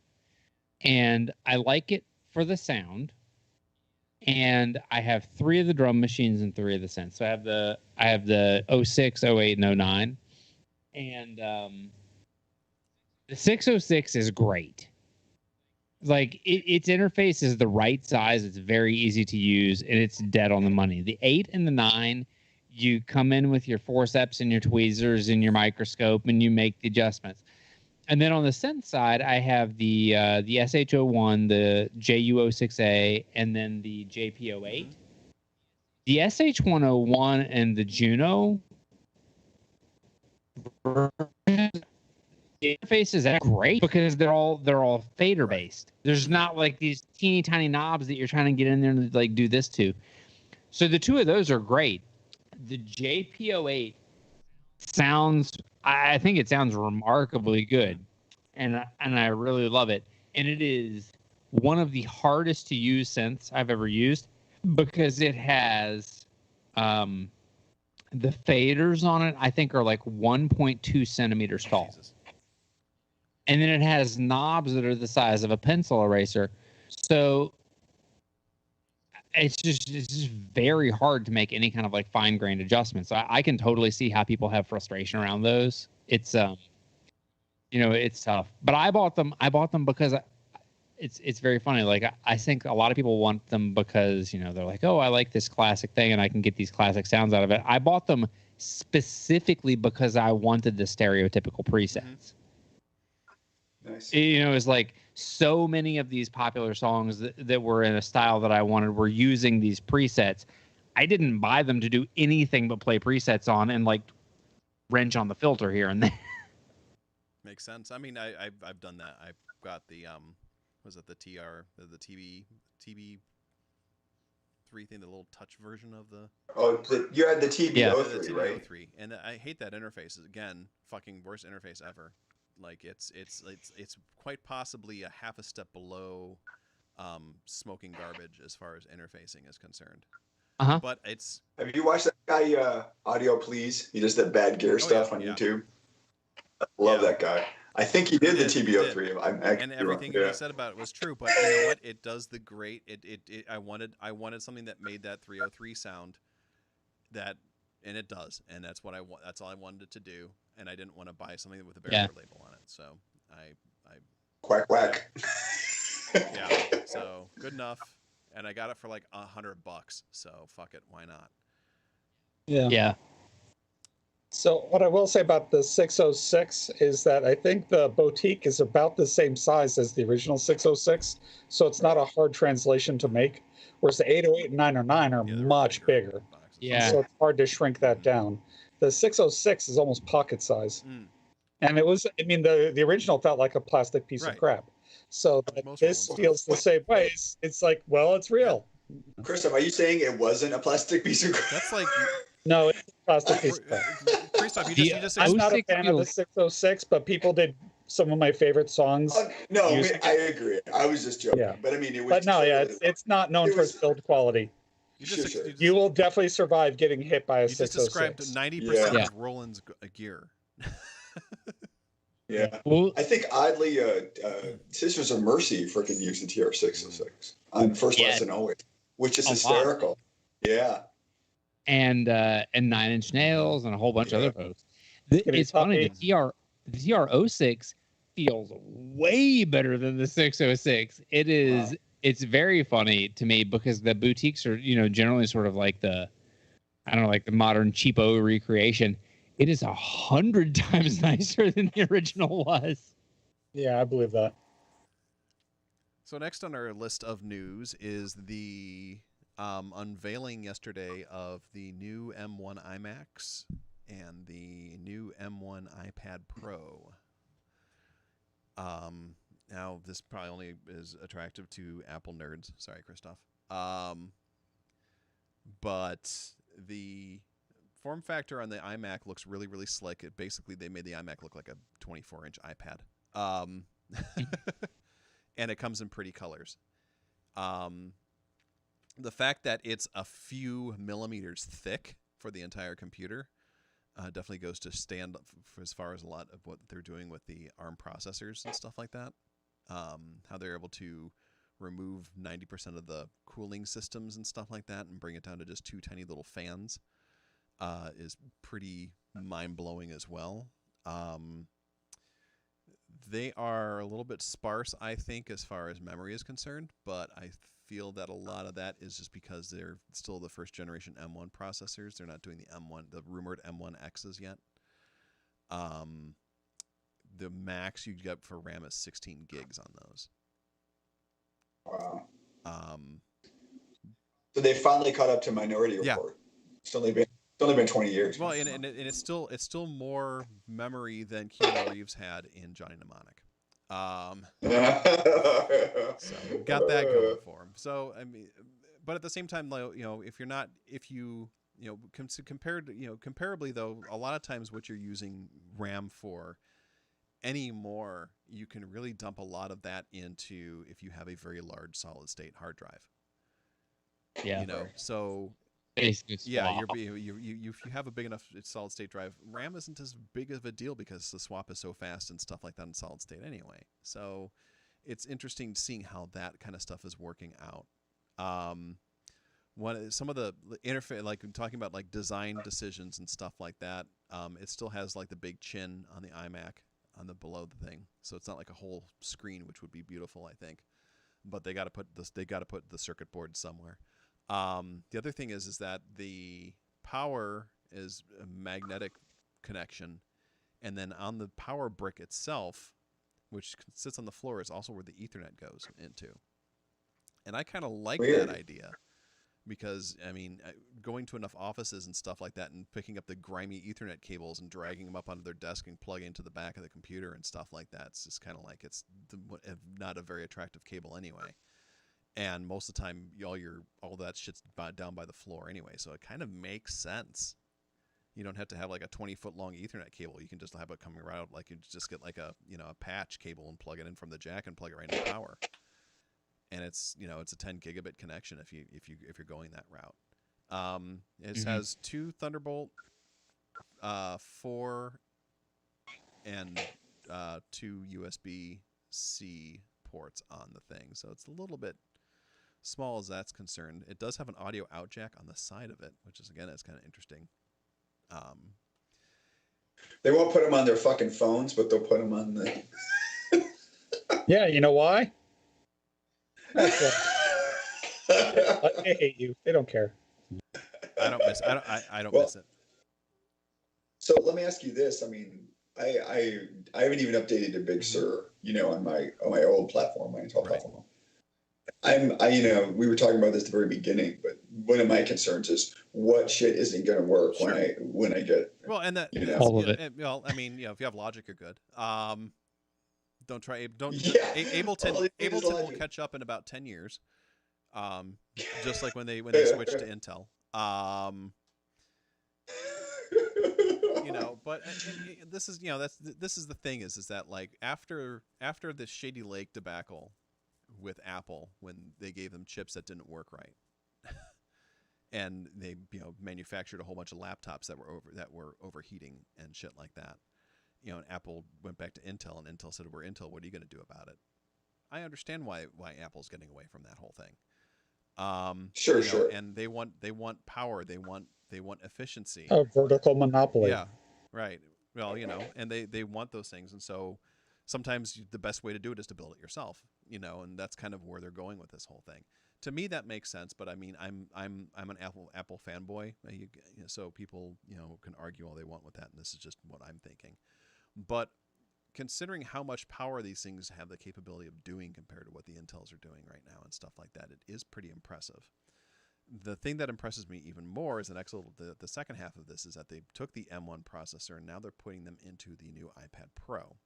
and I like it for the sound. And I have 3 of the drum machines and 3 of the synths. So I have the 06, 08, and 09. And the 606 is great. Like its interface is the right size. It's very easy to use, and it's dead on the money. The 8 and the 9, you come in with your forceps and your tweezers and your microscope, and you make the adjustments. And then on the synth side, I have the SH01, the JU06A, and then the JP08. The SH101 and the Juno, the interface is great because they're all fader based. There's not like these teeny tiny knobs that you're trying to get in there and like do this to. So the 2 of those are great. The JP08 I think it sounds remarkably good, and I really love it. And it is one of the hardest to use synths I've ever used because it has the faders on it. I think are like 1.2 centimeters tall, Jesus. And then it has knobs that are the size of a pencil eraser. So it's just very hard to make any kind of like fine grained adjustments. I can totally see how people have frustration around those. It's it's tough. But I bought them because it's very funny. Like I think a lot of people want them because they're like, oh, I like this classic thing and I can get these classic sounds out of it. I bought them specifically because I wanted the stereotypical presets. Mm-hmm. Nice. It's like so many of these popular songs that were in a style that I wanted were using these presets. I didn't buy them to do anything but play presets on and like wrench on the filter here and there. Makes sense. I mean, I've done that. I've got the was it the TB3 thing, the little touch version of the. Oh, you had the TB03, the right? TB03, and I hate that interface. Again, fucking worst interface ever. Like it's quite possibly a half a step below smoking garbage as far as interfacing is concerned. Uh-huh. But it's. Have you watched that guy Audio Please? He does that bad gear stuff on YouTube. I love that guy. I think he did the TB03. And everything you said about it was true. But you know what? It does the great. I wanted something that made that 303 sound. And it does, and that's what I want. That's all I wanted it to do, and I didn't want to buy something with a barrier label on it. So I quack quack. Yeah. So good enough, and I got it for like $100. So fuck it, why not? Yeah. So what I will say about the 606 is that I think the boutique is about the same size as the original 606, so it's not a hard translation to make. Whereas the 808 and 909 are much bigger. Yeah. So it's hard to shrink that down. The 606 is almost pocket size. And it was, the original felt like a plastic piece of crap. So this feels the same way. It's like, well, it's real. Christoph, are you saying it wasn't a plastic piece of crap? That's like. No, it's a plastic piece of crap. Christoph, you just I'm not a fan of the 606, but people did some of my favorite songs. No, I agree. I was just joking. Yeah. But it was. But no, it's not known for its build quality. You will definitely survive getting hit by a 606. You just described 90% of Roland's gear. Yeah. Well, I think oddly, Sisters of Mercy freaking used the TR-606 on First Lesson Always. which is A lot. hysterical. Yeah. And 9 Inch Nails and a whole bunch of Yeah. other folks. Getting It's funny. puppy. The TR-06 feels way better than the 606. It is. Wow. It's very funny to me because the boutiques are, generally sort of like the, I don't know, like the modern cheapo recreation. It is 100 times nicer than the original was. Yeah, I believe that. So next on our list of news is the unveiling yesterday of the new M1 iMacs and the new M1 iPad Pro. Now this probably only is attractive to Apple nerds. Sorry, Christoph. But the form factor on the iMac looks really, really slick. Basically, they made the iMac look like a 24-inch iPad. And it comes in pretty colors. The fact that it's a few millimeters thick for the entire computer definitely goes to stand up for as far as a lot of what they're doing with the ARM processors and stuff like that. How they're able to remove 90% of the cooling systems and stuff like that and bring it down to just two tiny little fans is pretty mind-blowing as well. They are a little bit sparse, I think, as far as memory is concerned, but I feel that a lot of that is just because they're still the first generation M1 processors. They're not doing the rumored M1Xs yet. The max you get for RAM is 16 gigs on those. Wow. So they finally caught up to Minority Yeah. Report. It's only been 20 years. Well, and it's still more memory than Keanu Reeves had in Johnny Mnemonic. So got that going for him. So I mean, but at the same time, comparably though, a lot of times what you're using RAM for anymore, you can really dump a lot of that into if you have a very large solid state hard drive. Yeah. So Basically, yeah, swap. if you have a big enough solid state drive, RAM isn't as big of a deal because the swap is so fast and stuff like that in solid state anyway. So it's interesting seeing how that kind of stuff is working out. Some of the interface, like talking about like design decisions and stuff like that, it still has like the big chin on the iMac on the below the thing, so it's not like a whole screen, which would be beautiful, I think. But they got to put the circuit board somewhere. The other thing is that the power is a magnetic connection, and then on the power brick itself, which sits on the floor, is also where the Ethernet goes into. And I kind of like Weird. that idea because, I mean, going to enough offices and stuff like that and picking up the grimy Ethernet cables and dragging them up onto their desk and plugging into the back of the computer and stuff like that, it's just kind of like it's not a very attractive cable anyway. And most of the time, all that shit's down by the floor anyway, so it kind of makes sense. You don't have to have like a 20-foot long Ethernet cable. You can just have it coming right out, like you just get like a patch cable and plug it in from the jack and plug it right into power. And it's a 10 gigabit connection if you're going that route. It has two Thunderbolt 4 and two USB-C ports on the thing, so it's a little bit small as that's concerned. It does have an audio out jack on the side of it, which is again, it's kind of interesting. They won't put them on their fucking phones, but they'll put them on the. Yeah, you know why? That's why. They hate you. They don't care. I don't miss. I don't Well, miss it. So let me ask you this. I mean, I haven't even updated to Big Sur, on my old platform, my Intel platform. We were talking about this at the very beginning, but one of my concerns is what shit isn't going to work when I get. Well, and that All of it. Well, I mean, if you have logic, you're good. Don't try. Don't. Yeah. Ableton All it needs is will logic. catch up in about 10 years. Just like when they switched to Intel. But this is this is the thing is that like after the Shady Lake debacle with Apple when they gave them chips that didn't work right, and they manufactured a whole bunch of laptops that were overheating and shit like that. And Apple went back to Intel, and Intel said, "We're Intel. What are you going to do about it?" I understand why Apple's getting away from that whole thing. Sure, you know, sure. and they want power, they want efficiency. A vertical monopoly. Yeah, right. Well, you know, and they want those things, and so sometimes the best way to do it is to build it yourself, you know, and that's kind of where they're going with this whole thing. To me, that makes sense, but I mean, I'm an Apple fanboy, so people, you know, can argue all they want with that, and this is just what I'm thinking. But considering how much power these things have the capability of doing compared to what the Intels are doing right now and stuff like that, it is pretty impressive. The thing that impresses me even more is the second half of this is that they took the M1 processor and now they're putting them into the new iPad Pro.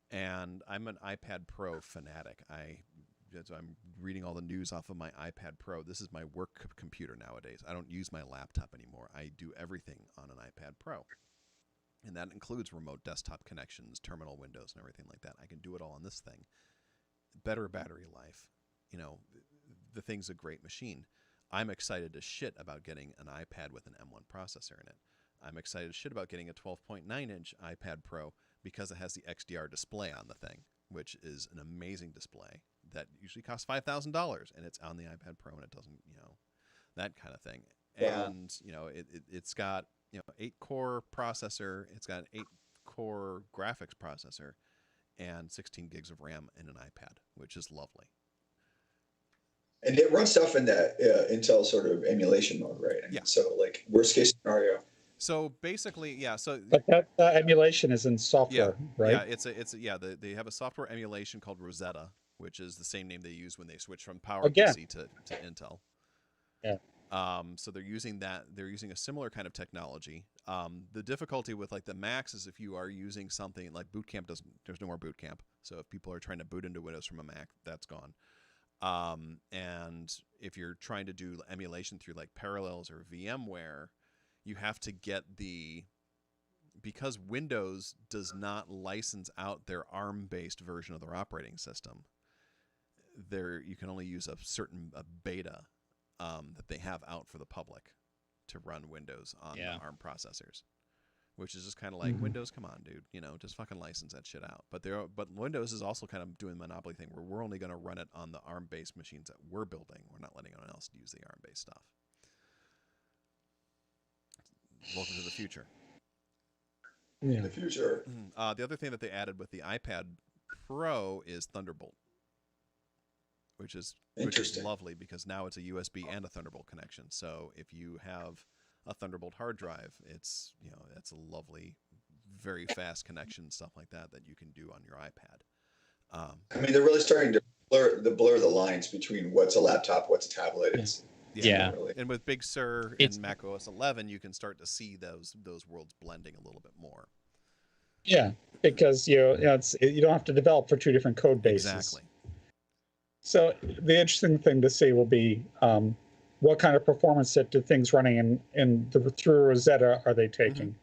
And I'm an iPad Pro fanatic. I'm reading all the news off of my iPad Pro. This is my work computer nowadays. I don't use my laptop anymore. I do everything on an iPad Pro. And that includes remote desktop connections, terminal windows, and everything like that. I can do it all on this thing. Better battery life. You know, the thing's a great machine. I'm excited as shit about getting an iPad with an M1 processor in it. I'm excited as shit about getting a 12.9-inch iPad Pro because it has the XDR display on the thing, which is an amazing display that usually costs $5,000, and it's on the iPad Pro, and it doesn't, you know, that kind of thing. Wow. And, you know, it's got, you know, 8-core processor, it's got an 8-core graphics processor, and 16 gigs of RAM in an iPad, which is lovely. And it runs stuff in that Intel sort of emulation mode, right? I mean, Yeah. So like worst case scenario. So basically, yeah. So But that emulation is in software, right? yeah, they have a software emulation called Rosetta, which is the same name they use when they switch from PowerPC to Intel. Yeah. So they're using that. They're using a similar kind of technology. The difficulty with like the Macs is if you are using something like Boot Camp there's no more Boot Camp. So if people are trying to boot into Windows from a Mac, that's gone. And if you're trying to do emulation through like Parallels or VMware, you have to get because Windows does not license out their ARM-based version of their operating system. You can only use a beta that they have out for the public to run Windows on the ARM processors, which is just kind of like Windows. Come on, dude, you know, just fucking license that shit out. But Windows is also kind of doing the monopoly thing where we're only going to run it on the ARM-based machines that we're building. We're not letting anyone else use the ARM-based stuff. Welcome to the future. Yeah. In the future. The other thing that they added with the iPad Pro is Thunderbolt, which is Interesting. lovely because now it's a USB and a Thunderbolt connection. So if you have a Thunderbolt hard drive, it's a lovely, very fast connection, stuff like that you can do on your iPad. I mean, they're really starting to blur the lines between what's a laptop, what's a tablet. It's Yeah. really, And with Big Sur It's- and Mac OS 11, you can start to see those worlds blending a little bit more. Yeah, because you don't have to develop for two different code bases. Exactly. So the interesting thing to see will be what kind of performance do things running through Rosetta are they taking?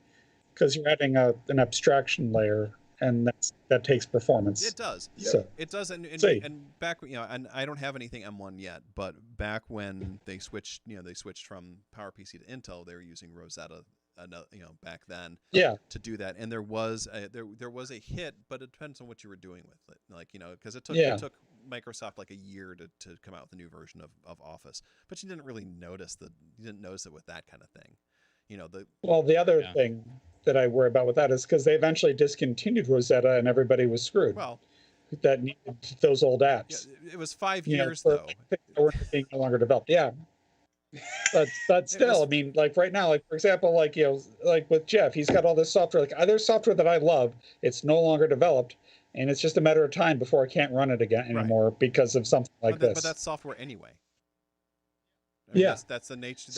Because you're adding an abstraction layer, and that takes performance. It does. So It does, and back, and I don't have anything M1 yet, but back when they switched from PowerPC to Intel, they were using Rosetta, back then, to do that. And there was a hit, but it depends on what you were doing with it, like, because it took Microsoft like a year to come out with a new version of Office, but you didn't notice it with that kind of thing, the other thing that I worry about with that is because they eventually discontinued Rosetta and everybody was screwed. Well, that needed those old apps. Yeah, it was 5 years though. Things that were being no longer developed. Yeah. But still, I mean, like right now, like for example, like with Jeff, he's got all this software. Like there's software that I love. It's no longer developed, and it's just a matter of time before I can't run it again anymore because of something like this. But that's software anyway. That's the nature.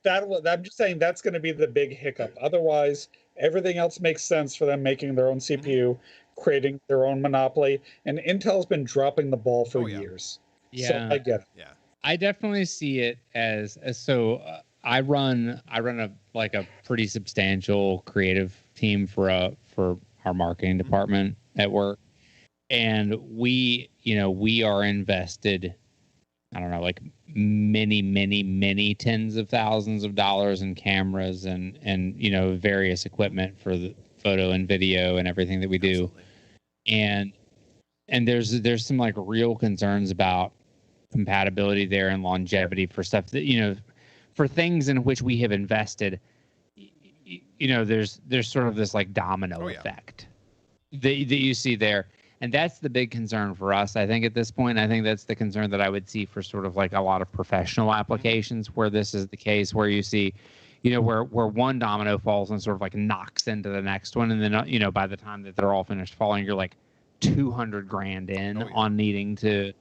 I'm just saying that's going to be the big hiccup. Otherwise, everything else makes sense for them making their own CPU, creating their own monopoly, and Intel's been dropping the ball for years. Yeah, so I get it. Yeah, I definitely see it as so. I run a pretty substantial creative team for our marketing department at work, and we are invested. I don't know, like many tens of thousands of dollars in cameras and various equipment for the photo and video and everything that we do. Absolutely. And there's some like real concerns about compatibility there and longevity for stuff that, for things in which we have invested. There's sort of this like domino effect that you see there. And that's the big concern for us, I think, at this point. I think that's the concern that I would see for sort of like a lot of professional applications where this is the case, where you see, where one domino falls and sort of like knocks into the next one. And then, by the time that they're all finished falling, you're like $200,000 in on needing to,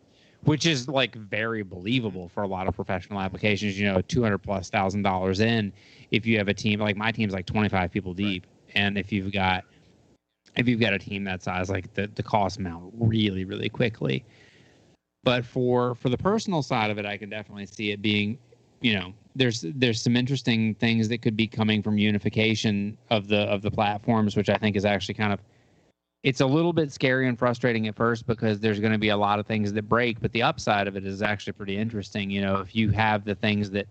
which is like very believable for a lot of professional applications, $200,000+ in. If you have a team, like my team's like 25 people deep. And if you've got a team that size, like the costs mount really, really quickly. But for the personal side of it, I can definitely see it being, there's some interesting things that could be coming from unification of the platforms, which I think is actually kind of, it's a little bit scary and frustrating at first because there's going to be a lot of things that break, but the upside of it is actually pretty interesting. If you have the things that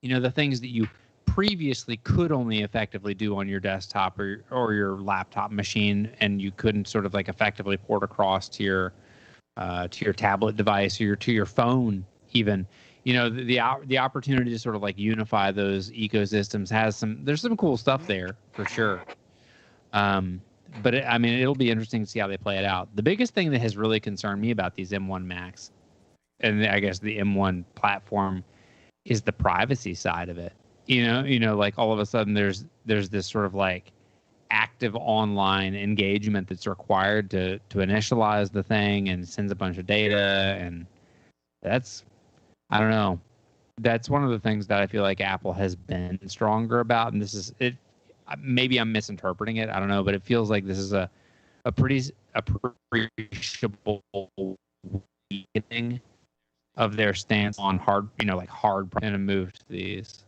you previously could only effectively do on your desktop or your laptop machine, and you couldn't sort of like effectively port across to your tablet device or to your phone even. The opportunity to sort of like unify those ecosystems there's some cool stuff there for sure. But it'll be interesting to see how they play it out. The biggest thing that has really concerned me about these M1 Macs, and I guess the M1 platform, is the privacy side of it. Like all of a sudden there's this sort of like active online engagement that's required to initialize the thing and sends a bunch of data, and that's, I don't know. That's one of the things that I feel like Apple has been stronger about, and this is it. Maybe I'm misinterpreting it. I don't know, but it feels like this is a pretty appreciable weakening of their stance on hard and a move to these.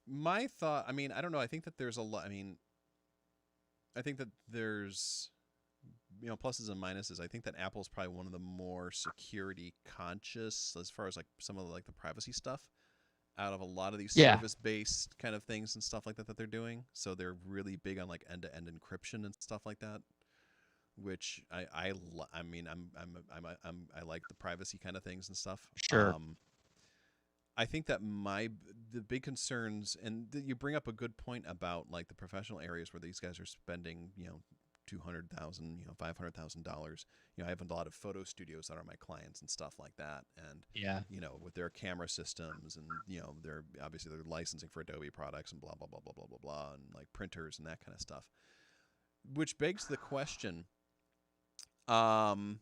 My thought, I don't know. I think that there's a lot. I think that there's, pluses and minuses. I think that Apple's probably one of the more security conscious as far as like some of the, like the privacy stuff out of a lot of these service-based kind of things and stuff like that they're doing. So they're really big on like end-to-end encryption and stuff like that, which I like the privacy kind of things and stuff. Sure. I think that the big concerns, and you bring up a good point about like the professional areas where these guys are spending, $200,000, $500,000. I have a lot of photo studios that are my clients and stuff like that, and with their camera systems, and they're licensing for Adobe products and blah blah blah blah blah blah blah, and like printers and that kind of stuff. Which begs the question, where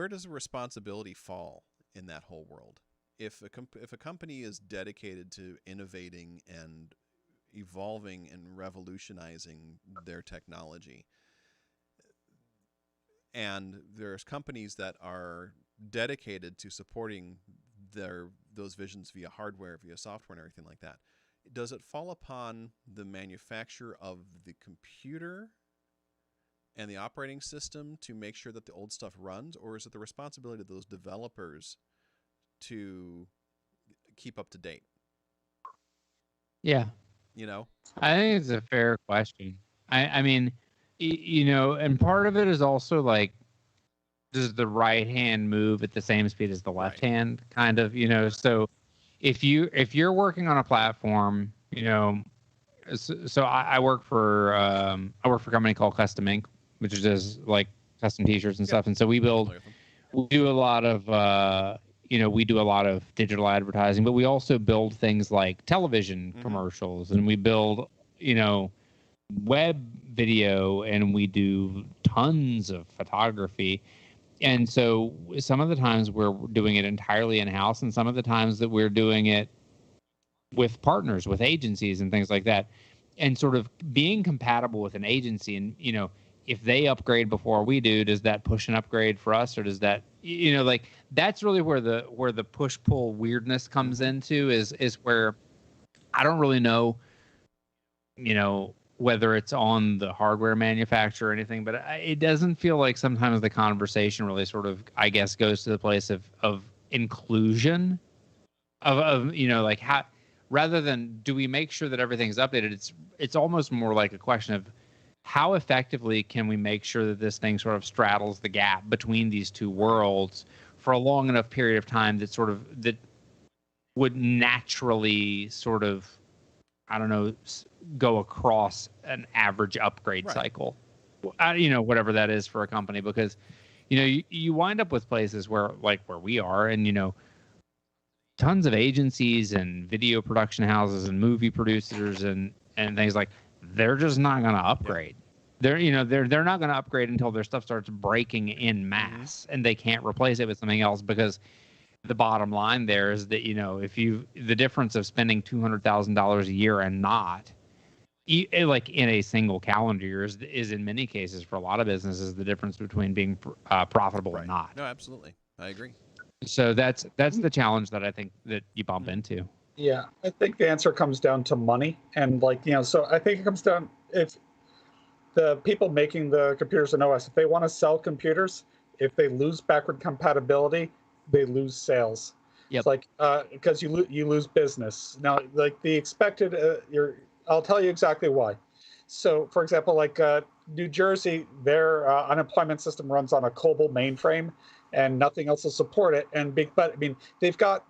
does the responsibility fall in that whole world? If a company is dedicated to innovating and evolving and revolutionizing their technology, and there's companies that are dedicated to supporting those visions via hardware, via software, and everything like that, does it fall upon the manufacturer of the computer and the operating system to make sure that the old stuff runs, or is it the responsibility of those developers to keep up to date? Yeah. I think it's a fair question. And part of it is also like, does the right hand move at the same speed as the left hand, kind of, so if you're working on a platform, so I work for a company called Custom Ink, which does like custom t-shirts and stuff. And so we do a lot of, we do a lot of digital advertising, but we also build things like television commercials, and we build, web video, and we do tons of photography. And so some of the times we're doing it entirely in-house, and some of the times that we're doing it with partners, with agencies and things like that, and sort of being compatible with an agency. And, if they upgrade before we do, does that push an upgrade for us, or does that, that's really where the push-pull weirdness comes into, is where I don't really know, whether it's on the hardware manufacturer or anything, but it doesn't feel like sometimes the conversation really sort of, I guess, goes to the place of inclusion of like how, rather than do we make sure that everything's updated, it's almost more like a question of, how effectively can we make sure that this thing sort of straddles the gap between these two worlds for a long enough period of time that would naturally sort of, I don't know, go across an average upgrade Right. cycle, whatever that is for a company, because, you wind up with places where we are, and, tons of agencies and video production houses and movie producers and things they're just not going to upgrade. They're not going to upgrade until their stuff starts breaking in mass and they can't replace it with something else, because the bottom line there is that, the difference of spending $200,000 a year and not, in a single calendar year, is in many cases for a lot of businesses the difference between being profitable and not. No, absolutely, I agree. So that's the challenge that I think that you bump into. Yeah, I think the answer comes down to money, and so I think it comes down, if the people making the computers and OS, if they want to sell computers, if they lose backward compatibility, they lose sales. Yep. It's because you lose business. Now, the expected, I'll tell you exactly why. So, for example, New Jersey, their unemployment system runs on a COBOL mainframe, and nothing else will support it. But I mean, they've got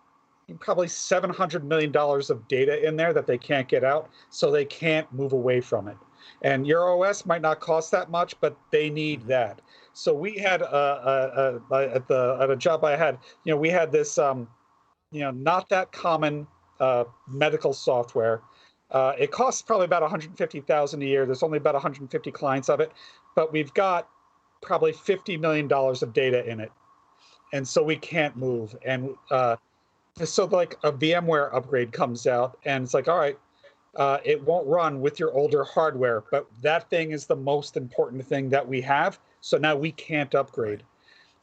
probably $700 million of data in there that they can't get out, so they can't move away from it. And your OS might not cost that much, but they need that. So we had at a job I had, we had this not that common medical software. It costs probably about $150,000 a year. There's only about 150 clients of it, but we've got probably $50 million of data in it, and so we can't move. And so a VMware upgrade comes out, and it's all right, it won't run with your older hardware, but that thing is the most important thing that we have. So now we can't upgrade.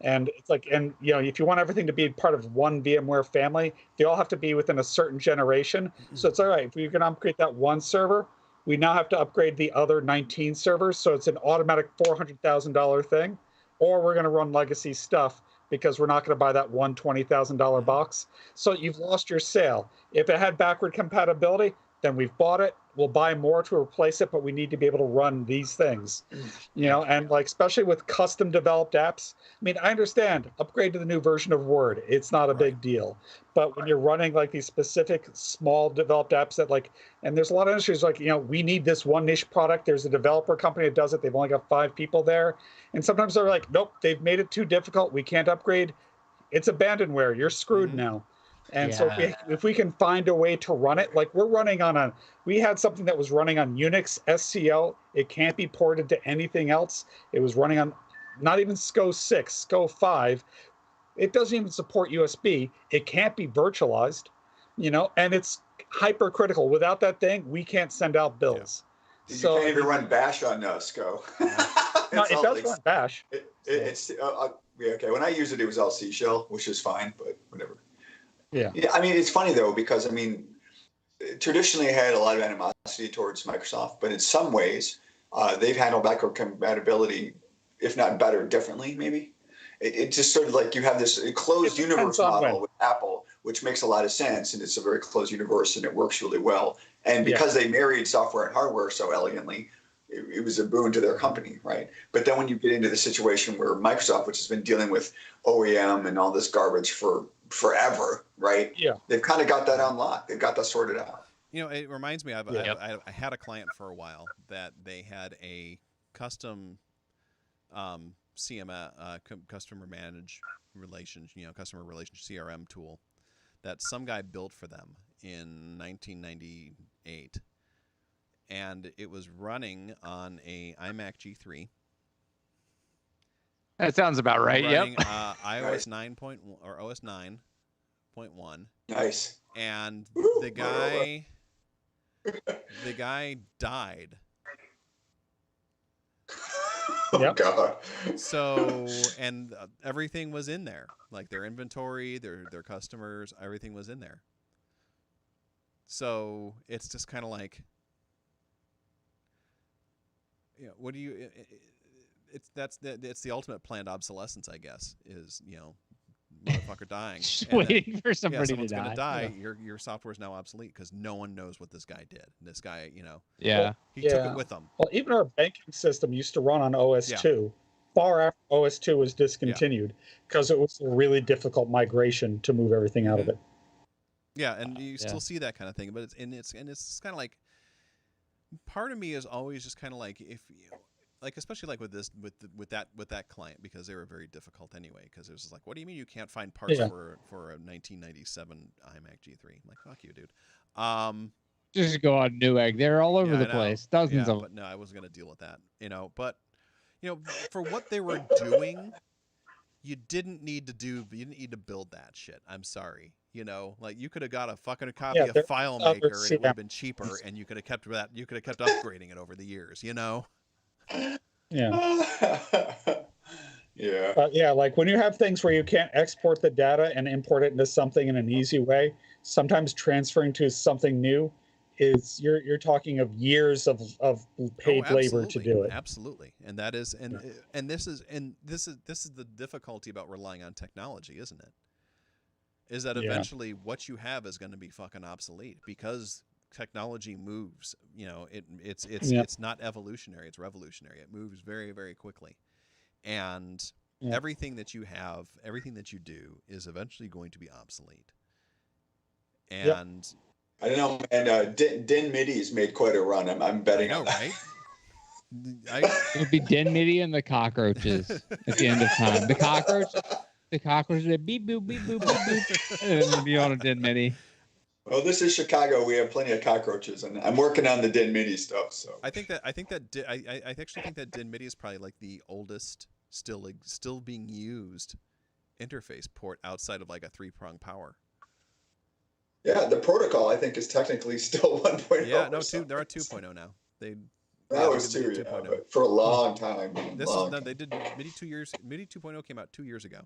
And it's if you want everything to be part of one VMware family, they all have to be within a certain generation. So it's all right, if we're going to upgrade that one server, we now have to upgrade the other 19 servers. So it's an automatic $400,000 thing, or we're going to run legacy stuff because we're not going to buy that one $20,000 box. So you've lost your sale. If it had backward compatibility, then we've bought it. We'll buy more to replace it, but we need to be able to run these things, and especially with custom developed apps. I mean, I understand, upgrade to the new version of Word. It's not a big deal. But when you're running these specific small developed apps that and there's a lot of industries we need this one niche product. There's a developer company that does it. They've only got 5 people there. And sometimes they're nope, they've made it too difficult. We can't upgrade. It's abandonware. You're screwed now. And so if we can find a way to run it, we had something that was running on Unix SCL. It can't be ported to anything else. It was running on not even SCO 6, SCO 5. It doesn't even support USB. It can't be virtualized, and it's hypercritical. Without that thing, we can't send out bills. You can't even run Bash on SCO. No, it does run Bash. It's okay. When I used it, it was all C shell, which is fine, but whatever. Yeah. I mean, it's funny though, because traditionally I had a lot of animosity towards Microsoft, but in some ways they've handled backward compatibility, if not better, differently maybe. It just sort of you have this closed universe model with Apple, which makes a lot of sense, and it's a very closed universe and it works really well. And because they married software and hardware so elegantly, it was a boon to their company, right? But then when you get into the situation where Microsoft, which has been dealing with OEM and all this garbage for forever, right? Yeah. They've kind of got that unlocked. They've got that sorted out. It reminds me of I had a client for a while that they had a custom CMS, customer managed relations, customer relationship CRM tool that some guy built for them in 1998. And it was running on a iMac G3. That sounds about right. Running, Yep. iOS 9. Or OS 9.1. Nice. And the guy died. Oh God. So, and everything was in there, their inventory, their customers, everything was in there. So it's just kind of what do you? It's the ultimate planned obsolescence, I guess. Is motherfucker dying. Just And then- waiting for yeah, somebody to someone's gonna die. die. Your software is now obsolete because no one knows what this guy did. This guy, Yeah. he took Yeah. it with him. Well, even our banking system used to run on OS2 far after OS2 was discontinued because it was a really difficult migration to move everything out of it. Yeah, and you Yeah. still see that kind of thing, but it's kind of like, part of me is always just kind of like, if you like, especially like with this with that client, because they were very difficult anyway, because it was just like, what do you mean you can't find parts for a 1997 iMac G3? I'm like, fuck you, dude. Just go on Newegg. They're all over Yeah, I the know. place. Dozens Yeah, of but no, I wasn't gonna deal with that, but for what they were doing, you didn't need to build that shit. I'm sorry. Like, you could have got a fucking copy of there- FileMaker and it would yeah. have been cheaper, and you could have kept upgrading it over the years, Yeah. Yeah. But yeah, like when you have things where you can't export the data and import it into something in an easy way, sometimes transferring to something new is you're talking of years of paid labor to do it. Absolutely. And that is and this is the difficulty about relying on technology, isn't it? Is that eventually what you have is going to be fucking obsolete, because technology moves. It's not evolutionary, it's revolutionary. It moves very, very quickly. And everything that you have, everything that you do is eventually going to be obsolete. And I don't know, man. DIN MIDI's made quite a run. I'm betting. I know, on that. right? it would be Den Midi and the cockroaches at the end of time. The cockroaches would beep boop beep boop beep boop, and then it'd be on a Den Midi. Well, this is Chicago. We have plenty of cockroaches, and I'm working on the DIN MIDI stuff. So I actually think that DIN MIDI is probably like the oldest still being used interface port outside of like a 3-prong power. yeah, the protocol I think is technically still 1.0. Yeah, no, there are 2.0 now. That was 2, yeah, but for a long time. They did MIDI 2 years. MIDI 2.0 came out 2 years ago.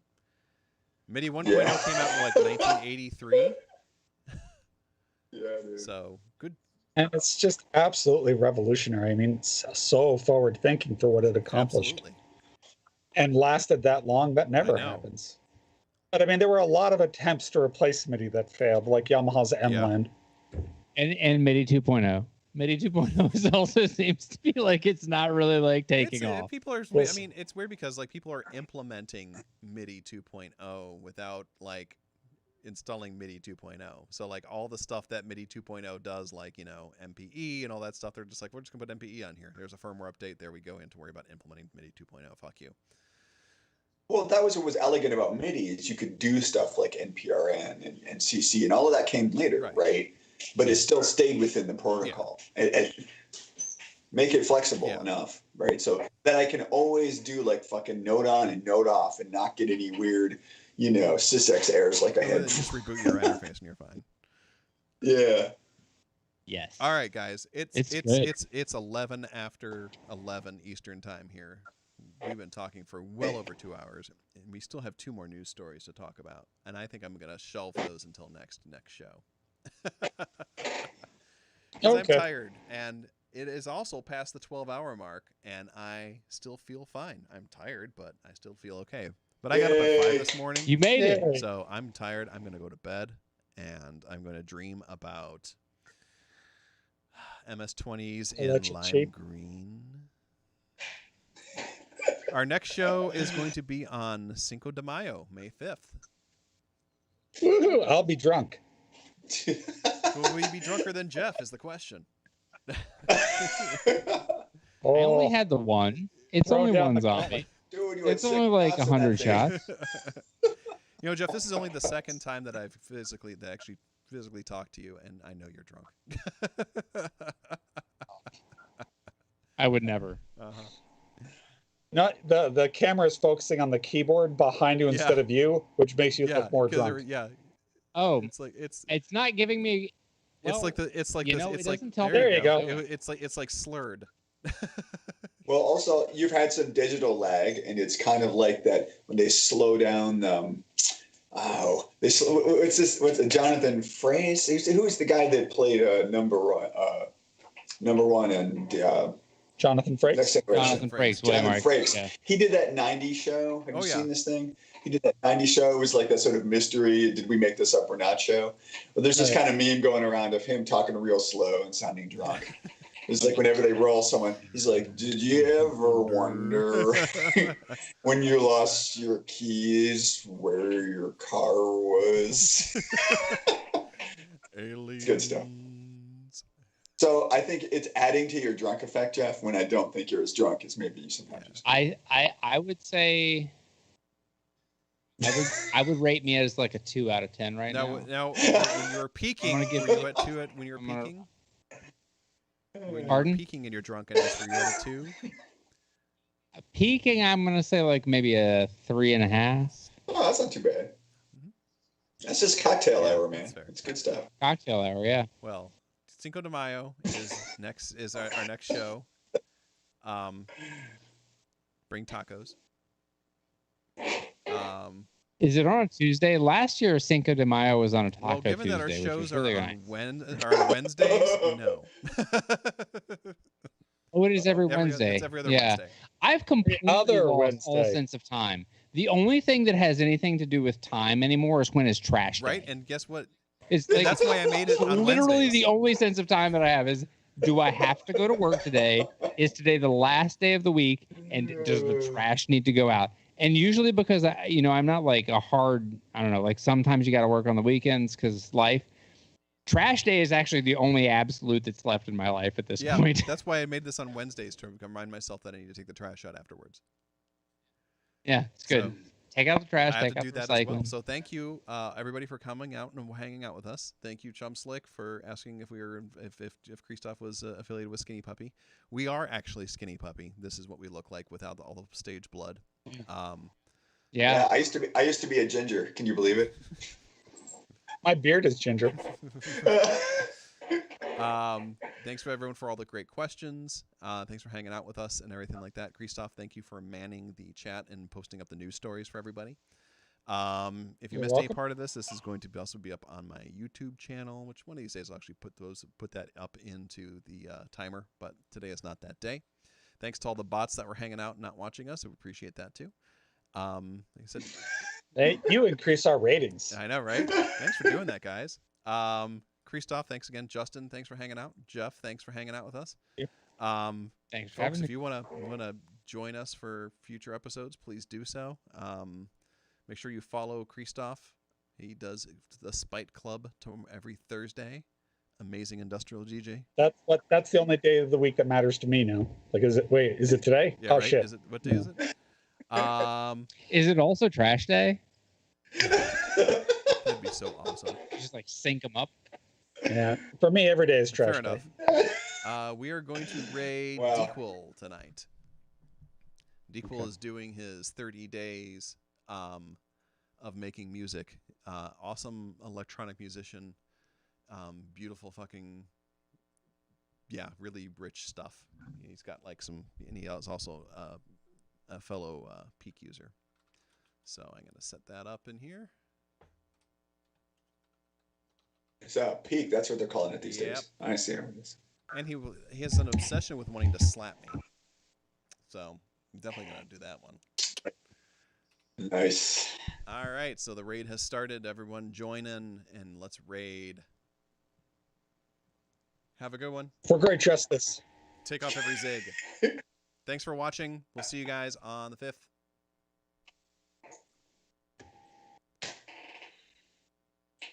MIDI 1.0 came out in like 1983. Yeah, dude. So good. And it's just absolutely revolutionary. I mean, it's so forward thinking for what it accomplished. Absolutely. And lasted that long. That never I know. happens. But I mean, there were a lot of attempts to replace MIDI that failed, like Yamaha's M-Land. And MIDI 2.0. MIDI 2.0 also seems to be like it's not really like taking off. People are. I mean, it's weird because like people are implementing MIDI 2.0 without like installing MIDI 2.0. So like all the stuff that MIDI 2.0 does, like MPE and all that stuff, they're just like, we're just gonna put MPE on here. There's a firmware update. There we go. And to worry about implementing MIDI 2.0. Fuck you. Well, that was what was elegant about MIDI, is you could do stuff like NPRN and CC, and all of that came later, right? But it still stayed within the protocol. And make it flexible enough, right? So that I can always do like fucking note on and note off and not get any weird, sysx errors like I had. Just reboot your interface and you're fine. Yeah. Yes. All right, guys. It's 11 after 11 Eastern time here. We've been talking for well over 2 hours, and we still have 2 more news stories to talk about. And I think I'm going to shelve those until next show. Because I'm tired, and it is also past the 12-hour mark, and I still feel fine. I'm tired, but I still feel okay. But I got up at 5 this morning. You made it. So I'm tired. I'm going to go to bed, and I'm going to dream about MS-20s in lime green. Our next show is going to be on Cinco de Mayo, May 5th. Woohoo! I'll be drunk. Will we be drunker than Jeff is the question. I only had the one. It's only one zombie. Dude, it's only like 100 shots. Jeff, this is only the second time that I've actually physically talked to you, and I know you're drunk. I would never. Uh-huh. Not the camera is focusing on the keyboard behind you instead of you, which makes you look more drunk. Oh, it's not giving me. Well, there you go. It's like slurred. Well, also you've had some digital lag, and it's kind of like that when they slow down. What's Jonathan Frakes? Who's the guy that played number one and Jonathan Frakes. Next Generation. Jonathan Frakes. William Jonathan Mark. Frakes. Yeah. He did that 90s show. Have Oh, you yeah. seen this thing? He did that 90s show. It was like that sort of mystery, did we make this up or not show? But there's this Oh, yeah. kind of meme going around of him talking real slow and sounding drunk. It's like whenever they roll someone, he's like, did you ever wonder when you lost your keys where your car was? Aliens. Good stuff. So I think it's adding to your drunk effect, Jeff, when I don't think you're as drunk as maybe you sometimes. I would say I would rate me as like a 2 out of 10 right now. Now, when you were peaking, I'm gonna give were it- you at 2 at when you were I'm gonna- peaking? When you Pardon? were peaking in your drunkenness, were you at a 2? Peaking, I'm gonna say like maybe a 3.5. Oh, that's not too bad. That's just cocktail Yeah, hour, man. that's fair. It's good stuff. Cocktail hour, yeah. Well, Cinco de Mayo is our next show. Bring tacos. Is it on a Tuesday? Last year, Cinco de Mayo was on a Taco Well, given Tuesday, that our which shows was are really on, nice. are on Wednesdays, no. Oh, it is every Wednesday. It's every other yeah. Wednesday. I've completely other lost all Wednesday. sense of time. The only thing that has anything to do with time anymore is when it's trash day. Right? And guess what? It's like, That's why I made it on literally Wednesdays. the only sense of time that I have is, do I have to go to work today? Is today the last day of the week? And does the trash need to go out? And usually because I'm not like a hard, I don't know, like sometimes you got to work on the weekends because life. Trash day is actually the only absolute that's left in my life at this Yeah, point. that's why I made this on Wednesdays to remind myself that I need to take the trash out afterwards. Yeah, it's good. So, take out the trash, I have take to out do the that as well. recycling. So thank you, everybody, for coming out and hanging out with us. Thank you, Chum Slick, for asking if we were if Christoph was affiliated with Skinny Puppy. We are actually Skinny Puppy. This is what we look like without all the stage blood. Yeah. I used to be a ginger. Can you believe it? My beard is ginger. Thanks for everyone for all the great questions. Thanks for hanging out with us and everything like that. Christoph, thank you for manning the chat and posting up the news stories for everybody. If you You're missed any welcome. part of this, this is going to also be up on my YouTube channel, which one of these days I'll actually put that up into the timer, but today is not that day. Thanks to all the bots that were hanging out and not watching us. We appreciate that too. Like I said, Hey, you increase our ratings. I know, right? Thanks for doing that, guys. Christoph, thanks again. Justin, thanks for hanging out. Jeff, thanks for hanging out with us. Yeah. Thanks for Folks, having if me. you wanna join us for future episodes, please do so. Make sure you follow Christoph. He does the Spite Club every Thursday. Amazing industrial DJ. That's the only day of the week that matters to me now. Like, is it today? Yeah, Oh right? shit. Is it what day is it? Is it also trash day? That'd be so awesome. Just like sync them up. Yeah. For me, every day is trash Fair day. enough. We are going to raid Wow. Dequel tonight. Dequel is doing his 30 days of making music. Awesome electronic musician. Beautiful fucking, really rich stuff. He's got like and he is also a fellow Peak user. So I'm going to set that up in here. It's peak. That's what they're calling it these Yep. days. I see. And he has an obsession with wanting to slap me. So I'm definitely going to do that one. Nice. All right, so the raid has started. Everyone join in and let's raid. Have a good one. For great justice. Take off every zig. Thanks for watching. We'll see you guys on the 5th.